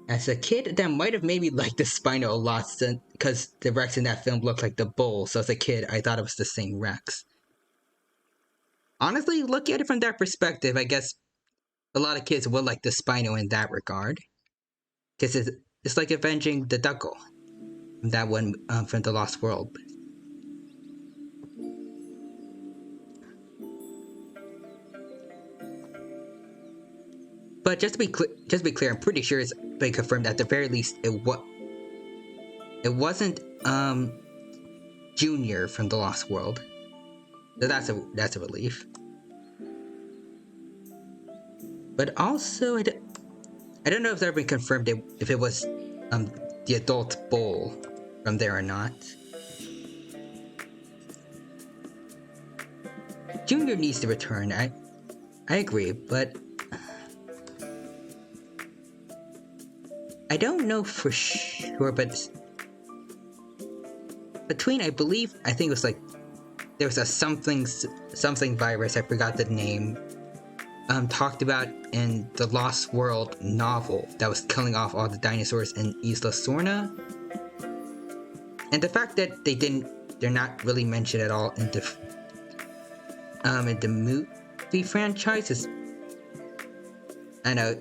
As a kid, that might have made me like the Spino a lot, because the Rex in that film looked like the bull, so as a kid, I thought it was the same Rex. Honestly, look at it from that perspective, I guess a lot of kids would like the Spino in that regard. Because it's like avenging the Duckle, that one from The Lost World. But just to be clear, I'm pretty sure it's been confirmed at the very least it wasn't Junior from The Lost World. So that's a relief. But also, I don't know if it's ever been confirmed if it was the adult bull from there or not. Junior needs to return. I agree, but I don't know for sure. But between, I think it was like there was a something virus. I forgot the name. Talked about in the Lost World novel that was killing off all the dinosaurs in Isla Sorna, and the fact that they're not really mentioned at all in the movie franchise is, I know,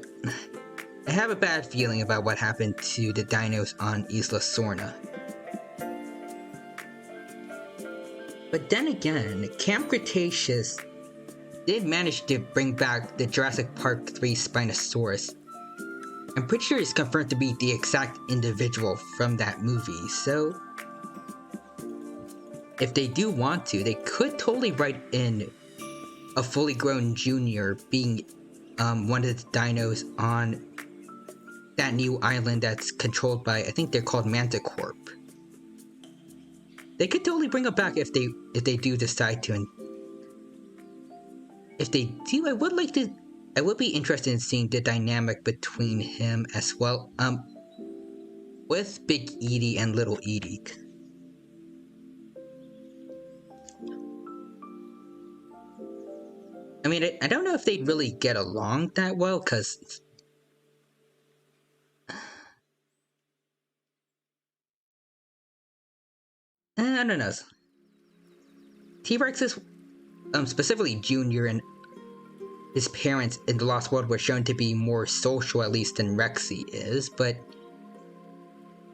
I have a bad feeling about what happened to the dinos on Isla Sorna. But then again, Camp Cretaceous did manage to bring back the Jurassic Park 3 Spinosaurus. I'm pretty sure it's confirmed to be the exact individual from that movie, so if they do want to, they could totally write in a fully grown Junior being one of the dinos on that new island that's controlled by, I think they're called Manticorp. They could totally bring it back if they do decide to, and if they do, I would be interested in seeing the dynamic between him as well, with Big Edie and Little Edie. I mean, I don't know if they'd really get along that well, because I don't know. T-Rexes, specifically Junior and his parents in the Lost World were shown to be more social, at least, than Rexy is, but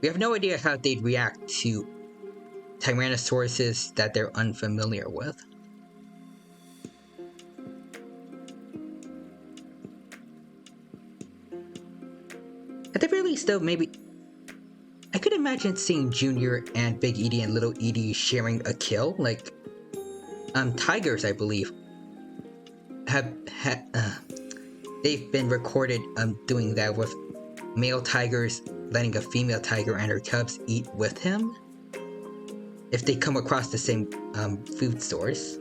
we have no idea how they'd react to Tyrannosauruses that they're unfamiliar with. At the very least, though, maybe I could imagine seeing Junior and Big Edie and Little Edie sharing a kill. Like, tigers, I believe, they've been recorded doing that, with male tigers letting a female tiger and her cubs eat with him if they come across the same food source.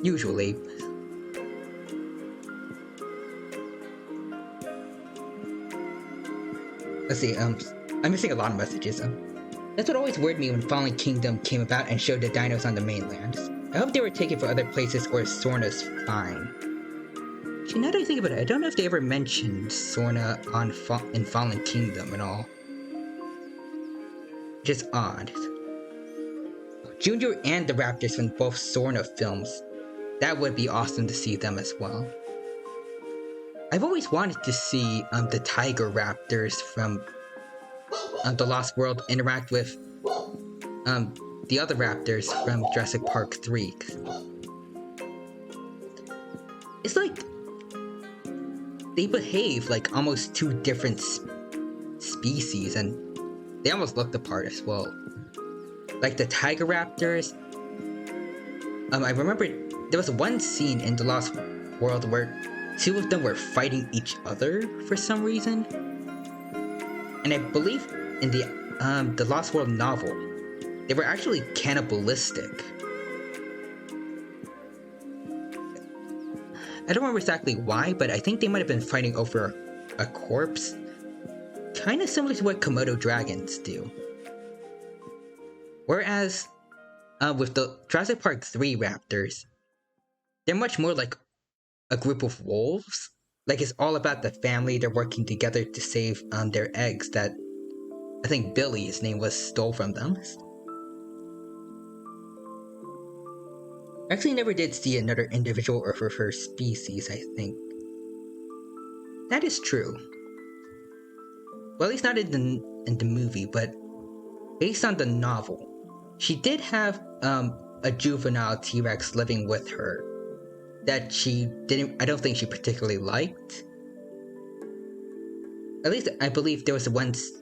Usually. Let's see, I'm missing a lot of messages. That's what always worried me when Fallen Kingdom came about and showed the dinos on the mainland. I hope they were taken for other places where Sorna's fine. Actually, now that I think about it, I don't know if they ever mentioned Sorna in Fallen Kingdom at all. Which is odd. Junior and the Raptors from both Sorna films. That would be awesome to see them as well. I've always wanted to see the Tiger Raptors from The Lost World interact with the other raptors from Jurassic Park 3. It's like they behave like almost two different species, and they almost look the part as well. Like the Tiger Raptors, I remember there was one scene in The Lost World where two of them were fighting each other for some reason. And I believe in the Lost World novel, they were actually cannibalistic. I don't remember exactly why, but I think they might have been fighting over a corpse. Kind of similar to what Komodo dragons do. Whereas, with the Jurassic Park 3 raptors, they're much more like a group of wolves. Like, it's all about the family, they're working together to save their eggs that I think Billy, his name was, stole from them. I actually never did see another individual or her species, I think. That is true. Well, at least not in the movie, but based on the novel, she did have a juvenile T-Rex living with her that I don't think she particularly liked. At least I believe there was once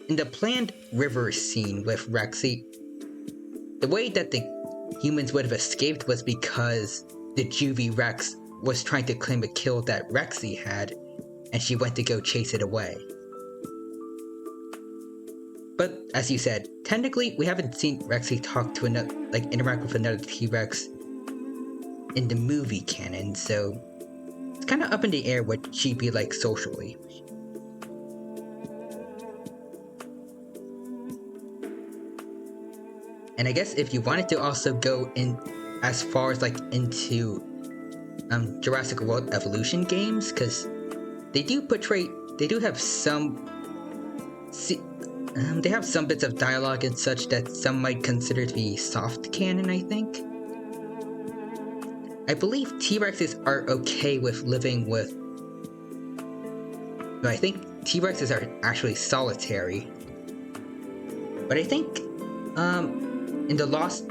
in the planned river scene with Rexy, the way that the humans would have escaped was because the Juvie Rex was trying to claim a kill that Rexy had, and she went to go chase it away. But as you said, technically we haven't seen Rexy talk to another, like interact with another T-Rex in the movie canon, so it's kind of up in the air what she'd be like socially. And I guess if you wanted to also go in as far as like into Jurassic World Evolution games, because they do have some they have some bits of dialogue and such that some might consider to be soft canon, I think. I believe T-Rexes are okay with living with... No, I think T-Rexes are actually solitary. But I think, in the Lost...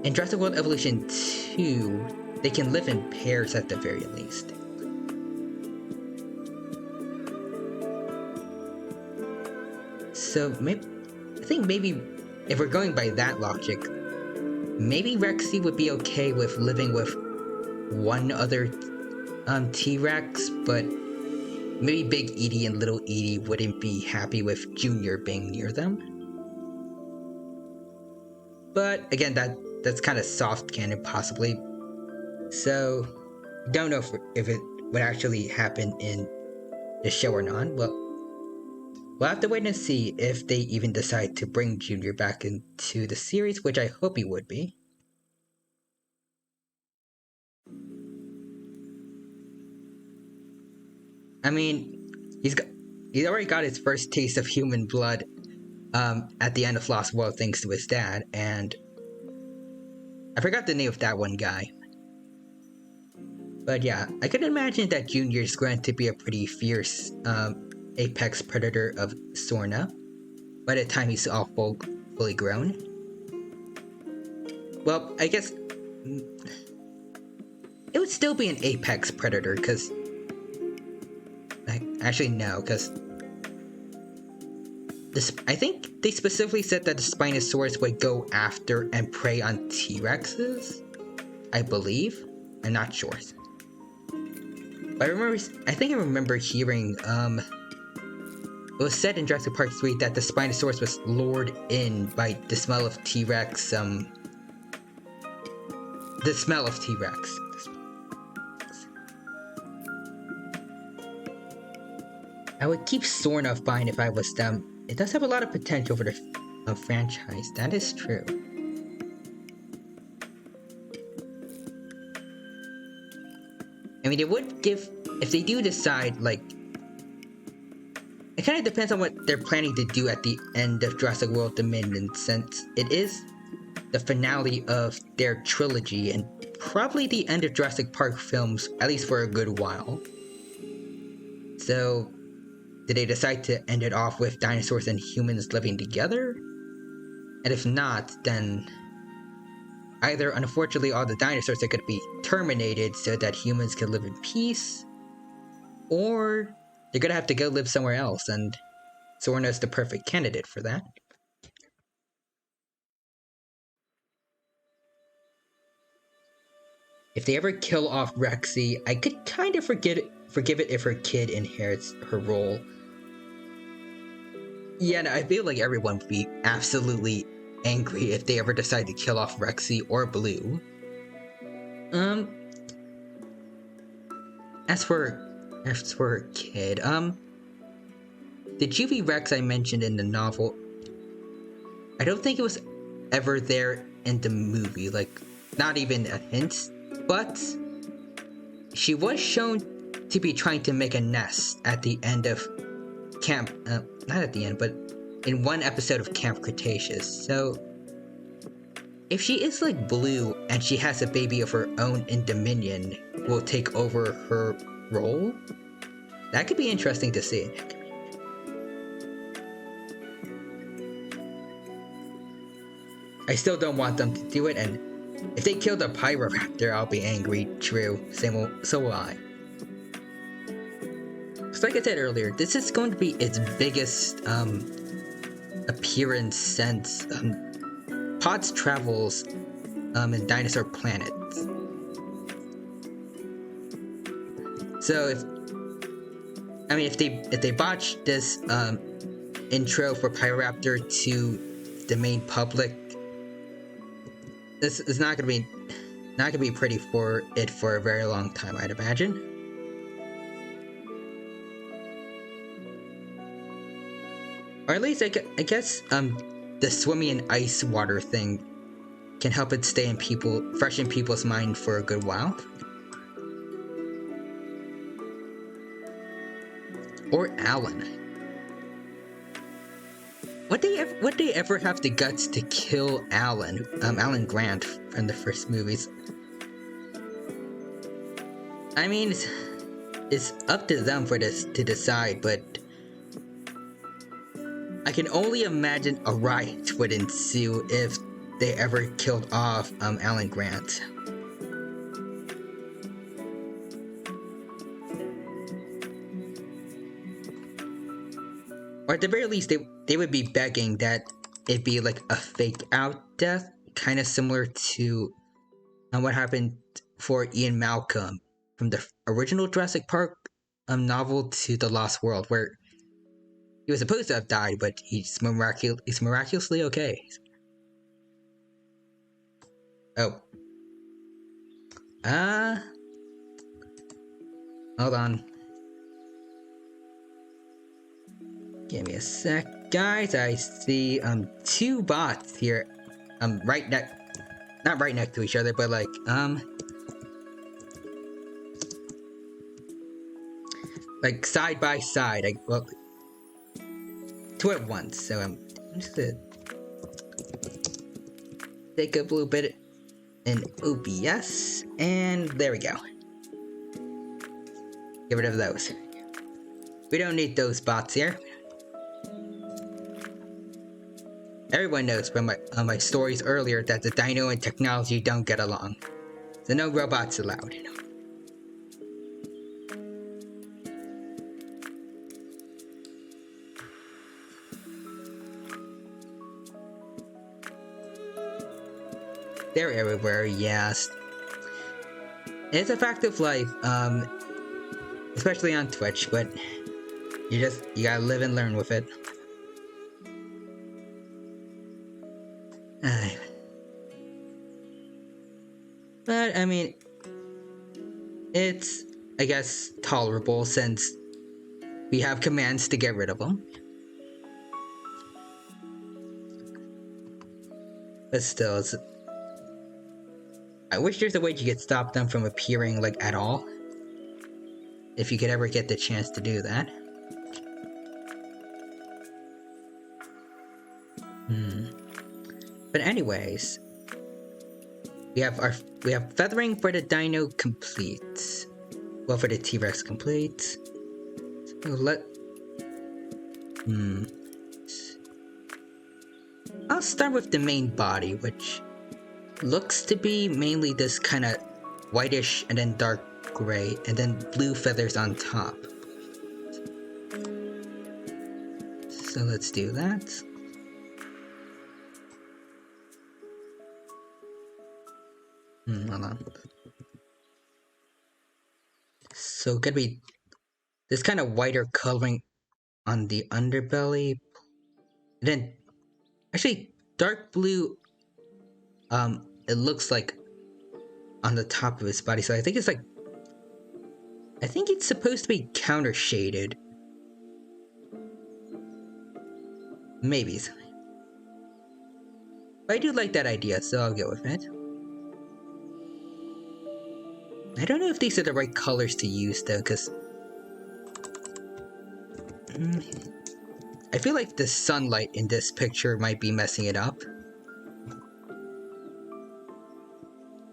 in Jurassic World Evolution 2, they can live in pairs at the very least. So, I think maybe, if we're going by that logic, maybe Rexy would be okay with living with one other T-Rex, but maybe Big Edie and Little Edie wouldn't be happy with Junior being near them. But again, that's kind of soft canon, possibly. So, don't know if it would actually happen in the show or not. Well, we'll have to wait and see if they even decide to bring Junior back into the series, which I hope he would be. I mean, he's already got his first taste of human blood at the end of Lost World thanks to his dad, and I forgot the name of that one guy. But yeah, I could imagine that Junior is going to be a pretty fierce apex predator of Sorna by the time he's all fully grown. Well, I guess it would still be an apex predator, because... Actually, no, because... I think they specifically said that the Spinosaurus would go after and prey on T-Rexes, I believe. I'm not sure. But I think I remember hearing, it was said in Jurassic Park 3 that the Spinosaurus was lured in by the smell of T-Rex, the smell of T-Rex. I would keep Sorna fine if I was them. It does have a lot of potential for the franchise, that is true. I mean, it would give, if they do decide, like, it kind of depends on what they're planning to do at the end of Jurassic World Dominion, since it is the finale of their trilogy and probably the end of Jurassic Park films, at least for a good while. So, did they decide to end it off with dinosaurs and humans living together? And if not, then either, unfortunately, all the dinosaurs are going to be terminated so that humans can live in peace, or they're going to have to go live somewhere else, and Sorna is the perfect candidate for that. If they ever kill off Rexy, I could kind of forgive it if her kid inherits her role. Yeah, no, I feel like everyone would be absolutely angry if they ever decide to kill off Rexy or Blue. As for her kid, the Juvie Rex I mentioned in the novel, I don't think it was ever there in the movie, like, not even a hint, but she was shown to be trying to make a nest at the end of Camp, not at the end, but in one episode of Camp Cretaceous. So if she is like Blue and she has a baby of her own in Dominion who will take over her role, that could be interesting to see. I still don't want them to do it, and if they kill the Pyroraptor, I'll be angry. True, so will I. Because like I said earlier, this is going to be its biggest appearance since Pod's travels in Dinosaur Planets. So if they botch this intro for Pyroraptor to the main public, this is not gonna be pretty for it for a very long time, I'd imagine. Or at least I guess the swimming in ice water thing can help it stay fresh in people's mind for a good while. Or Alan. Would they ever have the guts to kill Alan? Alan Grant from the first movies. I mean, it's up to them for this to decide, but I can only imagine a riot would ensue if they ever killed off Alan Grant. Or at the very least, they would be begging that it be like a fake out death, kind of similar to what happened for Ian Malcolm from the original Jurassic Park novel to The Lost World, where he was supposed to have died, but he's miraculously okay. Oh. Hold on. Give me a sec, guys. I see two bots here. Not right next to each other, but like side by side. Two at once. So I'm just gonna take a little bit in OBS, and there we go. Get rid of those. We don't need those bots here. Everyone knows from my stories earlier that the dino and technology don't get along. So no robots allowed. They're everywhere, yes. It's a fact of life, especially on Twitch, but you gotta live and learn with it. But, I mean, it's, I guess, tolerable since we have commands to get rid of them. But still, I wish there's a way you could stop them from appearing, like, at all. If you could ever get the chance to do that. But anyways, we have feathering for the dino complete. Well, for the T-Rex complete. So I'll start with the main body, which looks to be mainly this kind of whitish and then dark gray, and then blue feathers on top. So let's do that. Hold on. So gonna be this kind of whiter coloring on the underbelly, and then actually dark blue. It looks like on the top of his body. So I think it's supposed to be counter shaded. Maybe. But I do like that idea, so I'll go with it. I don't know if these are the right colors to use though, because I feel like the sunlight in this picture might be messing it up.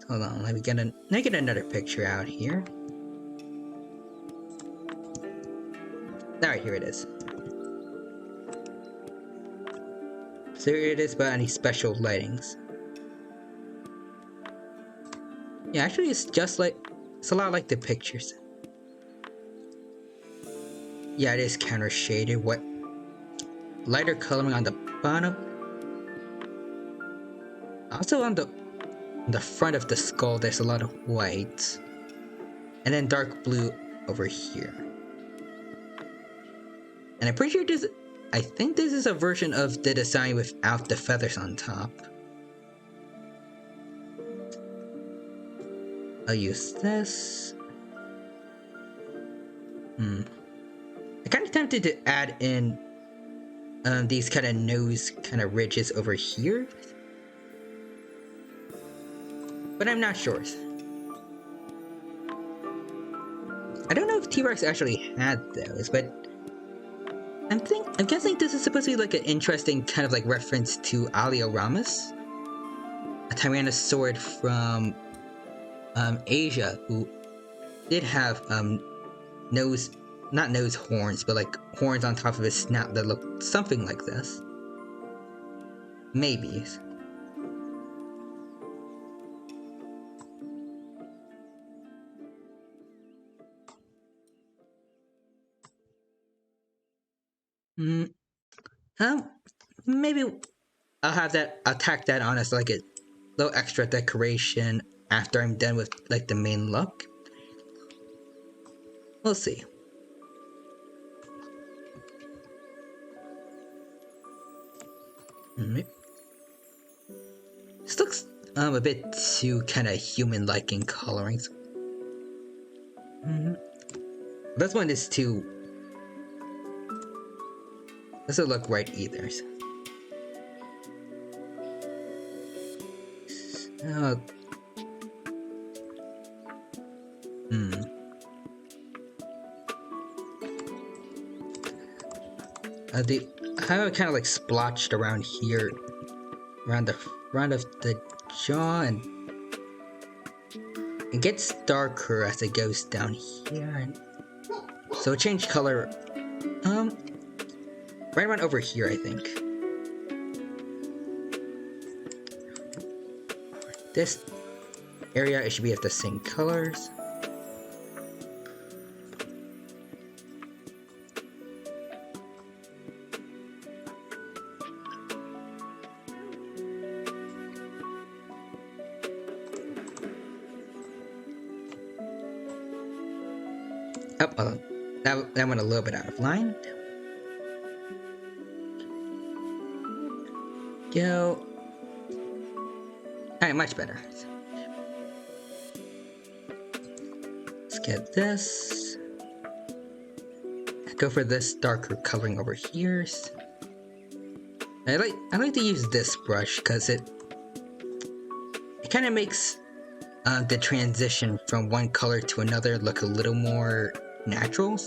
Hold on, let me get another picture out here. Alright, here it is. So here it is about any special lightings. Yeah, actually it's a lot like the pictures. Yeah, it is counter shaded. What lighter coloring on the bottom. Also on the front of the skull there's a lot of white. And then dark blue over here. And I'm pretty sure I think this is a version of the design without the feathers on top. I'll use this. I'm kind of tempted to add in these kind of nose kind of ridges over here. But I'm not sure. I don't know if T-Rex actually had those, but I'm guessing this is supposed to be like an interesting kind of like reference to Alioramus, a Tyrannosaurus from Asia who did have not nose horns, but like horns on top of his snout that looked something like this. Maybe. Maybe I'll tack that on as like a little extra decoration after I'm done with like the main look. We'll see. This looks a bit too kind of human-like in coloring. This one is too. Doesn't look right either. I have it kind of like splotched around here, around the front of the jaw, and it gets darker as it goes down here. So it changed color, right around over here, I think. This area, it should be of the same colors. Oh, well, that went a little bit out of line. Go. Alright, much better. Let's get this. Go for this darker coloring over here. I like to use this brush because it kind of makes the transition from one color to another look a little more natural.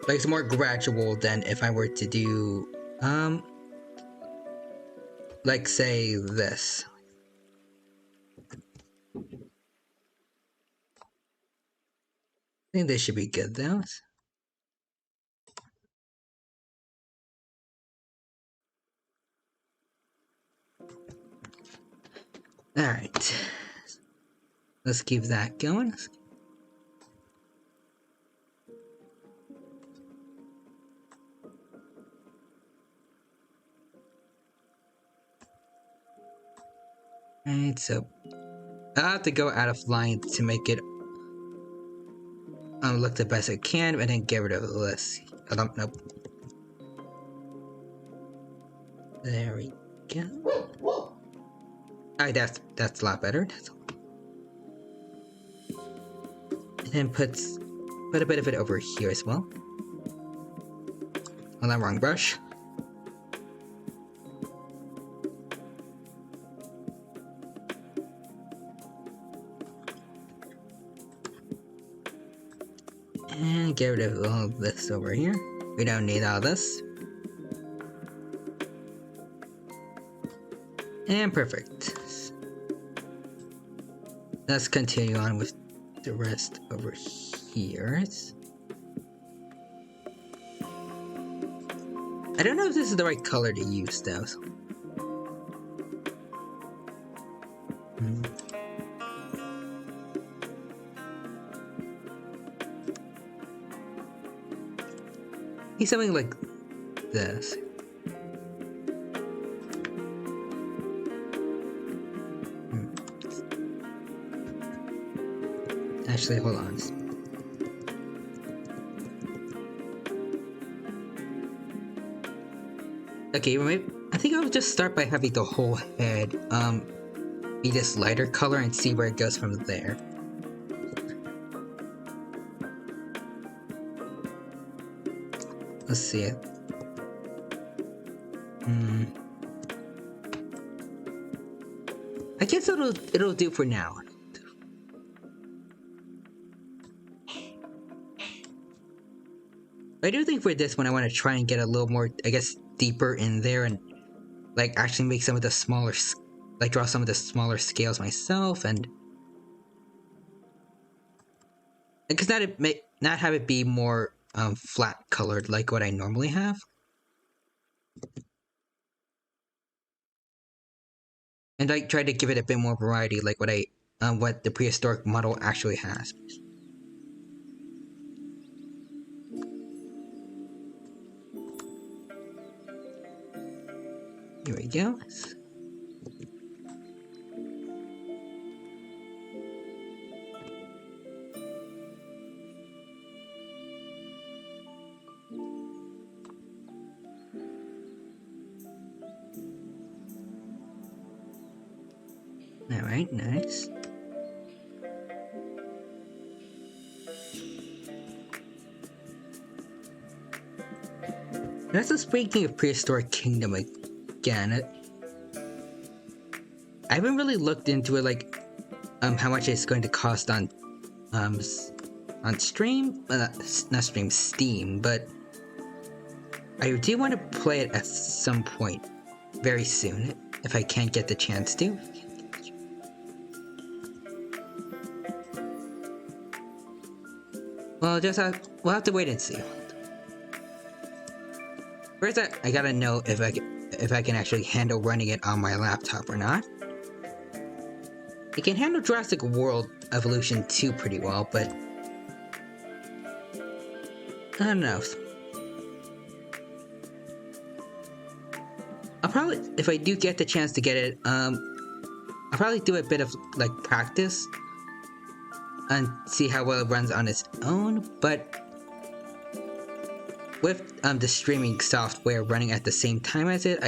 Like it's more gradual than if I were to do like say this. I think this should be good though. Alright. Let's keep that going. Alright, so I'll have to go out of line to make it look the best it can, and then get rid of this. Oh, nope. There we go. Alright, that's a lot better. And then put a bit of it over here as well. On that wrong brush. And get rid of all of this over here. We don't need all this. And perfect. Let's continue on with the rest over here. I don't know if this is the right color to use though. He's something like this. Actually, hold on. Okay, I think I'll just start by having the whole head be this lighter color and see where it goes from there. Let's see it. I guess it'll do for now. I do think for this one I want to try and get a little more, I guess, deeper in there and like actually make some of the smaller, like draw some of the smaller scales myself, and because not have it be more flat colored like what I normally have. And I try to give it a bit more variety like what the prehistoric model actually has. Here we go. Alright, nice. That's a speaking of prehistoric kingdom again. I haven't really looked into it, like how much it's going to cost on stream, not stream, Steam, but I do want to play it at some point. very soon, if I can't get the chance to. Well, we'll have to wait and see. First, I gotta know if I can actually handle running it on my laptop or not. It can handle Jurassic World Evolution 2 pretty well, but I don't know. I'll probably, if I do get the chance to get it, I'll probably do a bit of like practice and see how well it runs on its own. But with the streaming software running at the same time as it,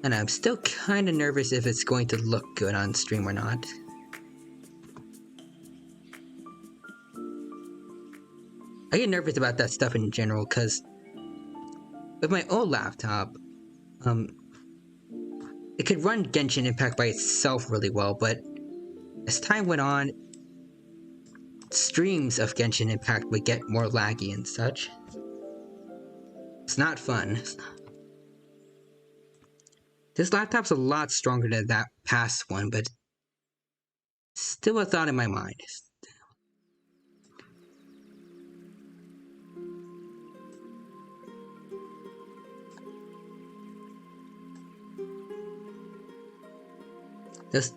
and I'm still kind of nervous if it's going to look good on stream or not. I get nervous about that stuff in general because with my old laptop, it could run Genshin Impact by itself really well, but as time went on, streams of Genshin Impact would get more laggy and such. It's not fun. This laptop's a lot stronger than that past one, but still a thought in my mind. This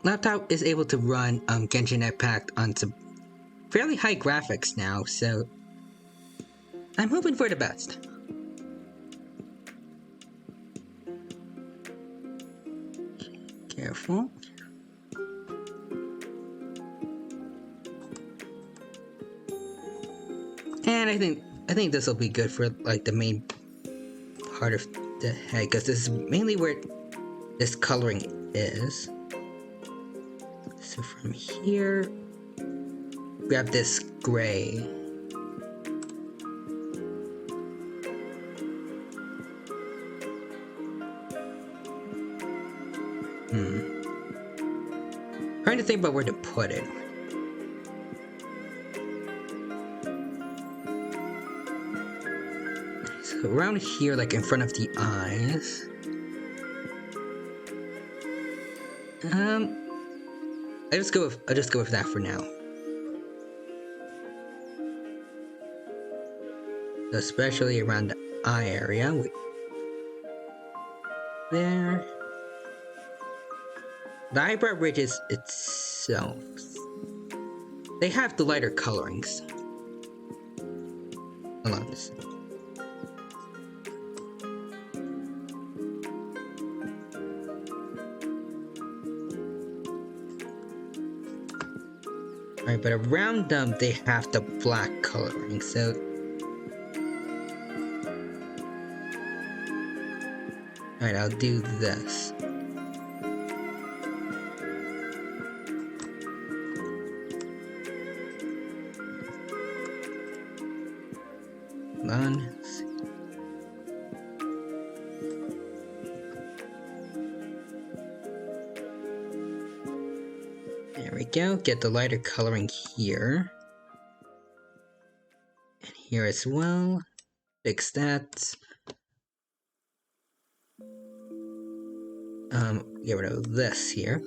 laptop is able to run Genshin Impact on some fairly high graphics now, so I'm hoping for the best. Careful. And I think this will be good for like the main part of the head, because this is mainly where this coloring is. So from here, grab this gray. Trying to think about where to put it. So around here, like in front of the eyes. I'll just go with that for now. Especially around the eye area. There. The eyebrow ridges itself, they have the lighter colorings. Hold on. Alright, but around them they have the black coloring, so alright, I'll do this. On. There we go. Get the lighter coloring here. And here as well. Fix that. Get rid of this here.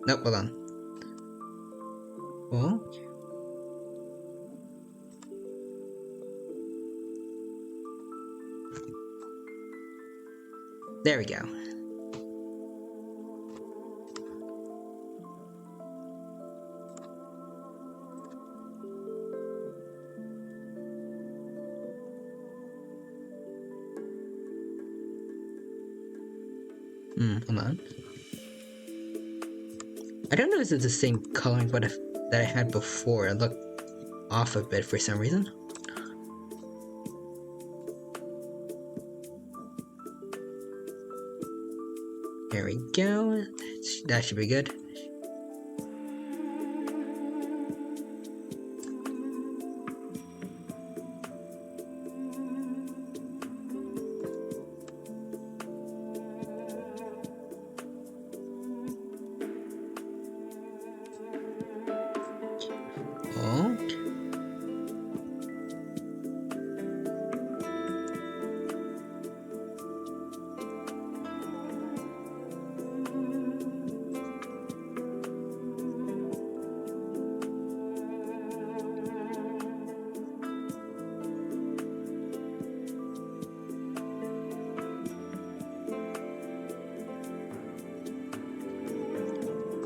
Nope, hold on. Oh. There we go. Hold on. I don't know if it's the same coloring but that I had before. It looked off a bit for some reason. There we go. That should be good.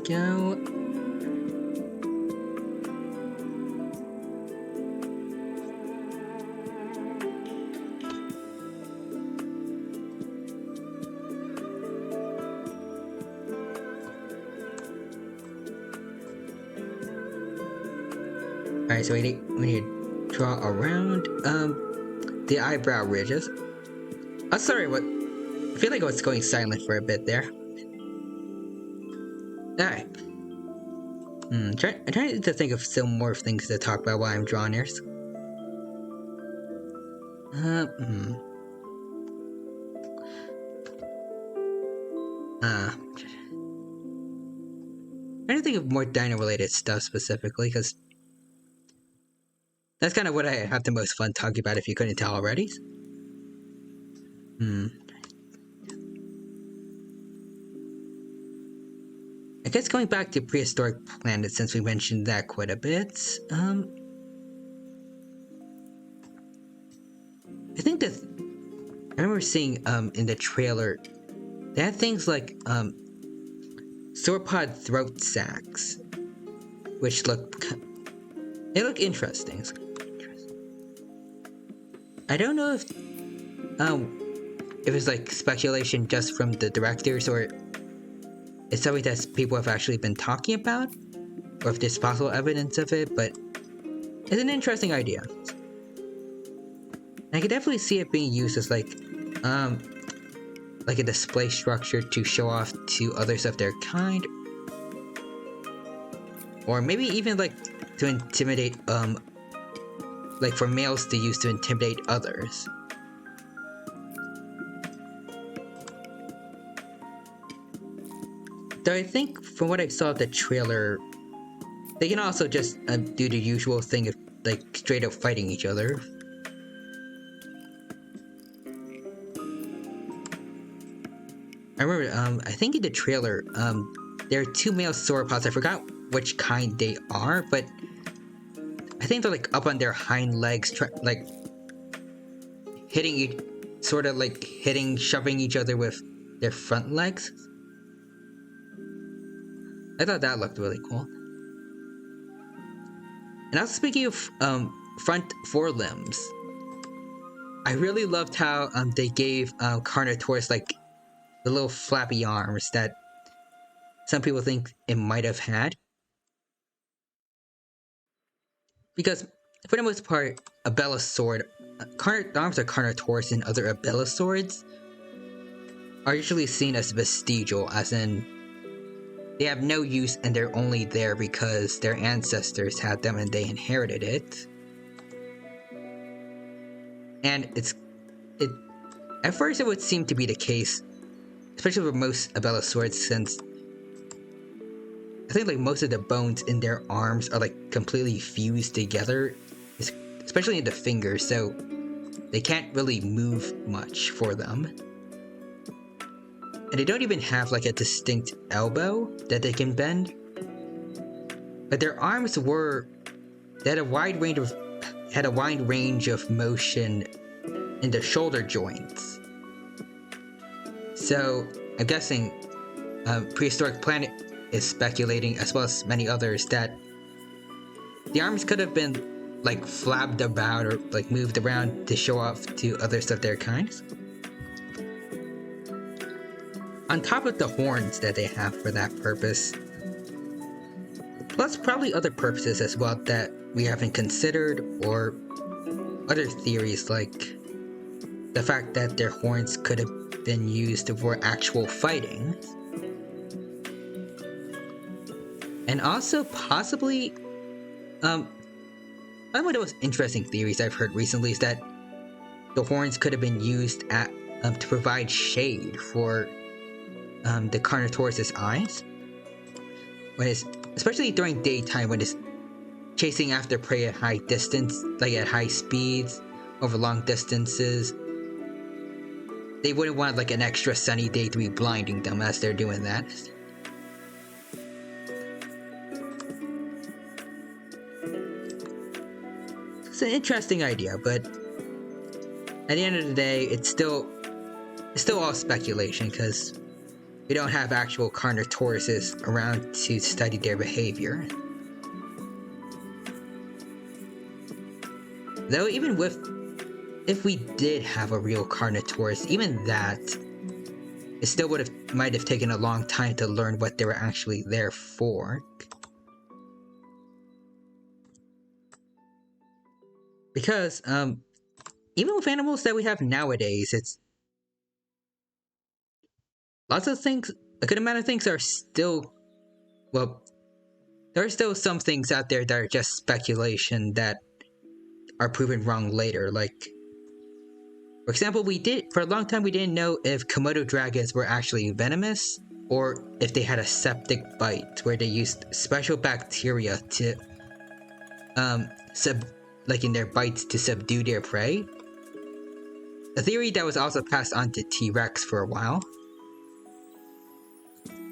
go. Alright, so we need to draw around the eyebrow ridges. Oh, sorry, what? I feel like I was going silent for a bit there. Alright. I'm trying to think of some more things to talk about while I'm drawing here. Trying to think of more dino-related stuff specifically, because that's kind of what I have the most fun talking about, if you couldn't tell already. I guess going back to prehistoric planets, since we mentioned that quite a bit, I think that I remember seeing in the trailer they had things like sauropod throat sacs, which look interesting. I don't know if it's like speculation just from the directors, or it's something that people have actually been talking about, or if there's possible evidence of it, but it's an interesting idea. I can definitely see it being used as like a display structure to show off to others of their kind, or maybe even like to intimidate, like for males to use to intimidate others. Though I think from what I saw of the trailer, they can also just do the usual thing of like straight up fighting each other. I remember, I think in the trailer, there are two male sauropods. I forgot which kind they are, but I think they're like up on their hind legs, like hitting shoving each other with their front legs. I thought that looked really cool. And also speaking of front forelimbs, I really loved how they gave Carnotaurus like the little flappy arms that some people think it might have had. Because for the most part, Abelosaurid, the arms of Carnotaurus and other Abelosauриds are usually seen as vestigial, as in they have no use and they're only there because their ancestors had them and they inherited it. And at first it would seem to be the case, especially for most Abelisaurids, since I think like most of the bones in their arms are like completely fused together, especially in the fingers, so they can't really move much for them. And they don't even have like a distinct elbow that they can bend. But their arms had a wide range of motion in the shoulder joints. So I'm guessing Prehistoric Planet is speculating, as well as many others, that the arms could have been like flapped about or like moved around to show off to others of their kinds. On top of the horns that they have for that purpose, plus probably other purposes as well that we haven't considered, or other theories like the fact that their horns could have been used for actual fighting. And also possibly, one of the most interesting theories I've heard recently is that the horns could have been used to provide shade for the Carnotaurus's eyes, especially during daytime when it's chasing after prey at high distance, like at high speeds over long distances. They wouldn't want like an extra sunny day to be blinding them as they're doing that. It's an interesting idea, but at the end of the day, it's still all speculation, because we don't have actual Carnotauruses around to study their behavior. Though even if we did have a real Carnotaurus, even that, it still might have taken a long time to learn what they were actually there for. Because, even with animals that we have nowadays, it's lots of things, a good amount of things are still, well, there are still some things out there that are just speculation that are proven wrong later. Like, for example, for a long time we didn't know if Komodo dragons were actually venomous or if they had a septic bite where they used special bacteria to, in their bites to subdue their prey. A theory that was also passed on to T-Rex for a while.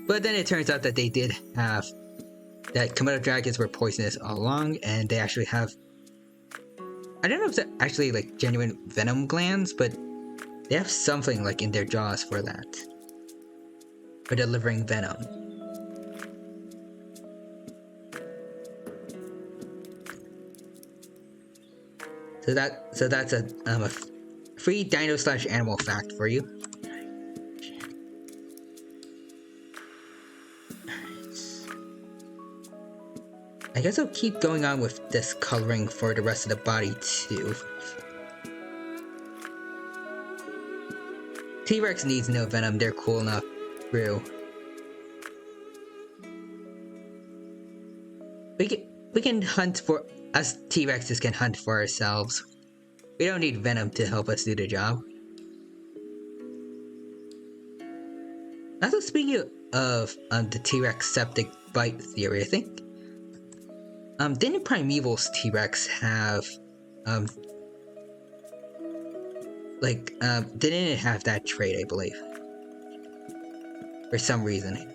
But then it turns out that that Komodo dragons were poisonous all along, and they actually have, I don't know if it's actually like genuine venom glands, but they have something like in their jaws for that. For delivering venom. So that's a free dino/animal fact for you. I guess I'll keep going on with this coloring for the rest of the body too. T-Rex needs no venom, they're cool enough. True. We can hunt for, us T-Rexes can hunt for ourselves. We don't need venom to help us do the job. Also, speaking of the T-Rex septic bite theory, I think, didn't Primeval's T-Rex have, didn't it have that trait, I believe? For some reason.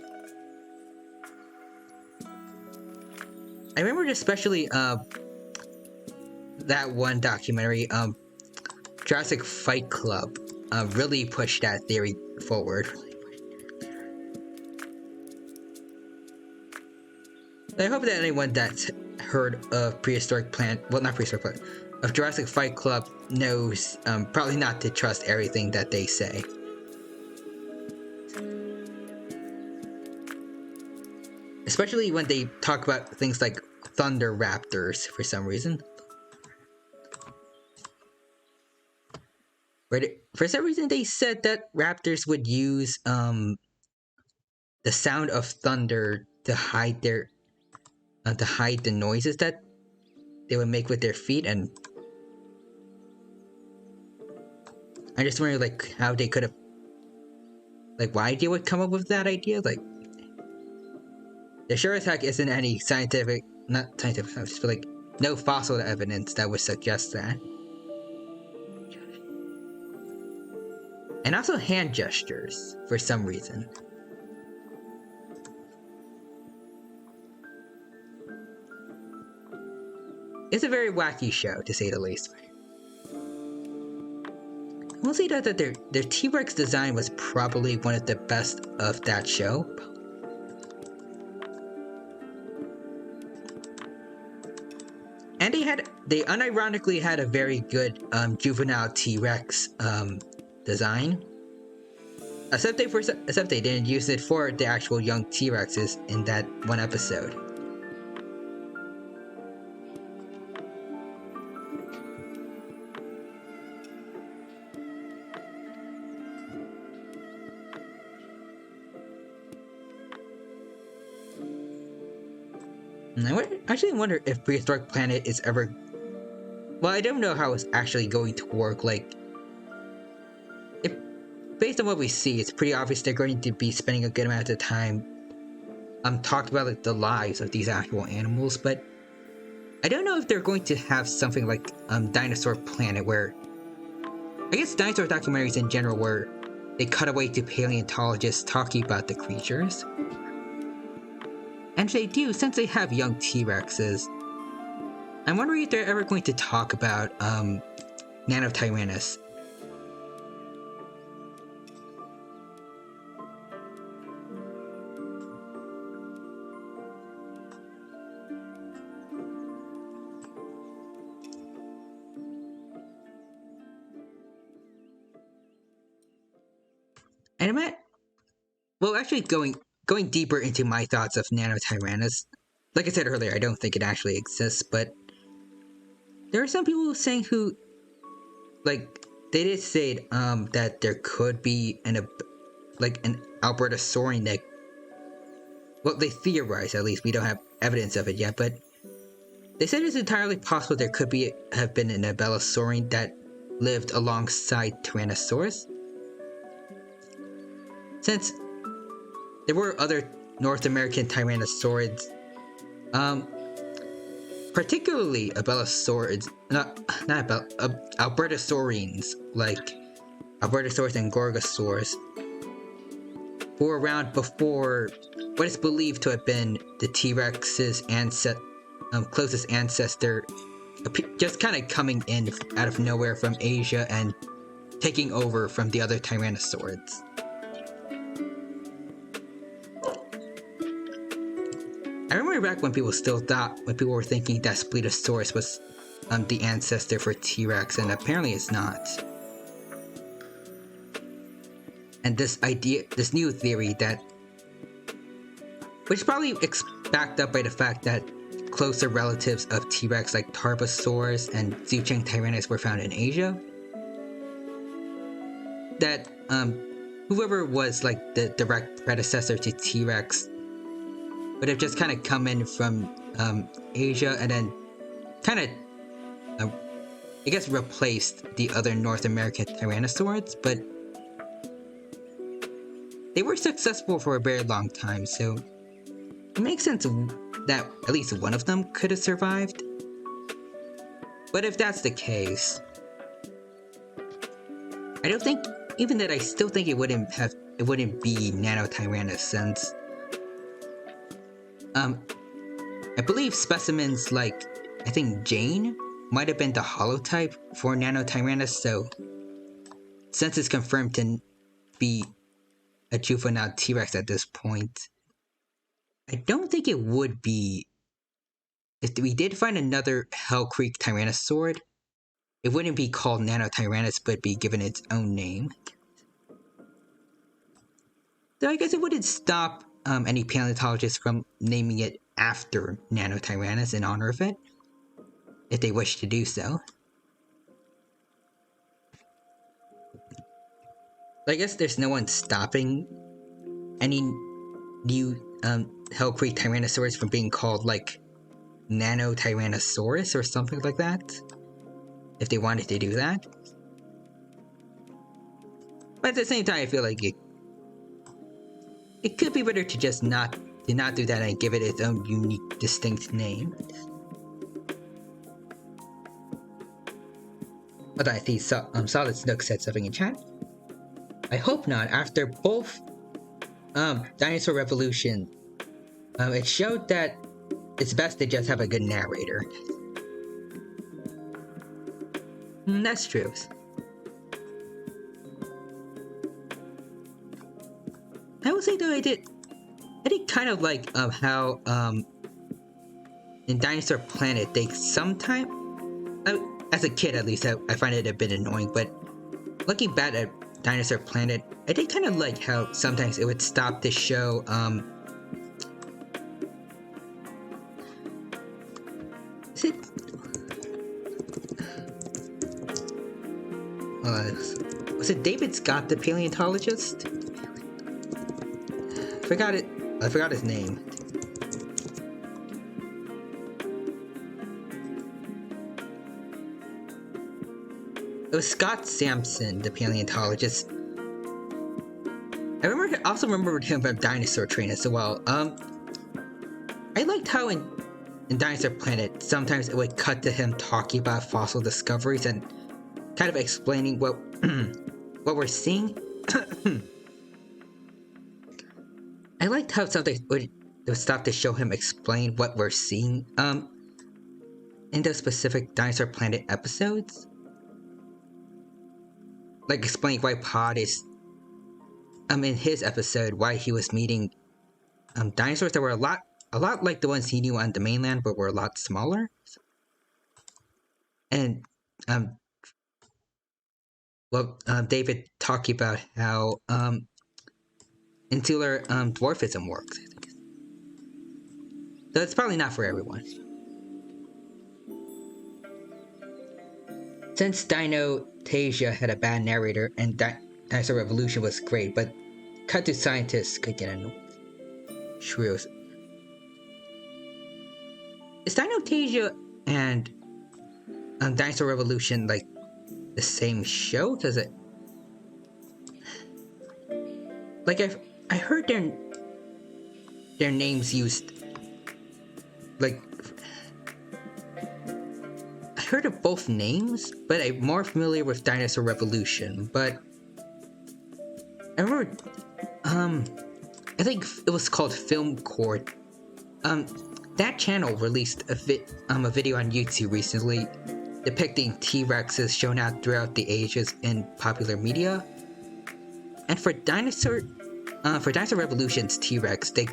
I remember especially, that one documentary, Jurassic Fight Club, really pushed that theory forward. I hope that anyone that's heard of of Jurassic Fight Club knows, probably not to trust everything that they say. Especially when they talk about things like thunder raptors for some reason. For some reason they said that raptors would use the sound of thunder to hide the noises that they would make with their feet, and I just wonder like how they could have, like why they would come up with that idea. Like there sure as heck isn't any not scientific, but like no fossil evidence that would suggest that. And also hand gestures for some reason. It's a very wacky show, to say the least. We'll see that their T-Rex design was probably one of the best of that show. And they unironically had a very good juvenile T-Rex design. Except they didn't use it for the actual young T-Rexes in that one episode. And I actually wonder if Prehistoric Planet is ever... Well, I don't know how it's actually going to work. Like, based on what we see, it's pretty obvious they're going to be spending a good amount of time talking about like the lives of these actual animals, but I don't know if they're going to have something like Dinosaur Planet, where I guess dinosaur documentaries in general, where they cut away to paleontologists talking about the creatures. And if they do, since they have young T-Rexes, I'm wondering if they're ever going to talk about Nanotyrannus. And well, actually going deeper into my thoughts of Nanotyrannus, like I said earlier, I don't think it actually exists, but there are some people saying who, like, they did say that there could be an Albertosaurian that, well, they theorize at least, we don't have evidence of it yet, but they said it's entirely possible there could have been an Abelisaurian that lived alongside Tyrannosaurus. Since there were other North American Tyrannosaurids, particularly Albertosaurians, like Albertosaurus and Gorgosaurus, who were around before what is believed to have been the T-Rex's closest ancestor, just kind of coming in out of nowhere from Asia and taking over from the other Tyrannosaurids. I remember back when people were thinking that Spinosaurus was the ancestor for T-Rex, and apparently it's not. And this new theory which is probably backed up by the fact that closer relatives of T-Rex like Tarbosaurus and Zhucheng were found in Asia, that whoever was like the direct predecessor to T-Rex would have just kind of come in from Asia and then kind of, I guess, replaced the other North American Tyrannosaurids, but they were successful for a very long time, so it makes sense that at least one of them could have survived. But if that's the case, I still think it wouldn't be Nanotyrannus, since I believe specimens like, I think Jane might have been the holotype for Nanotyrannus, so since it's confirmed to be a juvenile T-Rex at this point, I don't think it would be. If we did find another Hell Creek Tyrannosaurid, it wouldn't be called Nanotyrannus, but be given its own name. Though I guess it wouldn't stop any paleontologists from naming it after Nanotyrannus in honor of it, if they wish to do so. I guess there's no one stopping any new Hell Creek Tyrannosaurus from being called, like, Nanotyrannosaurus or something like that, if they wanted to do that. But at the same time, I feel like it could be better to just not do that and give it its own unique, distinct name. Hold on, I see Solid Snook said something in chat. I hope not. After both Dinosaur Revolution, it showed that it's best to just have a good narrator. That's true. I will say though, I did kind of like how in Dinosaur Planet they sometimes, as a kid at least, I find it a bit annoying, but looking back at Dinosaur Planet, I did kind of like how sometimes it would stop to show was it David Scott, the paleontologist? I forgot his name. It was Scott Sampson, the paleontologist. I also remembered him from Dinosaur Train as well. I liked how in Dinosaur Planet, sometimes it would cut to him talking about fossil discoveries and kind of explaining what we're seeing. I liked how sometimes it would stop to show him explain what we're seeing in those specific Dinosaur Planet episodes. Like explaining why Pod is in his episode, why he was meeting dinosaurs that were a lot like the ones he knew on the mainland, but were a lot smaller. And David talking about how insular dwarfism works. I think. So it's probably not for everyone. Since Dinotasia had a bad narrator and Dinosaur Revolution was great, but cut to scientists could get annoyed. Shrews. Is Dinotasia and Dinosaur Revolution like the same show? Does it? Like I heard their names used. Like I heard of both names, but I'm more familiar with Dinosaur Revolution. But I remember, I think it was called Film Court. That channel released a video on YouTube recently depicting T-Rexes shown out throughout the ages in popular media. And for Dinosaur Revolution's T-Rex, they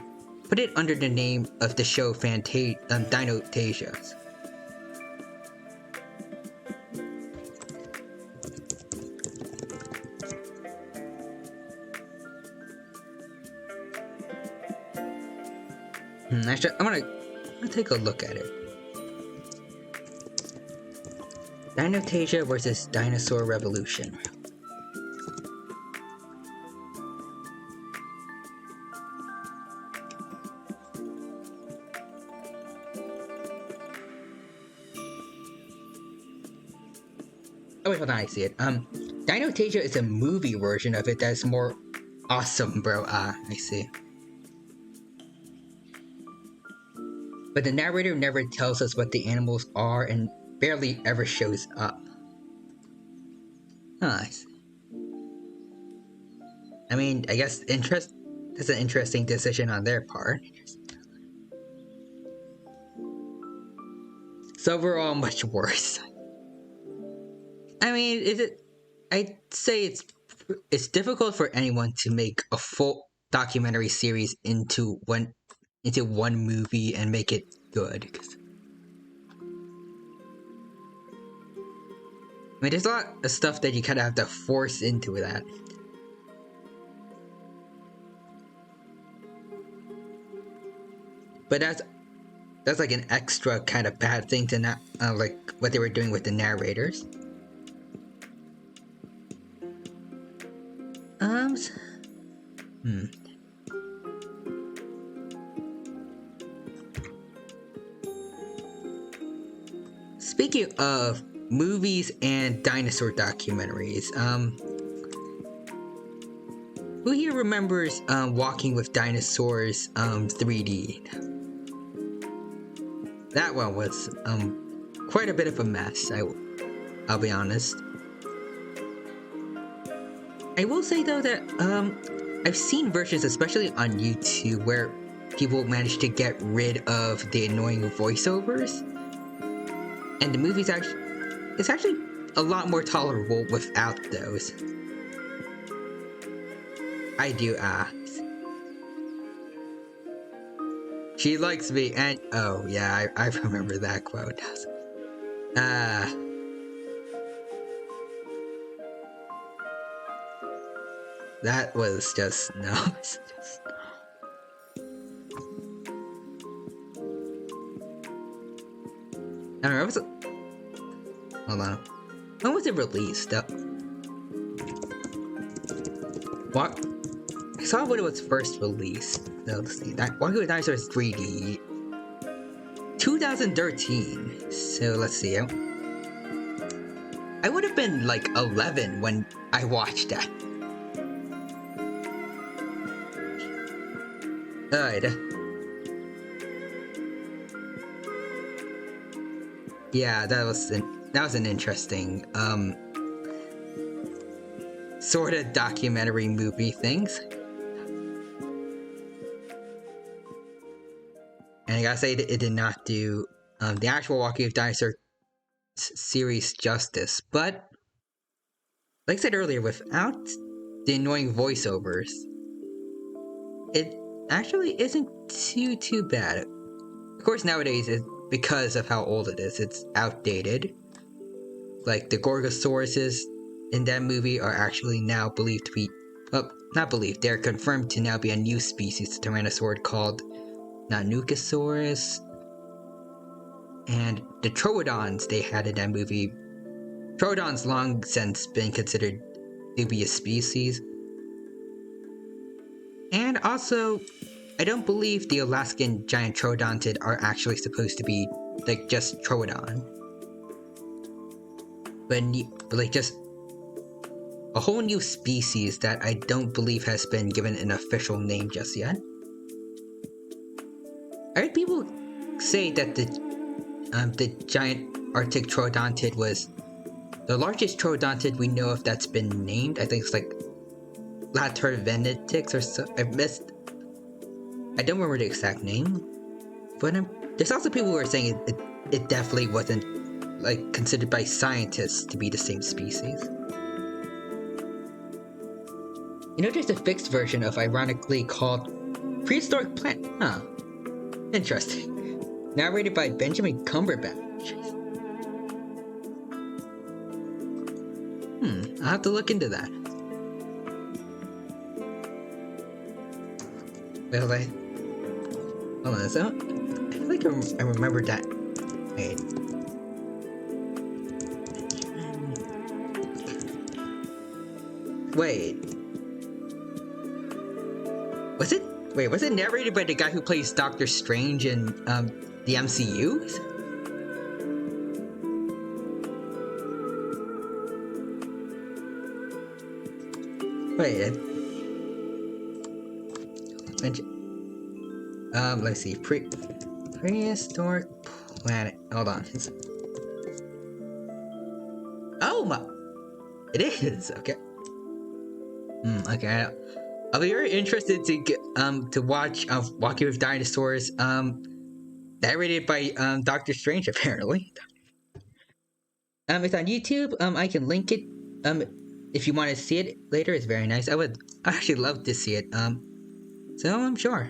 put it under the name of the show Dinotasia. Actually, I'm gonna take a look at it. Dinotasia versus Dinosaur Revolution. Oh wait, hold on, I see it. Dinotasia is a movie version of it that's more awesome, bro. I see. But the narrator never tells us what the animals are and barely ever shows up. Oh, I see. I mean, I guess that's an interesting decision on their part. So overall, much worse. I mean, I'd say it's difficult for anyone to make a full documentary series into one movie and make it good. I mean, there's a lot of stuff that you kind of have to force into that. But that's like an extra kind of bad thing to not like what they were doing with the narrators. Speaking of movies and dinosaur documentaries, who here remembers Walking with Dinosaurs 3D? That one was quite a bit of a mess, I'll be honest. I will say though that I've seen versions, especially on YouTube, where people manage to get rid of the annoying voiceovers. And the movie's actually a lot more tolerable without those. I do She likes me and oh yeah, I remember that quote. That was just no. I don't know. Hold on. When was it released? What? I saw when it was first released. So let's see. Walking with Dinosaurs 3D. 2013. So let's see. I would have been like 11 when I watched that. Alright. Yeah, that was an interesting sort of documentary movie things. And I gotta say that it did not do the actual Walking with Dinosaurs series justice, but like I said earlier, without the annoying voiceovers, it actually isn't too bad. Of course, nowadays, because of how old it is, it's outdated. Like, the Gorgosauruses in that movie are actually now believed to be... Well, not believed, they're confirmed to now be a new species of Tyrannosaur called Nanukosaurus. And the Troodons they had in that movie, Troodons long since been considered to be a species. And also, I don't believe the Alaskan giant troodontid are actually supposed to be like just Troodon, but like just a whole new species that I don't believe has been given an official name just yet. I heard people say that the giant Arctic troodontid was the largest troodontid we know of that's been named. I think it's like Latervenetix or so. I don't remember the exact name, but there's also people who are saying it definitely wasn't like considered by scientists to be the same species. You know, there's a fixed version of ironically called Prehistoric Plant. Huh. Interesting. Narrated by Benjamin Cumberbatch. I'll have to look into that. Well, hold on, so I feel like I remember that. Wait. Was it narrated by the guy who plays Doctor Strange in the MCU? Wait. Let's see. Prehistoric Planet. Hold on. Oh my! It is okay. Okay. I'll be very interested to get to watch Walking with Dinosaurs. Narrated by Doctor Strange apparently. It's on YouTube. I can link it. If you want to see it later, it's very nice. I actually love to see it. So I'm sure.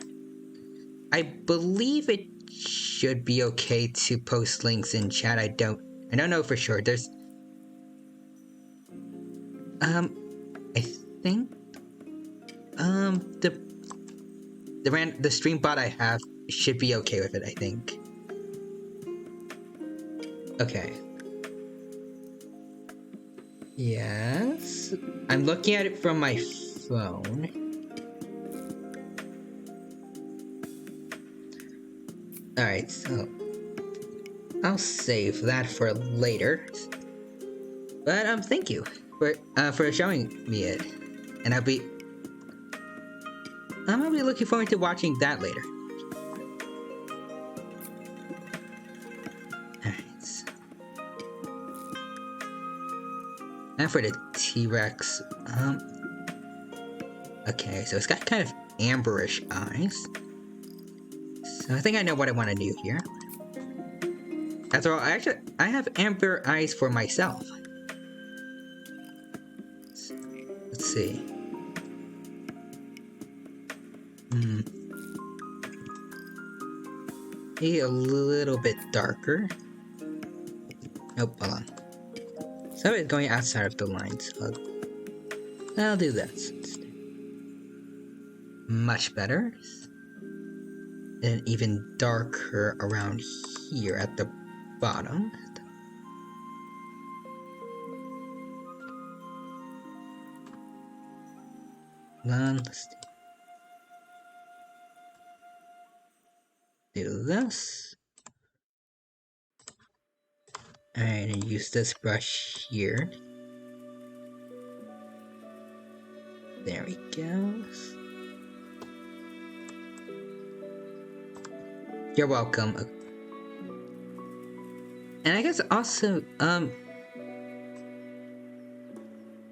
I believe it should be okay to post links in chat. I don't know for sure. There's I think the stream bot I have should be okay with it, I think. Okay. Yes. I'm looking at it from my phone. Alright, so I'll save that for later. But thank you for showing me it. And I'll be looking forward to watching that later. Alright. And for the T-Rex, okay, so it's got kind of amberish eyes. So I think I know what I want to do here. After all, I have amber eyes for myself. Let's see. Maybe a little bit darker. Nope, hold on. So it's going outside of the lines. I'll do that instead. Much better. And even darker around here at the bottom. Let's do this. And use this brush here. There we go. You're welcome. And I guess also, I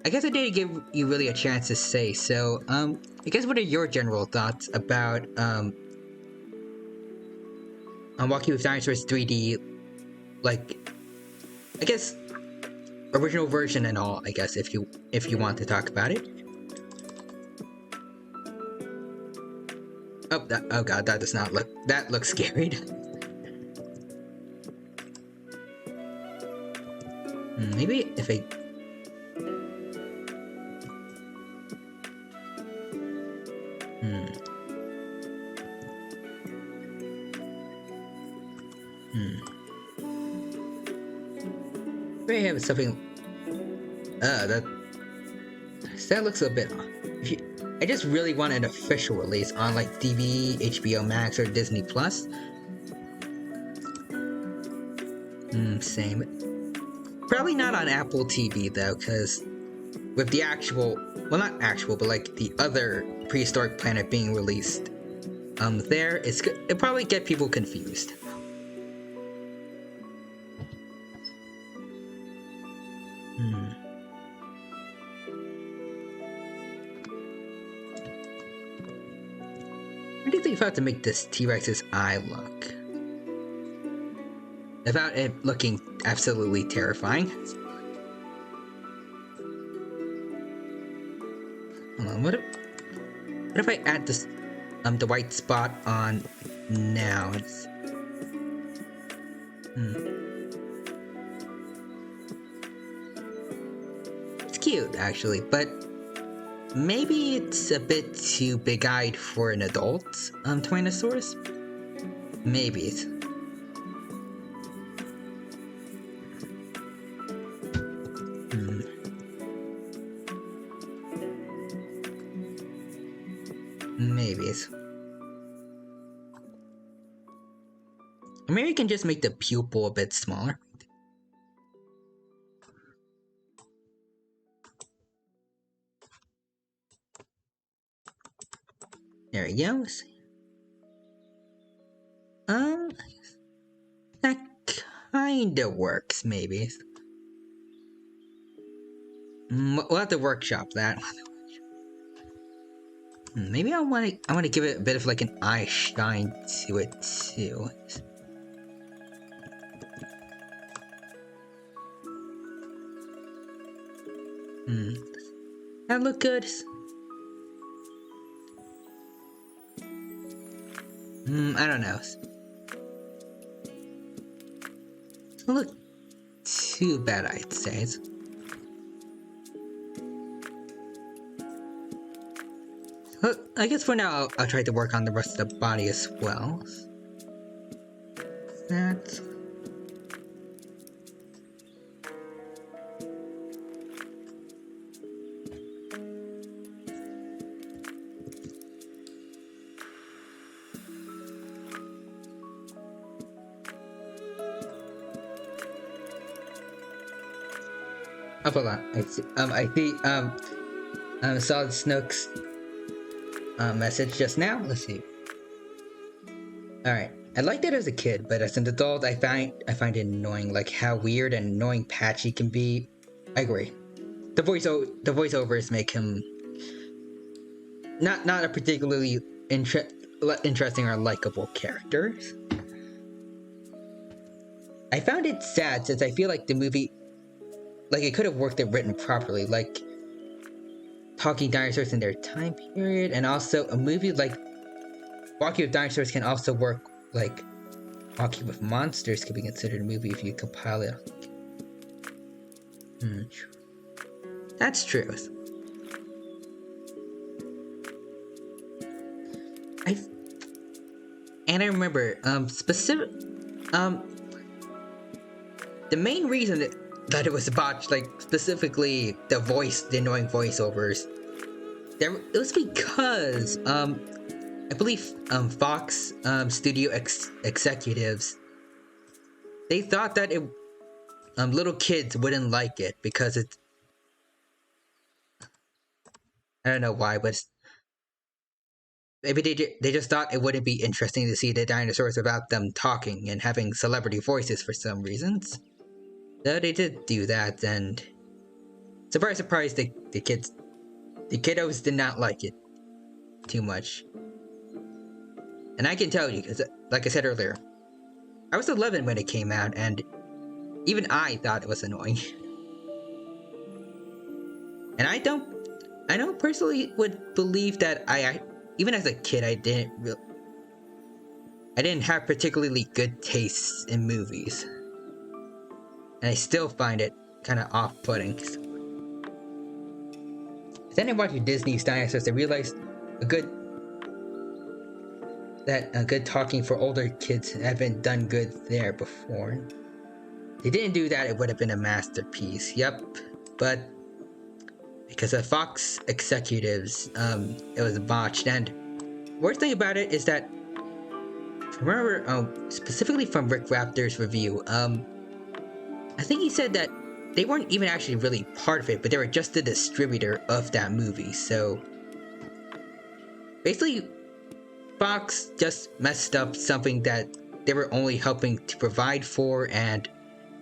guess I didn't give you really a chance to say, so, I guess what are your general thoughts about, on Walking with Dinosaurs 3D, like, I guess, original version and all, I guess, if you want to talk about it. Oh god, that does not look, that looks scary. Maybe if I... Hmm. Hmm. We have something. That looks a bit off. I just really want an official release on like TV, HBO Max, or Disney Plus. Same. Probably not on Apple TV though, because with the actual, well, not actual, but like the other prehistoric planet being released, there it probably get people confused. Hmm. What do you think about to make this T-Rex's eye look? Without it looking absolutely terrifying. Hold on, what if I add this, the white spot on now? It's cute, actually, but maybe it's a bit too big-eyed for an adult, Spinosaurus? Maybe it's... Maybe it's... Or maybe you can just make the pupil a bit smaller. There we go. That kinda works, maybe. We'll have to workshop that. Maybe I want to give it a bit of like an eye shine to it too. That look good. I don't know. Doesn't look too bad, I'd say. Well, I guess for now, I'll try to work on the rest of the body as well. That's... Oh, hold on. I saw Snook's message just now. Let's see. Alright. I liked it as a kid, but as an adult, I find it annoying, like how weird and annoying Patchy can be. I agree. The voiceovers make him not a particularly interesting or likable character. I found it sad since I feel like the movie, like it could have worked if written properly, like talking dinosaurs in their time period, and also a movie like Walking with Dinosaurs can also work, like Walking with Monsters could be considered a movie if you compile it. That's true. I remember the main reason that it was about, like, specifically the annoying voiceovers, it was because I believe Fox studio executives, they thought that little kids wouldn't like it because it's, I don't know why, but maybe they just thought it wouldn't be interesting to see the dinosaurs without them talking and having celebrity voices for some reasons. So they did do that, and surprise, surprise, the kiddos did not like it too much. And I can tell you, because like I said earlier, I was 11 when it came out, and even I thought it was annoying. And I don't personally would believe that even as a kid, I didn't have particularly good tastes in movies. And I still find it kind of off-putting. Then I watched Disney's Dinosaurs, I realized a good that good talking for older kids haven't done good there before. They didn't do that, it would have been a masterpiece. Yep, but because of Fox executives, it was botched. And worst thing about it is that, I remember specifically from Rick Raptor's review, I think he said that they weren't even actually really part of it, but they were just the distributor of that movie. So basically, Fox just messed up something that they were only helping to provide for and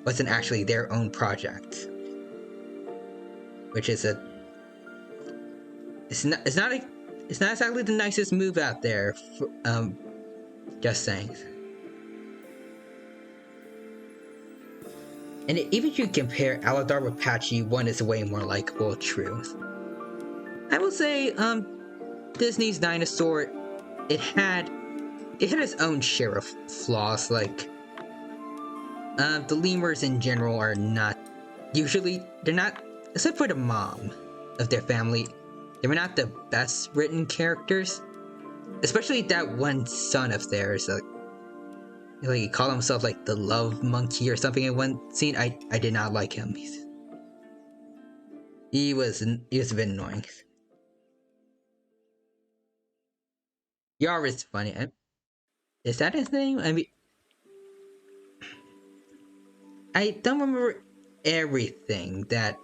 wasn't actually their own project. Which is it's not exactly the nicest move out there. Just saying. And even if you compare Aladar with Patchy, one is way more likable, true. I will say, Disney's Dinosaur, it had its own share of flaws. Like, the lemurs in general are not they're not, except for the mom of their family, they were not the best written characters. Especially that one son of theirs, like he called himself like the love monkey or something in one scene. I did not like him. He was a bit annoying. Yar is funny. Is that his name? I mean, I don't remember everything that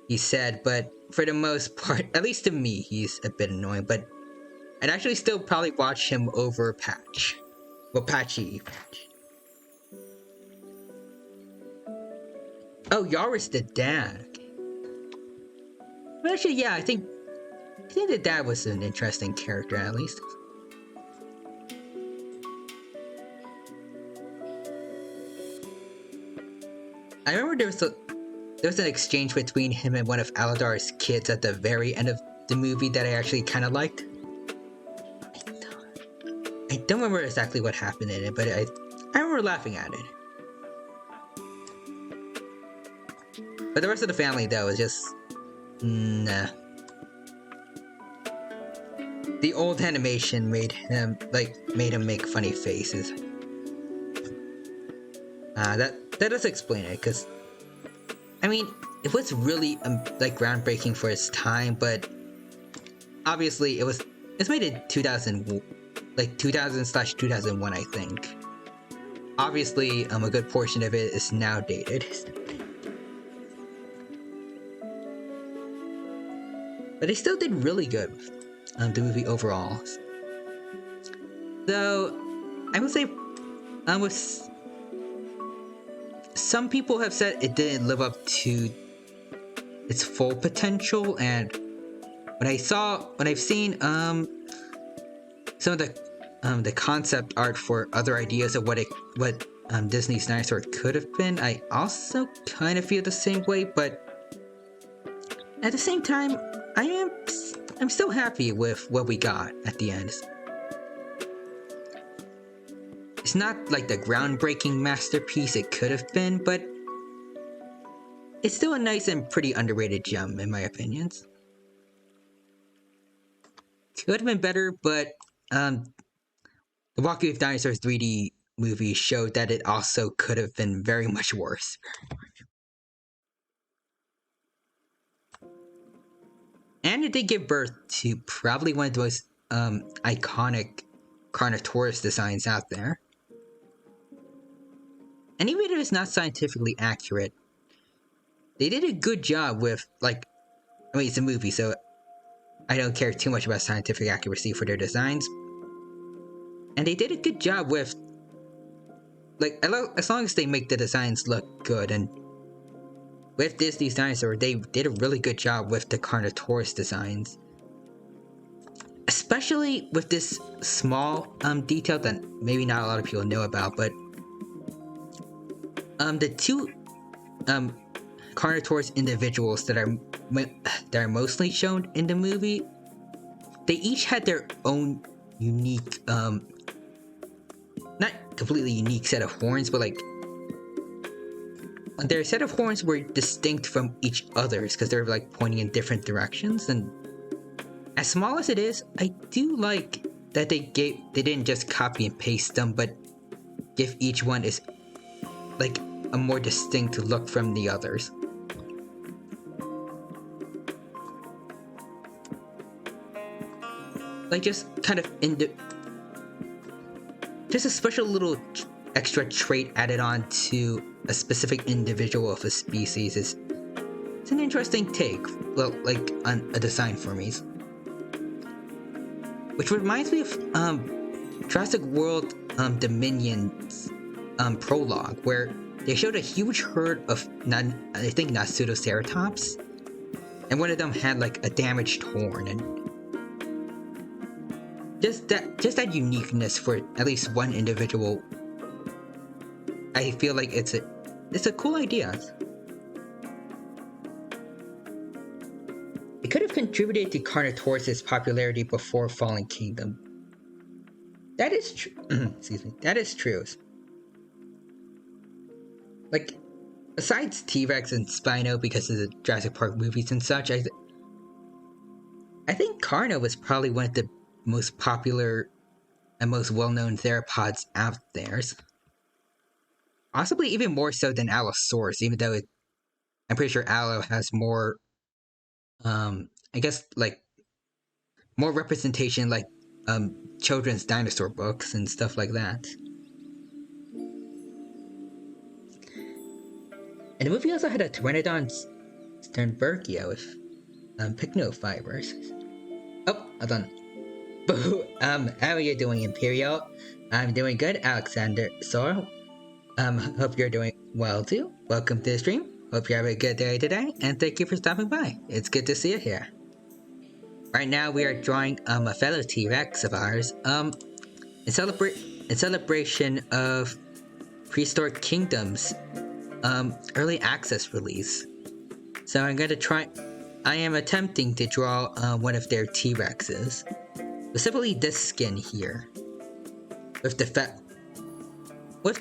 he said, but for the most part, at least to me, he's a bit annoying. But I'd actually still probably watch him over Patch. Well, Patchy. Oh, Yaris the dad. Well, actually, yeah, I think the dad was an interesting character, at least. I remember there was an exchange between him and one of Aladar's kids at the very end of the movie that I actually kind of liked. I don't remember exactly what happened in it, but I remember laughing at it. But the rest of the family, though, is just... nah. The old animation made him make funny faces. That does explain it, because... I mean, it was really, groundbreaking for its time, but... Obviously, it's made in 2000... 2000/2001, I think. Obviously, a good portion of it is now dated. But they still did really good with the movie overall. Though, I would say, with some people have said it didn't live up to its full potential, and when I've seen some of the concept art for other ideas of what Disney's Dinosaur could have been, I also kind of feel the same way, but at the same time, I'm still happy with what we got at the end. It's not like the groundbreaking masterpiece it could have been, but it's still a nice and pretty underrated gem, in my opinions. Could have been better, but the Walking with Dinosaurs 3D movie showed that it also could have been very much worse. And it did give birth to probably one of the most iconic Carnotaurus designs out there. And even if it's not scientifically accurate, they did a good job with, it's a movie, so I don't care too much about scientific accuracy for their designs. And they did a good job with, as long as they make the designs look good. And with Disney's Dinosaur, they did a really good job with the Carnotaurus designs. Especially with this small detail that maybe not a lot of people know about, but the two Carnotaurus individuals that are mostly shown in the movie, they each had their own unique, not completely unique set of horns, but their set of horns were distinct from each other's because they're pointing in different directions. And as small as it is, I do like that they didn't just copy and paste them, but give each one is like a more distinct look from the others. Like just kind of just a special little extra trait added on to a specific individual of a species is it's an interesting take, well, like on a design for me. Which reminds me of Jurassic World Dominion's prologue, where they showed a huge herd of I think Pseudoceratops, and one of them had like a damaged horn, and just that uniqueness for at least one individual. I feel like it's a cool idea. It could have contributed to Carnotaurus' popularity before Fallen Kingdom. That is true. Excuse me. That is true. Like, besides T-Rex and Spino because of the Jurassic Park movies and such, I think Carno was probably one of the most popular and most well-known theropods out there. Possibly even more so than Allosaurus, even though I'm pretty sure Allo has more, I guess, like, more representation, like, children's dinosaur books and stuff like that. And the movie also had a Pteranodon Sternbergia with pycnofibers. Oh, hold on. Boo! How are you doing, Imperial? I'm doing good, Alexander. So, hope you're doing well too. Welcome to the stream. Hope you're having a good day today, and thank you for stopping by. It's good to see you here. Right now, we are drawing a fellow T-Rex of ours. In celebration of Prehistoric Kingdom's early access release. So I am attempting to draw one of their T-Rexes. Specifically this skin here. With the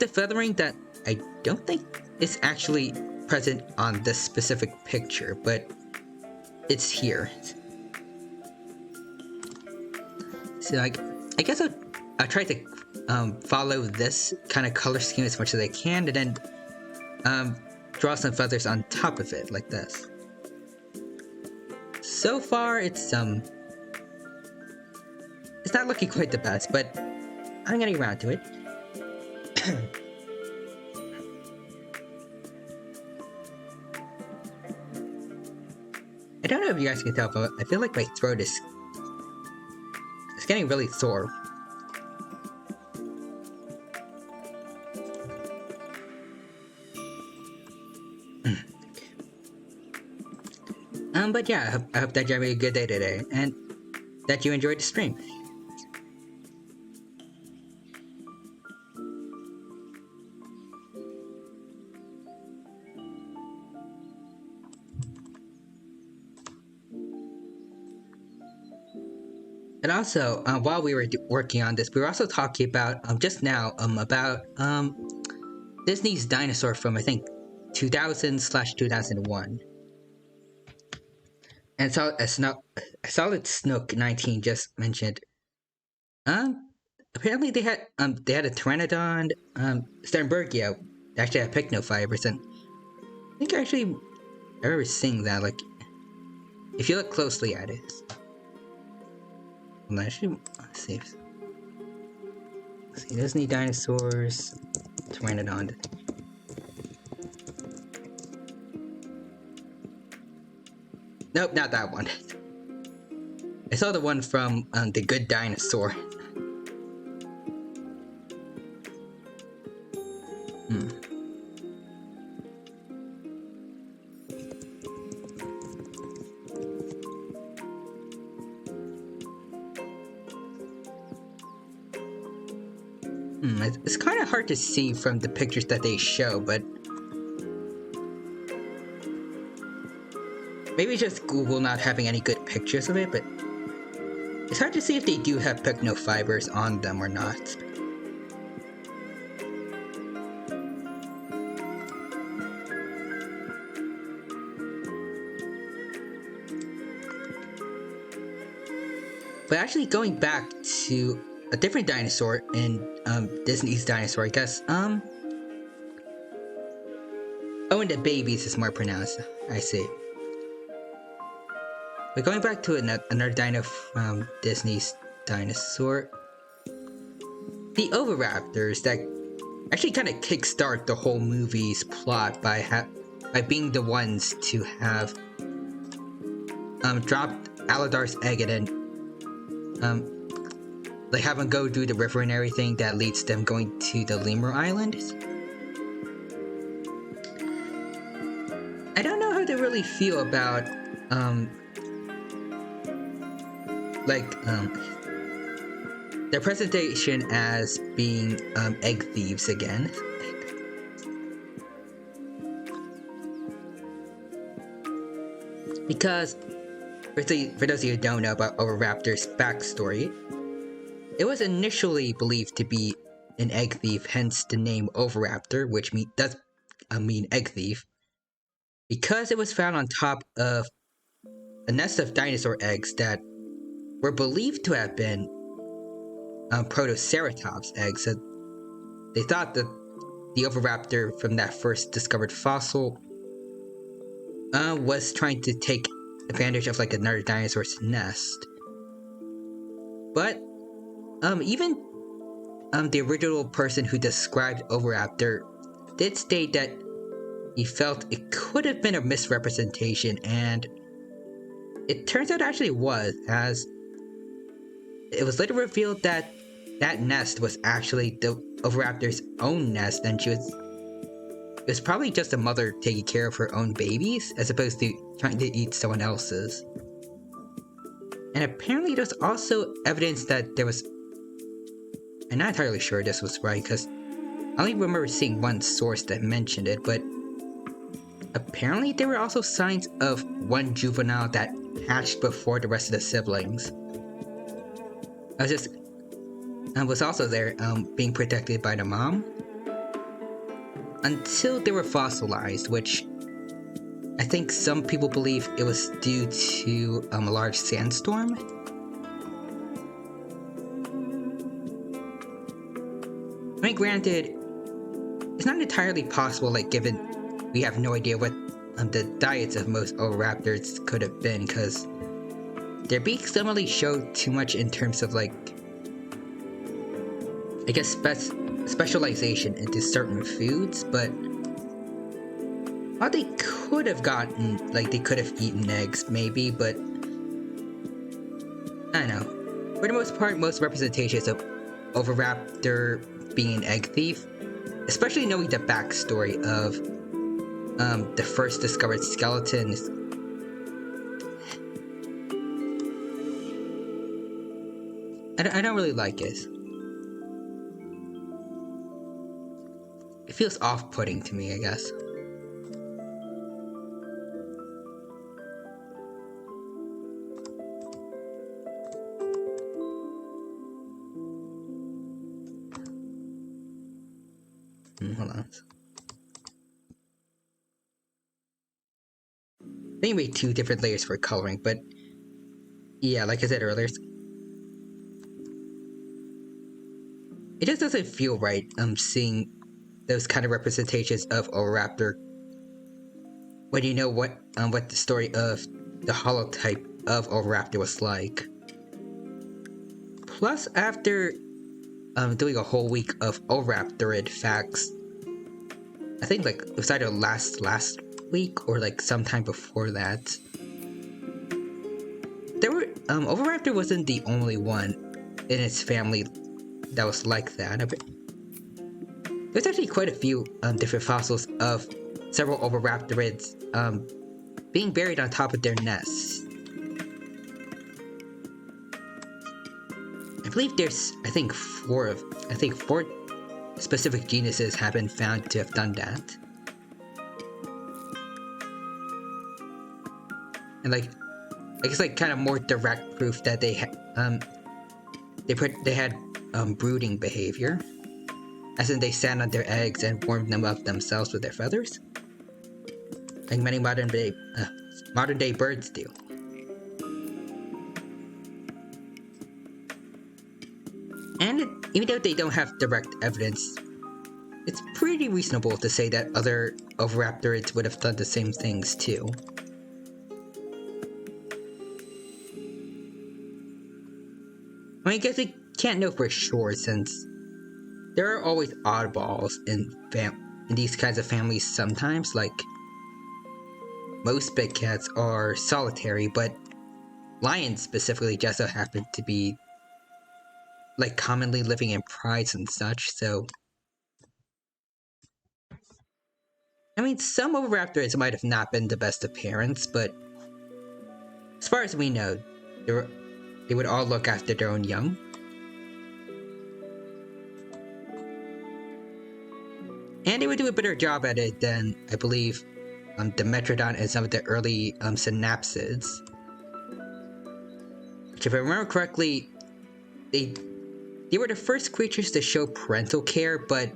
feathering that I don't think is actually present on this specific picture, but it's here. So I guess I'll try to follow this kind of color scheme as much as I can, and then draw some feathers on top of it, like this. So far, it's not looking quite the best, but I'm getting around to it. I don't know if you guys can tell, but I feel like my throat is getting really sore. But yeah, I hope that you're having a good day today, and that you enjoyed the stream. And also, while we were working on this, we were also talking about, just now, about, Disney's dinosaur from, I think, 2000/2001. And Solid Snook 19 just mentioned, apparently they had a Pteranodon, Sternbergia, that actually had pycnofibers, and I think I remember seeing that, like, if you look closely at it. Let's see, Disney dinosaurs, Pteranodon. Nope, not that one. I saw the one from The Good Dinosaur. It's kind of hard to see from the pictures that they show, but maybe it's just Google not having any good pictures of it, but it's hard to see if they do have pycnofibers on them or not. but actually going back to a different dinosaur in Disney's dinosaur, I guess. Oh, and the babies is more pronounced. I see. But going back to another dino from Disney's dinosaur, the Oviraptors that actually kind of kickstart the whole movie's plot by being the ones to have dropped Aladar's egg and then like have them go through the river and everything that leads them going to the Lemur Islands. I don't know how to really feel about their presentation as being egg thieves again. Because for those of you who don't know about Oviraptor's backstory, it was initially believed to be an egg thief, hence the name Oviraptor, which does mean egg thief, because it was found on top of a nest of dinosaur eggs that were believed to have been Protoceratops eggs. So they thought that the Oviraptor from that first discovered fossil was trying to take advantage of like another dinosaur's nest. But even the original person who described Oviraptor did state that he felt it could have been a misrepresentation, and it turns out it actually was, as it was later revealed that that nest was actually the Oviraptor's own nest, and it was probably just a mother taking care of her own babies as opposed to trying to eat someone else's. And apparently there's also evidence that there was, I'm not entirely sure this was right because I only remember seeing one source that mentioned it, but apparently there were also signs of one juvenile that hatched before the rest of the siblings. I was also there being protected by the mom until they were fossilized, which I think some people believe it was due to a large sandstorm. I mean, granted, it's not entirely possible, like, given we have no idea what the diets of most Oviraptors could have been, because their beaks don't really show too much in terms of, like, I guess specialization into certain foods, but while they could have gotten, like, they could have eaten eggs, maybe, but I don't know. For the most part, most representations of Oviraptor being an egg thief, especially knowing the backstory of the first discovered skeletons, I don't really like it. It feels off-putting to me, I guess. Hold on. Maybe two different layers for coloring, but yeah, like I said earlier, it just doesn't feel right seeing those kind of representations of Oviraptor when you know what the story of the holotype of Oviraptor was like. Plus, after doing a whole week of Oviraptorid facts, I think like it was either last week or like sometime before that, there were Oviraptor wasn't the only one in its family that was like that. There's actually quite a few different fossils of several Oviraptorids being buried on top of their nests. I believe there's, I think four specific genuses have been found to have done that. And like, I guess like kind of more direct proof that they had brooding behavior, as in they sat on their eggs and warmed them up themselves with their feathers, like many modern day birds do. even though they don't have direct evidence, it's pretty reasonable to say that other oviraptorids would have done the same things too. I mean, I guess we can't know for sure since there are always oddballs in these kinds of families sometimes, like most big cats are solitary, but lions specifically just so happen to be like commonly living in prides and such, so I mean, some oviraptors might have not been the best of parents, but as far as we know, they would all look after their own young. And they would do a better job at it than, I believe, the Metrodon and some of the early synapsids. Which, if I remember correctly, they were the first creatures to show parental care, but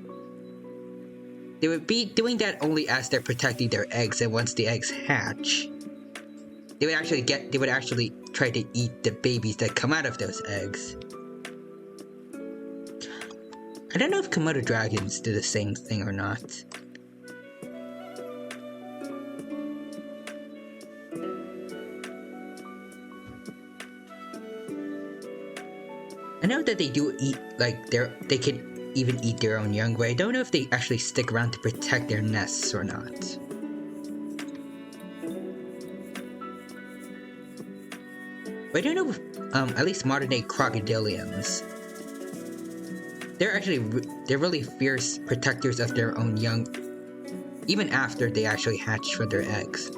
they would be doing that only as they're protecting their eggs, and once the eggs hatch, they would actually try to eat the babies that come out of those eggs. I don't know if Komodo dragons do the same thing or not. I know that they do eat, like, they can even eat their own young, but I don't know if they actually stick around to protect their nests or not. But I don't know if, at least modern-day crocodilians, they're really fierce protectors of their own young, even after they actually hatch from their eggs.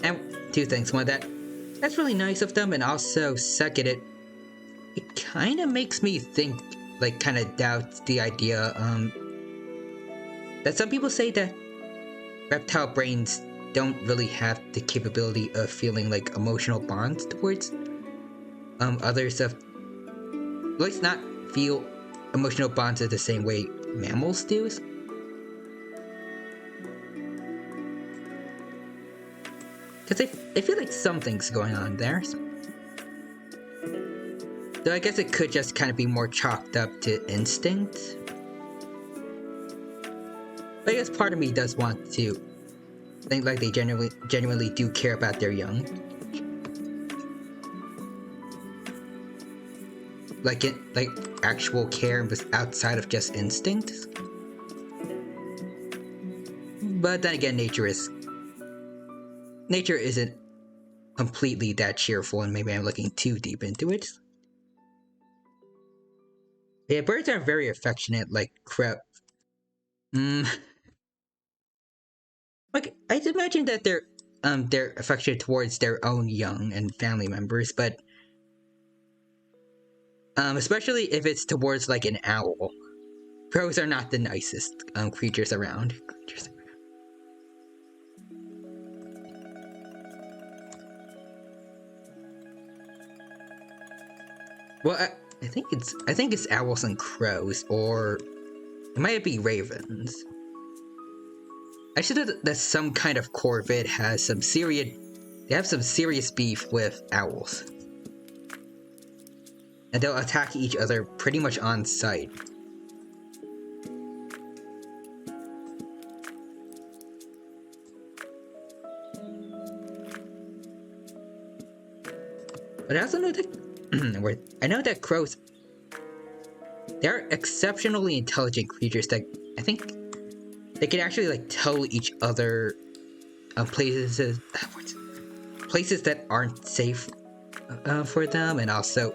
And two things. One, that's really nice of them, and also second, it kind of makes me think, like, kind of doubt the idea that some people say that reptile brains don't really have the capability of feeling like emotional bonds towards others, of at least not feel emotional bonds in the same way mammals do. Because I feel like something's going on there. Though I guess it could just kind of be more chalked up to instinct. But I guess part of me does want to think like they genuinely do care about their young. Like actual care was outside of just instinct. But then again, nature isn't completely that cheerful, and maybe I'm looking too deep into it. Yeah, birds are very affectionate, like crow. Like, I'd imagine that they're affectionate towards their own young and family members, but especially if it's towards like an owl. Crows are not the nicest creatures around. Well, I think it's owls and crows, or it might be ravens. I should know that some kind of corvid has some serious beef with owls. And they'll attack each other pretty much on sight. But I also know that crows, they're exceptionally intelligent creatures that I think they can actually like tell each other places that aren't safe for them, and also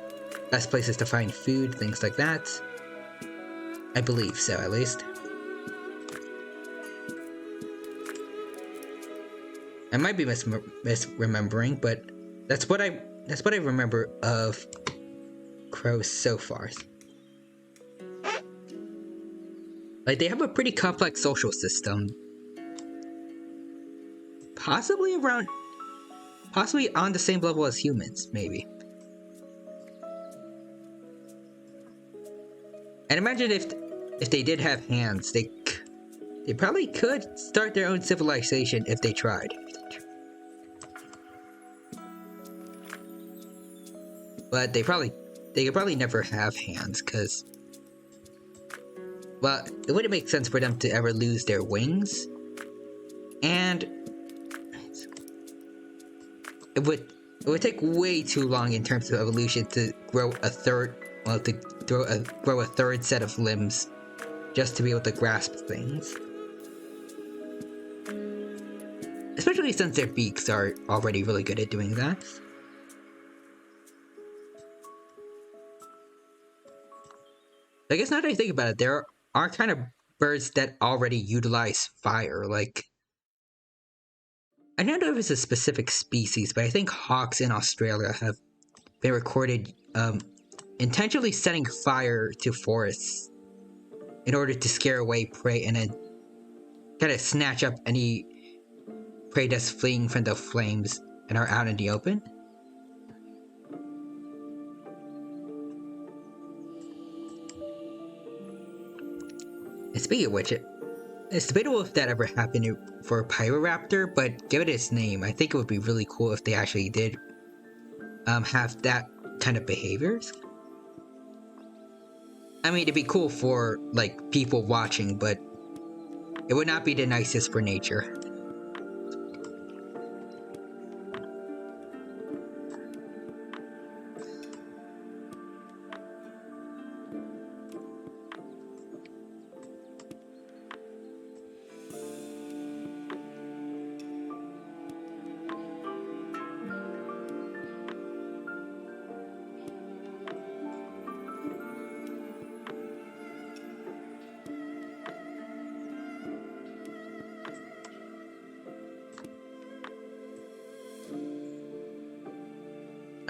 best places to find food, things like that. I believe so, at least. I might be misremembering, but that's what I remember of crows so far. Like, they have a pretty complex social system. Possibly on the same level as humans, maybe. And imagine if they did have hands, they probably could start their own civilization if they tried. But they could probably never have hands, because, well, it wouldn't make sense for them to ever lose their wings. And it would take way too long in terms of evolution to grow a third set of limbs just to be able to grasp things. Especially since their beaks are already really good at doing that. I guess now that I think about it, there are kind of birds that already utilize fire, like, I don't know if it's a specific species, but I think hawks in Australia have been recorded intentionally setting fire to forests in order to scare away prey and then kind of snatch up any prey that's fleeing from the flames and are out in the open. And speaking of which, it's debatable if that ever happened for a Pyroraptor, but given its name, I think it would be really cool if they actually did have that kind of behaviors. I mean, it'd be cool for, like, people watching, but it would not be the nicest for nature.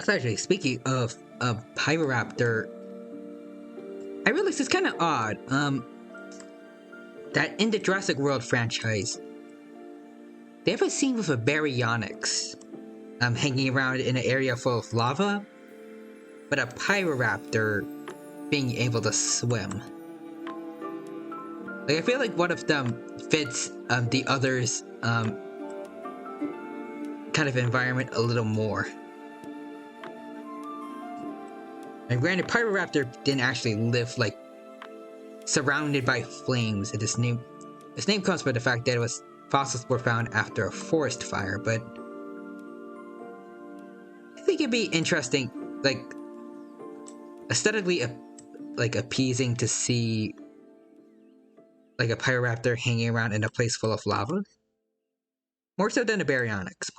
Actually, speaking of Pyroraptor, I realized it's kind of odd, that in the Jurassic World franchise, they have a scene with a Baryonyx, hanging around in an area full of lava, but a Pyroraptor being able to swim. Like, I feel like one of them fits, the other's, kind of environment a little more. And granted, Pyroraptor didn't actually live, like, surrounded by flames, and its name comes from the fact that fossils were found after a forest fire, but I think it'd be interesting, like, aesthetically, like, appeasing to see, like, a Pyroraptor hanging around in a place full of lava. More so than a Baryonyx.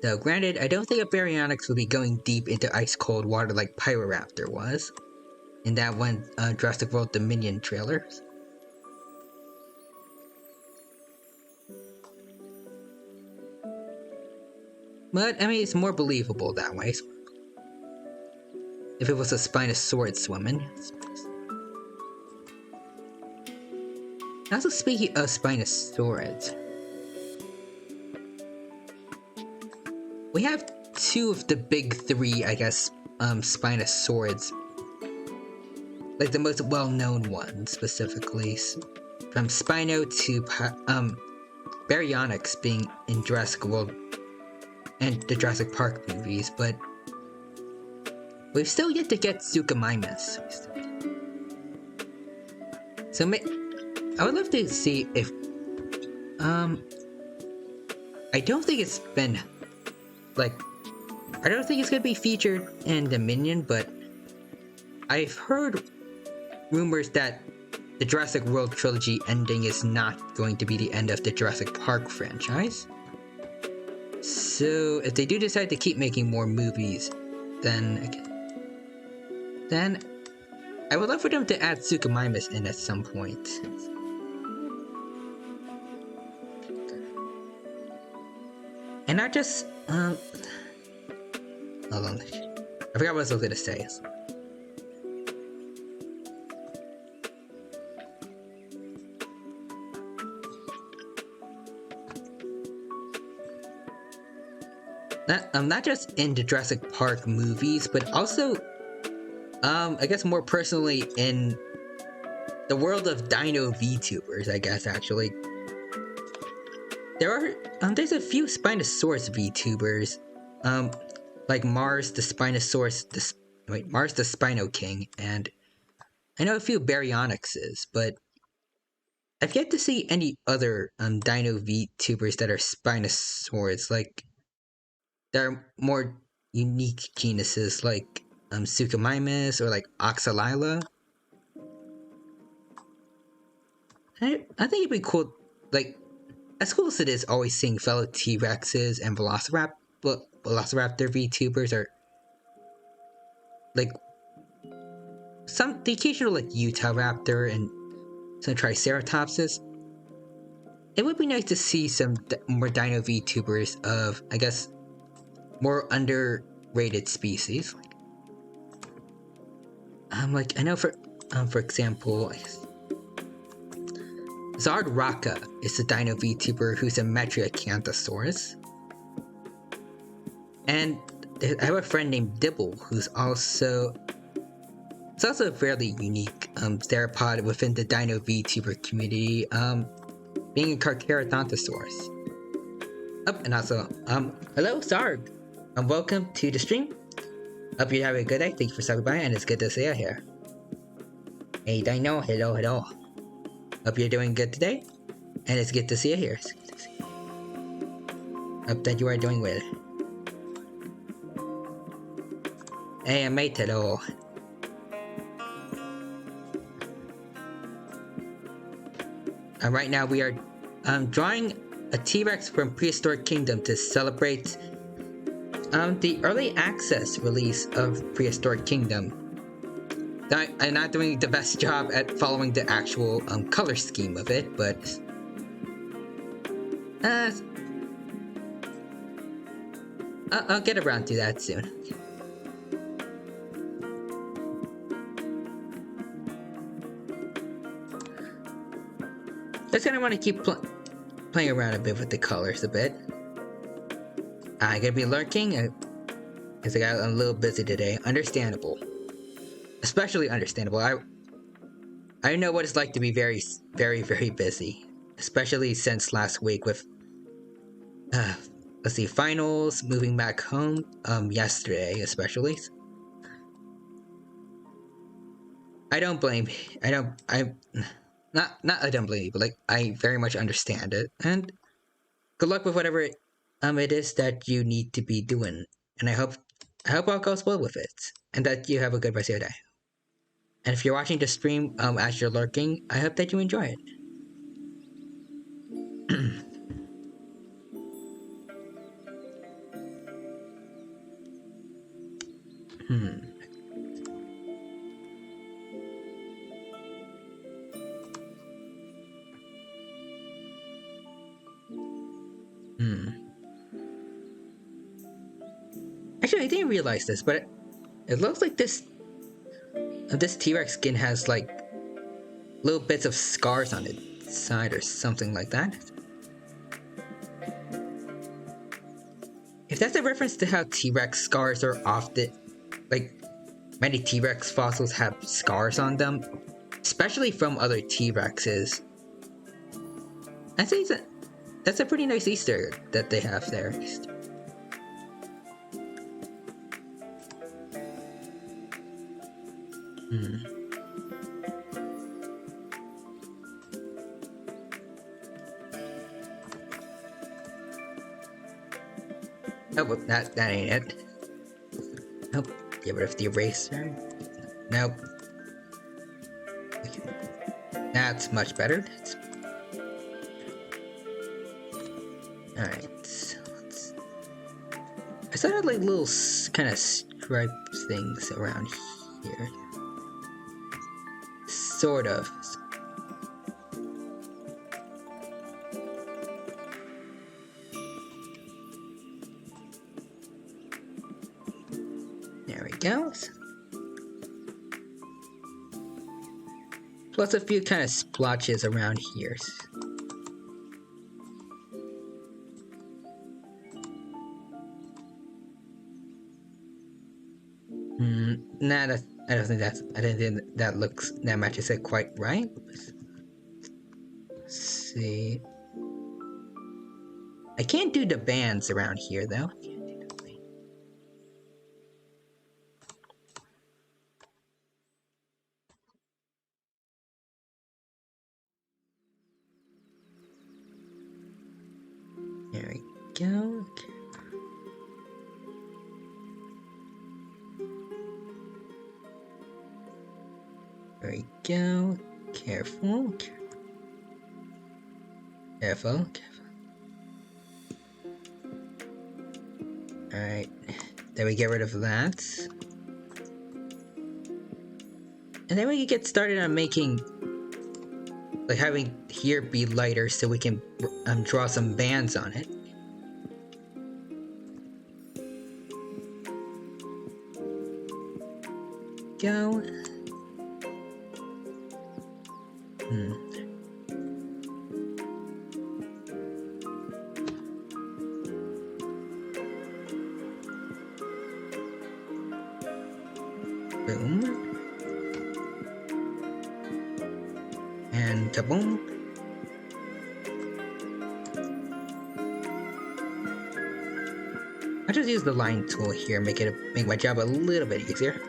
Though, granted, I don't think a Baryonyx would be going deep into ice-cold water like Pyroraptor was in that one Jurassic World Dominion trailer. But, I mean, it's more believable that way. If it was a Spinosaurus swimming. Also, speaking of Spinosaurus, we have two of the big three, I guess, Spinosaurids. Like the most well-known ones, specifically. From Spino to Baryonyx being in Jurassic World and the Jurassic Park movies, but we've still yet to get Suchomimus. So I would love to see if... I don't think it's been... Like, I don't think it's gonna be featured in Dominion, but I've heard rumors that the Jurassic World trilogy ending is not going to be the end of the Jurassic Park franchise. So if they do decide to keep making more movies, then I would love for them to add Suchomimus in at some point. And not just, hold on. I forgot what I was gonna say. Not just in the Jurassic Park movies, but also, I guess more personally in the world of Dino VTubers, I guess, actually. There are there's a few Spinosaurus VTubers, like Mars the Spinosaurus, Mars the Spino King, and I know a few Baryonyxes, but I've yet to see any other Dino VTubers that are Spinosaurs. Like there are more unique genuses like Suchomimus or like Oxalila. I think it'd be cool, like as cool as it is always seeing fellow T-Rexes and Velociraptor VTubers, or like the occasional like Utahraptor and some Triceratopses. It would be nice to see some more Dino VTubers of, I guess, more underrated species. Like I know for example, I guess Zard Raka is a Dino VTuber who's a Metriacanthosaurus. And I have a friend named Dibble who's also a fairly unique theropod within the Dino VTuber community, being a Carcharodontosaurus. Oh, and also, hello Zarg! Welcome to the stream. Hope you're having a good day, thank you for stopping by, and it's good to see you here. Hey Dino, hello. Hope you're doing good today, and it's good to see you here. Hope that you are doing well. Hey mate, hello. Right now we are drawing a T-Rex from Prehistoric Kingdom to celebrate the early access release of Prehistoric Kingdom. I'm not doing the best job at following the actual color scheme of it, but I'll get around to that soon. Just gonna want to keep playing around a bit with the colors a bit. I'm gonna be lurking, because I got a little busy today. Understandable. Especially understandable. I know what it's like to be very, very, very busy. Especially since last week with, let's see, finals, moving back home, yesterday especially. I don't blame you. I don't blame you, but like, I very much understand it. And good luck with whatever it is that you need to be doing. And I hope all goes well with it. And that you have a good rest of your day. And if you're watching the stream as you're lurking, I hope that you enjoy it. Actually, I didn't realize this, but it looks like this T-Rex skin has like little bits of scars on its side or something like that. If that's a reference to how T-Rex scars are often, like many T-Rex fossils have scars on them, especially from other T-Rexes, I think that's a pretty nice Easter egg that they have there. Oh, well, that ain't it. Nope. Get rid of the eraser. Nope. That's much better. Alright. I saw like little kind of stripe things around here. Sort of. There we go. Plus a few kind of splotches around here. Nah, I don't think that looks, that matches it quite right. Let's see. I can't do the bands around here though. There we go. There we go. Careful. Careful. Alright. Then we get rid of that. And then we can get started on making, like having here be lighter so we can draw some bands on it. Go. Boom. And boom. I'll just use the line tool here, make my job a little bit easier.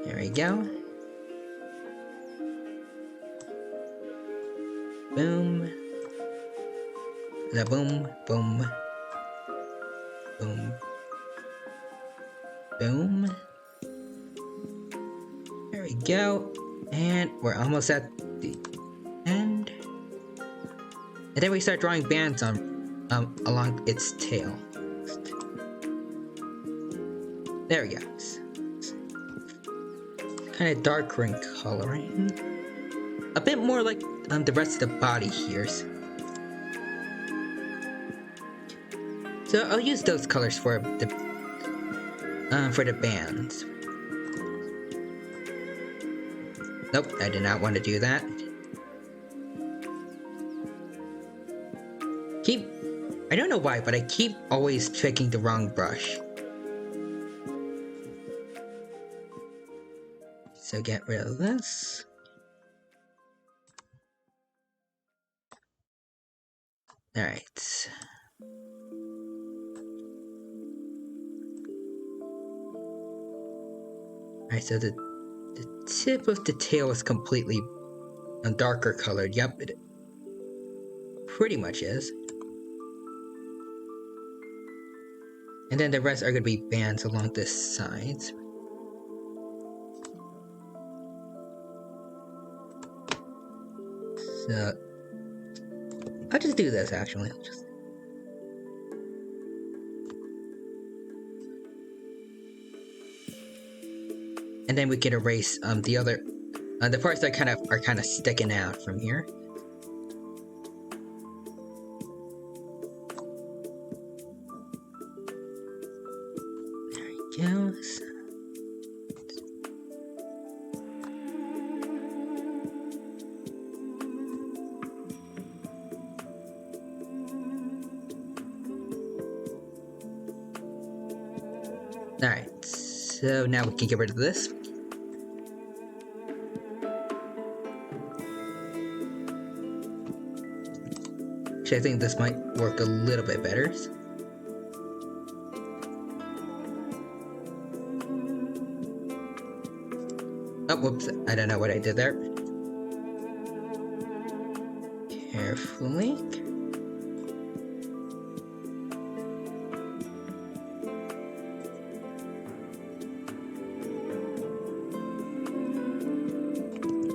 There we go. Boom. The boom, boom. Boom. Boom. There we go. And we're almost at the end. And then we start drawing bands on along its tail. There we go. Kind of darker in coloring. A bit more like the rest of the body here. So I'll use those colors for the bands. Nope, I did not want to do that. I don't know why, but I keep always picking the wrong brush. So get rid of this. Alright. Alright, so the tip of the tail is completely darker colored. Yep, it pretty much is. And then the rest are going to be bands along the sides. So I'll just do this actually. And then we can erase the other the parts that are kind of sticking out from here. There he goes. Alright, so now we can get rid of this. Actually, I think this might work a little bit better. Oh, whoops, I don't know what I did there. Carefully.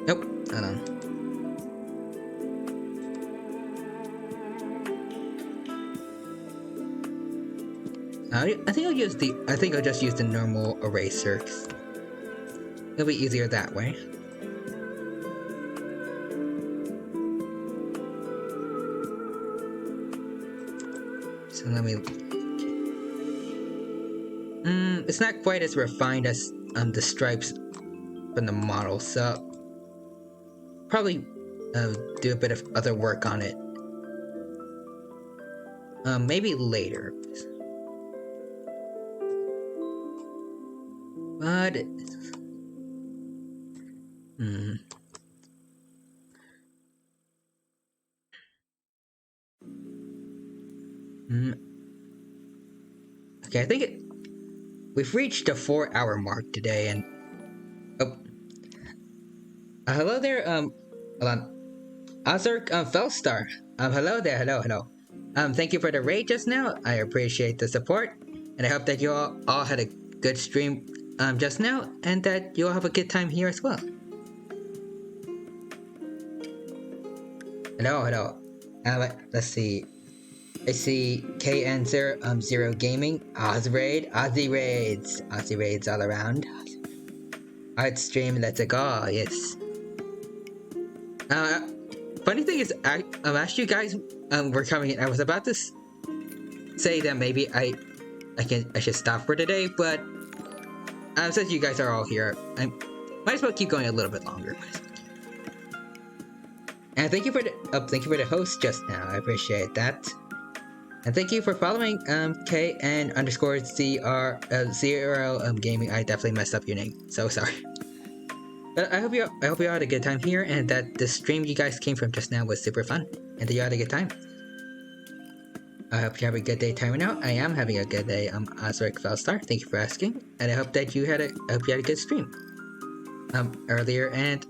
Nope, hold on. I think I'll just use the normal eraser. It'll be easier that way. So let me. It's not quite as refined as the stripes from the model, so probably do a bit of other work on it. Maybe later. But Okay, I think we've reached the 4-hour mark today, and oh, hello there. Hold on, Ozark, Felstar. Hello there. Hello. Thank you for the raid just now. I appreciate the support, and I hope that you all had a good stream, just now, and that you all have a good time here as well. Hello. Let's see. I see KN0 Gaming, Aussie Raids all around. Art stream, let's go, yes. Funny thing is, as you guys were coming in, I was about to say that maybe I should stop for today, but since you guys are all here, I might as well keep going a little bit longer. And thank you for the host just now. I appreciate that. And thank you for following KN_CR0 Gaming. I definitely messed up your name, so sorry. But I hope you had a good time here, and that the stream you guys came from just now was super fun, and that you had a good time. I hope you have a good day timing out. I am having a good day. I'm Ozric Felstar. Thank you for asking, and I hope that you had a good stream earlier, and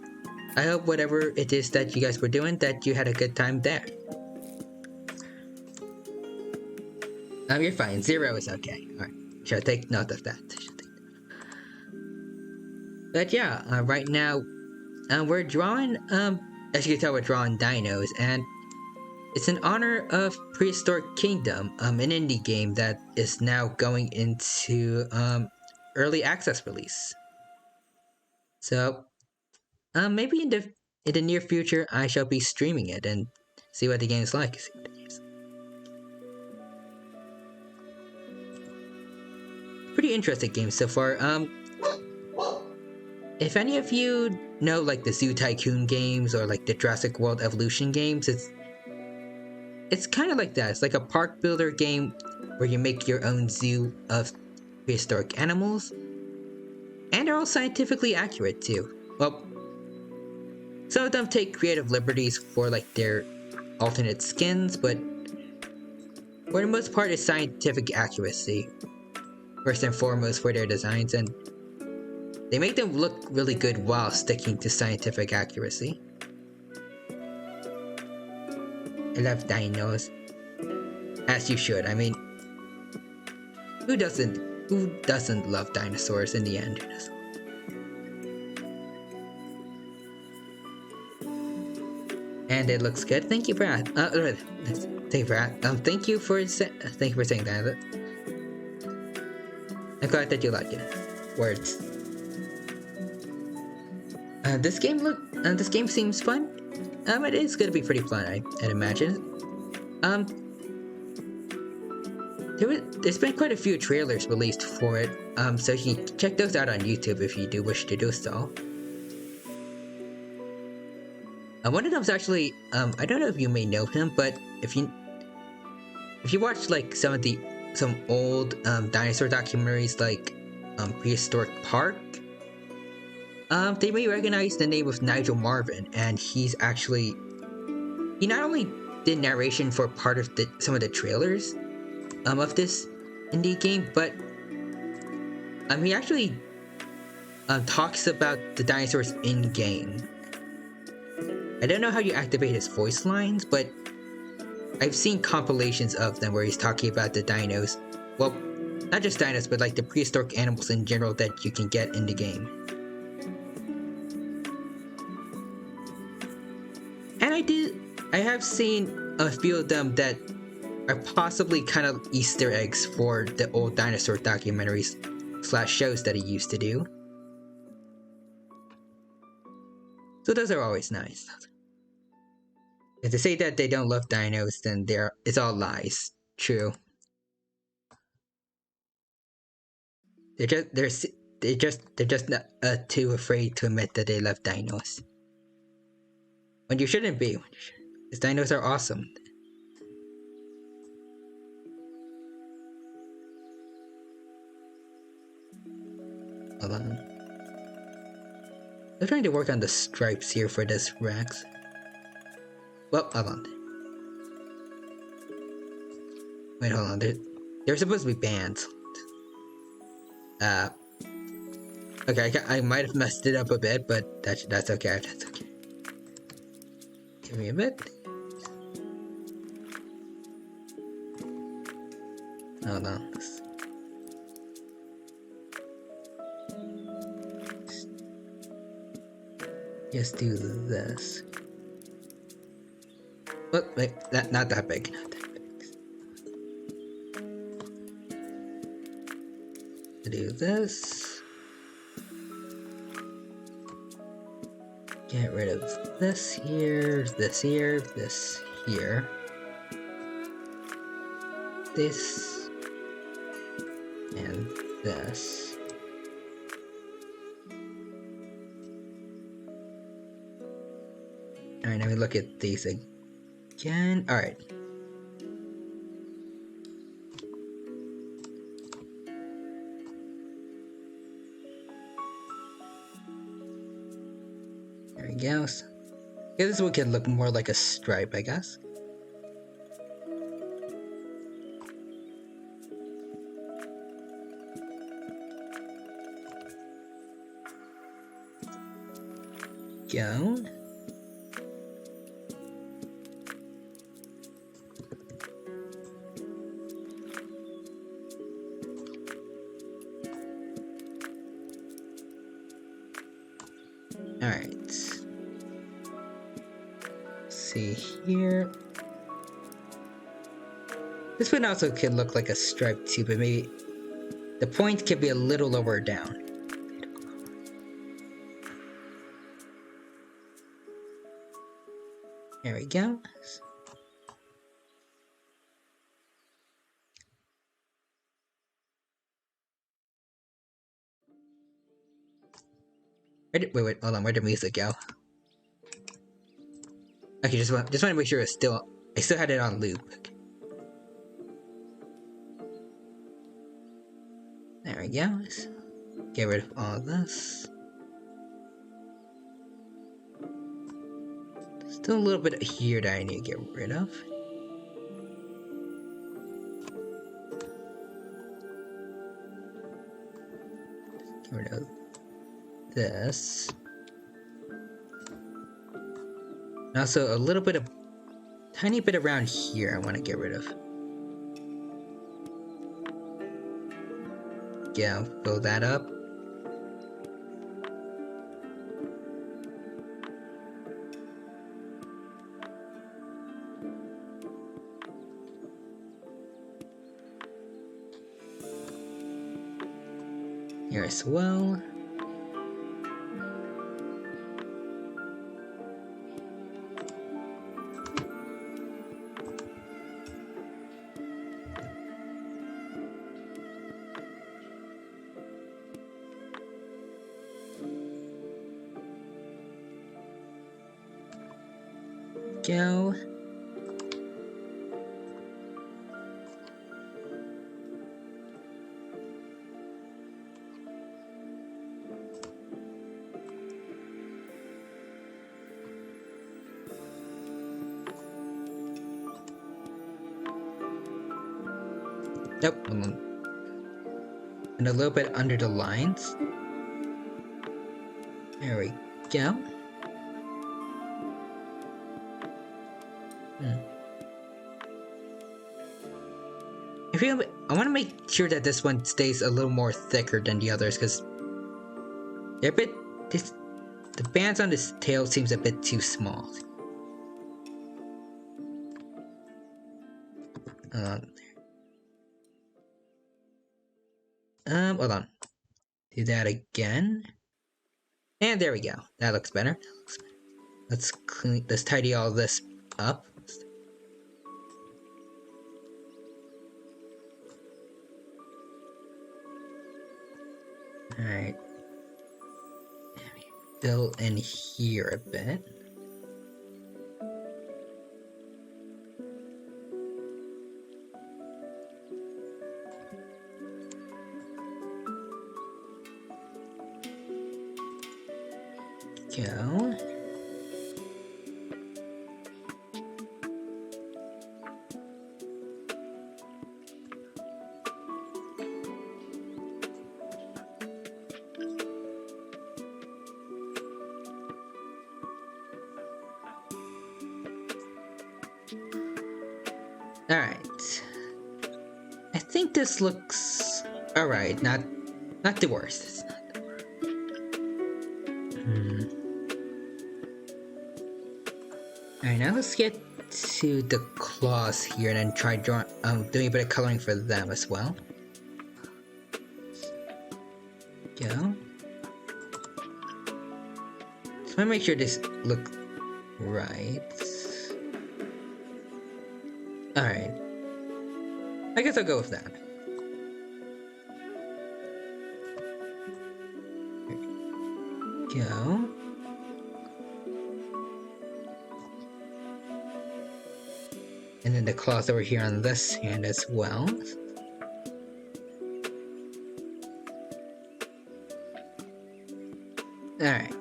I hope whatever it is that you guys were doing, that you had a good time there. You're fine. 0 is okay. Alright. Should take note of that. But yeah, right now, we're drawing, as you can tell, we're drawing dinos, and it's in honor of Prehistoric Kingdom, an indie game that is now going into, early access release. So, maybe in the near future, I shall be streaming it and see what the game's like. Pretty interesting game so far. If any of you know like the Zoo Tycoon games or like the Jurassic World Evolution games, it's kind of like that. It's like a park builder game where you make your own zoo of prehistoric animals, and they're all scientifically accurate too. Well, some of them take creative liberties for like their alternate skins, but for the most part, it's scientific accuracy first and foremost for their designs, and they make them look really good while sticking to scientific accuracy. I love dinos. As you should. I mean, who doesn't love dinosaurs in the end? And it looks good. Thank you for that. Thank you for saying that. I'm glad that you like it. Words. This game seems fun. It is gonna be pretty fun, I'd imagine. There's been quite a few trailers released for it, so you can check those out on YouTube if you do wish to do so. One of them's actually, I don't know if you may know him, but if you watch like some old dinosaur documentaries like Prehistoric Park, they may recognize the name of Nigel Marven, and he not only did narration for part of some of the trailers of this indie game, but he actually talks about the dinosaurs in game. I don't know how you activate his voice lines, but I've seen compilations of them where he's talking about the dinos. Well, not just dinos, but like the prehistoric animals in general that you can get in the game. And I have seen a few of them that are possibly kind of Easter eggs for the old dinosaur documentaries / shows that he used to do. So those are always nice. If they say that they don't love dinos, then it's all lies. True. They're just not, too afraid to admit that they love dinos. When you shouldn't be. Because dinos are awesome. Hold on. I'm trying to work on the stripes here for this Rex. Well, hold on. Wait, hold on. They're supposed to be bands. Okay, I might have messed it up a bit, but that's okay. That's okay. Give me a bit. Hold on. Just do this. Look, wait, not that big. Not that big. Do this. Get rid of this here, this here, this here. This. And this. Alright, now we look at these again. Alright. There we go. Yeah, this one can look more like a stripe, I guess. Go. Alright. See here. This one also could look like a stripe too, but maybe the point could be a little lower down. There we go. Wait, hold on, where'd the music go? Okay, just want to make sure I still had it on loop. Okay. There we go. Get rid of all this. Still a little bit here that I need to get rid of. Get rid of this. And also a little bit of, tiny bit around here I want to get rid of. Yeah, fill that up. Here as well. Go. Nope. And a little bit under the lines. There we go. I want to make sure that this one stays a little more thicker than the others, because they're a bit. The bands on this tail seems a bit too small. Hold on. Do that again. And there we go. That looks better. Let's tidy all this up. Alright. Fill in here a bit. Go. Alright. I think this looks alright, not the worst. It's not the worst. Alright, now let's get to the claws here and then try doing a bit of coloring for them as well. Go. Just wanna make sure this looks right. Alright. I guess I'll go with that. Go. And then the claws over here on this hand as well. Alright.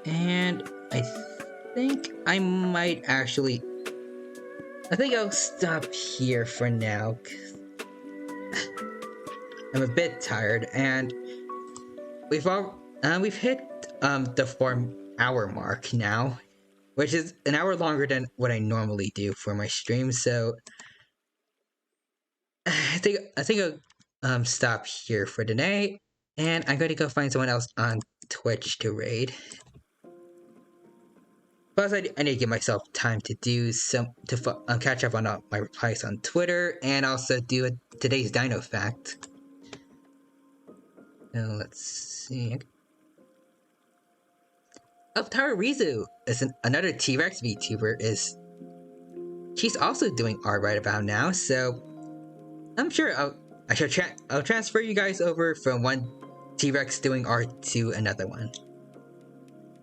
And I think I might actually... I think I'll stop here for now. I'm a bit tired, and we've hit the 4-hour mark now, which is an hour longer than what I normally do for my stream. So I think I'll stop here for today, and I'm going to go find someone else on Twitch to raid. Plus, I need to give myself time to do catch up on my replies on Twitter, and also do today's Dino Fact. So let's see. Tara is another T-Rex VTuber. She's also doing art right about now, so I'm sure I'll transfer you guys over from one T-Rex doing art to another one.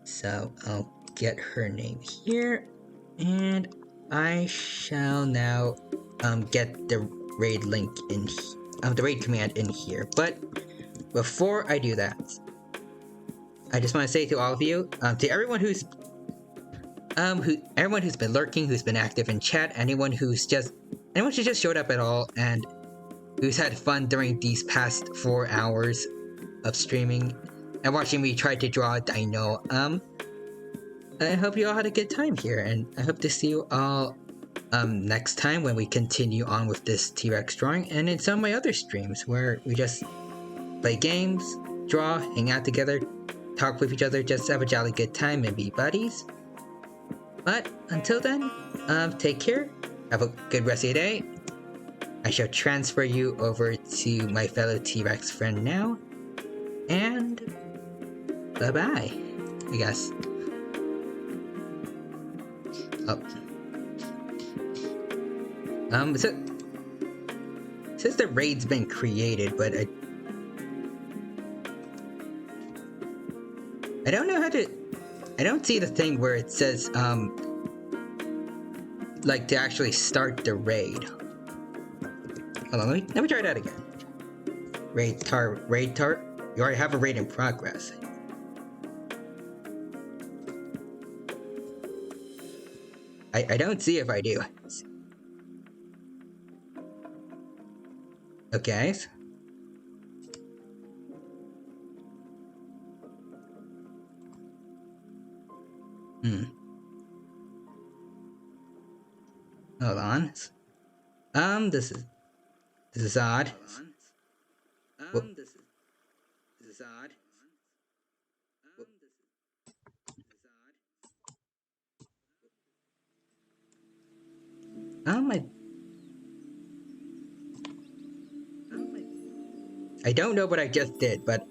So I'll get her name here, and I shall now get the raid link in the raid command in here. But before I do that, I just want to say to all of you, to everyone who's been lurking, who's been active in chat, anyone who just showed up at all, and who's had fun during these past 4 hours of streaming and watching me try to draw a dino. I hope you all had a good time here, and I hope to see you all next time when we continue on with this T-Rex drawing, and in some of my other streams where we just play games, draw, hang out together, talk with each other, just have a jolly good time and be buddies. But until then, take care, have a good rest of your day. I shall transfer you over to my fellow T-Rex friend now, and bye-bye, I guess. Oh. Since the raid's been created, but I don't know how to... I don't see the thing where it says, like, to actually start the raid. Hold on, let me try that again. Raid tar. You already have a raid in progress. I don't see if I do. Okay. Hold on. This is odd. This is odd. I don't know what I just did, but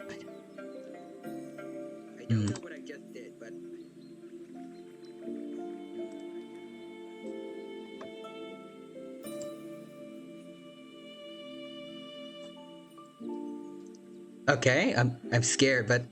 okay, I'm scared, but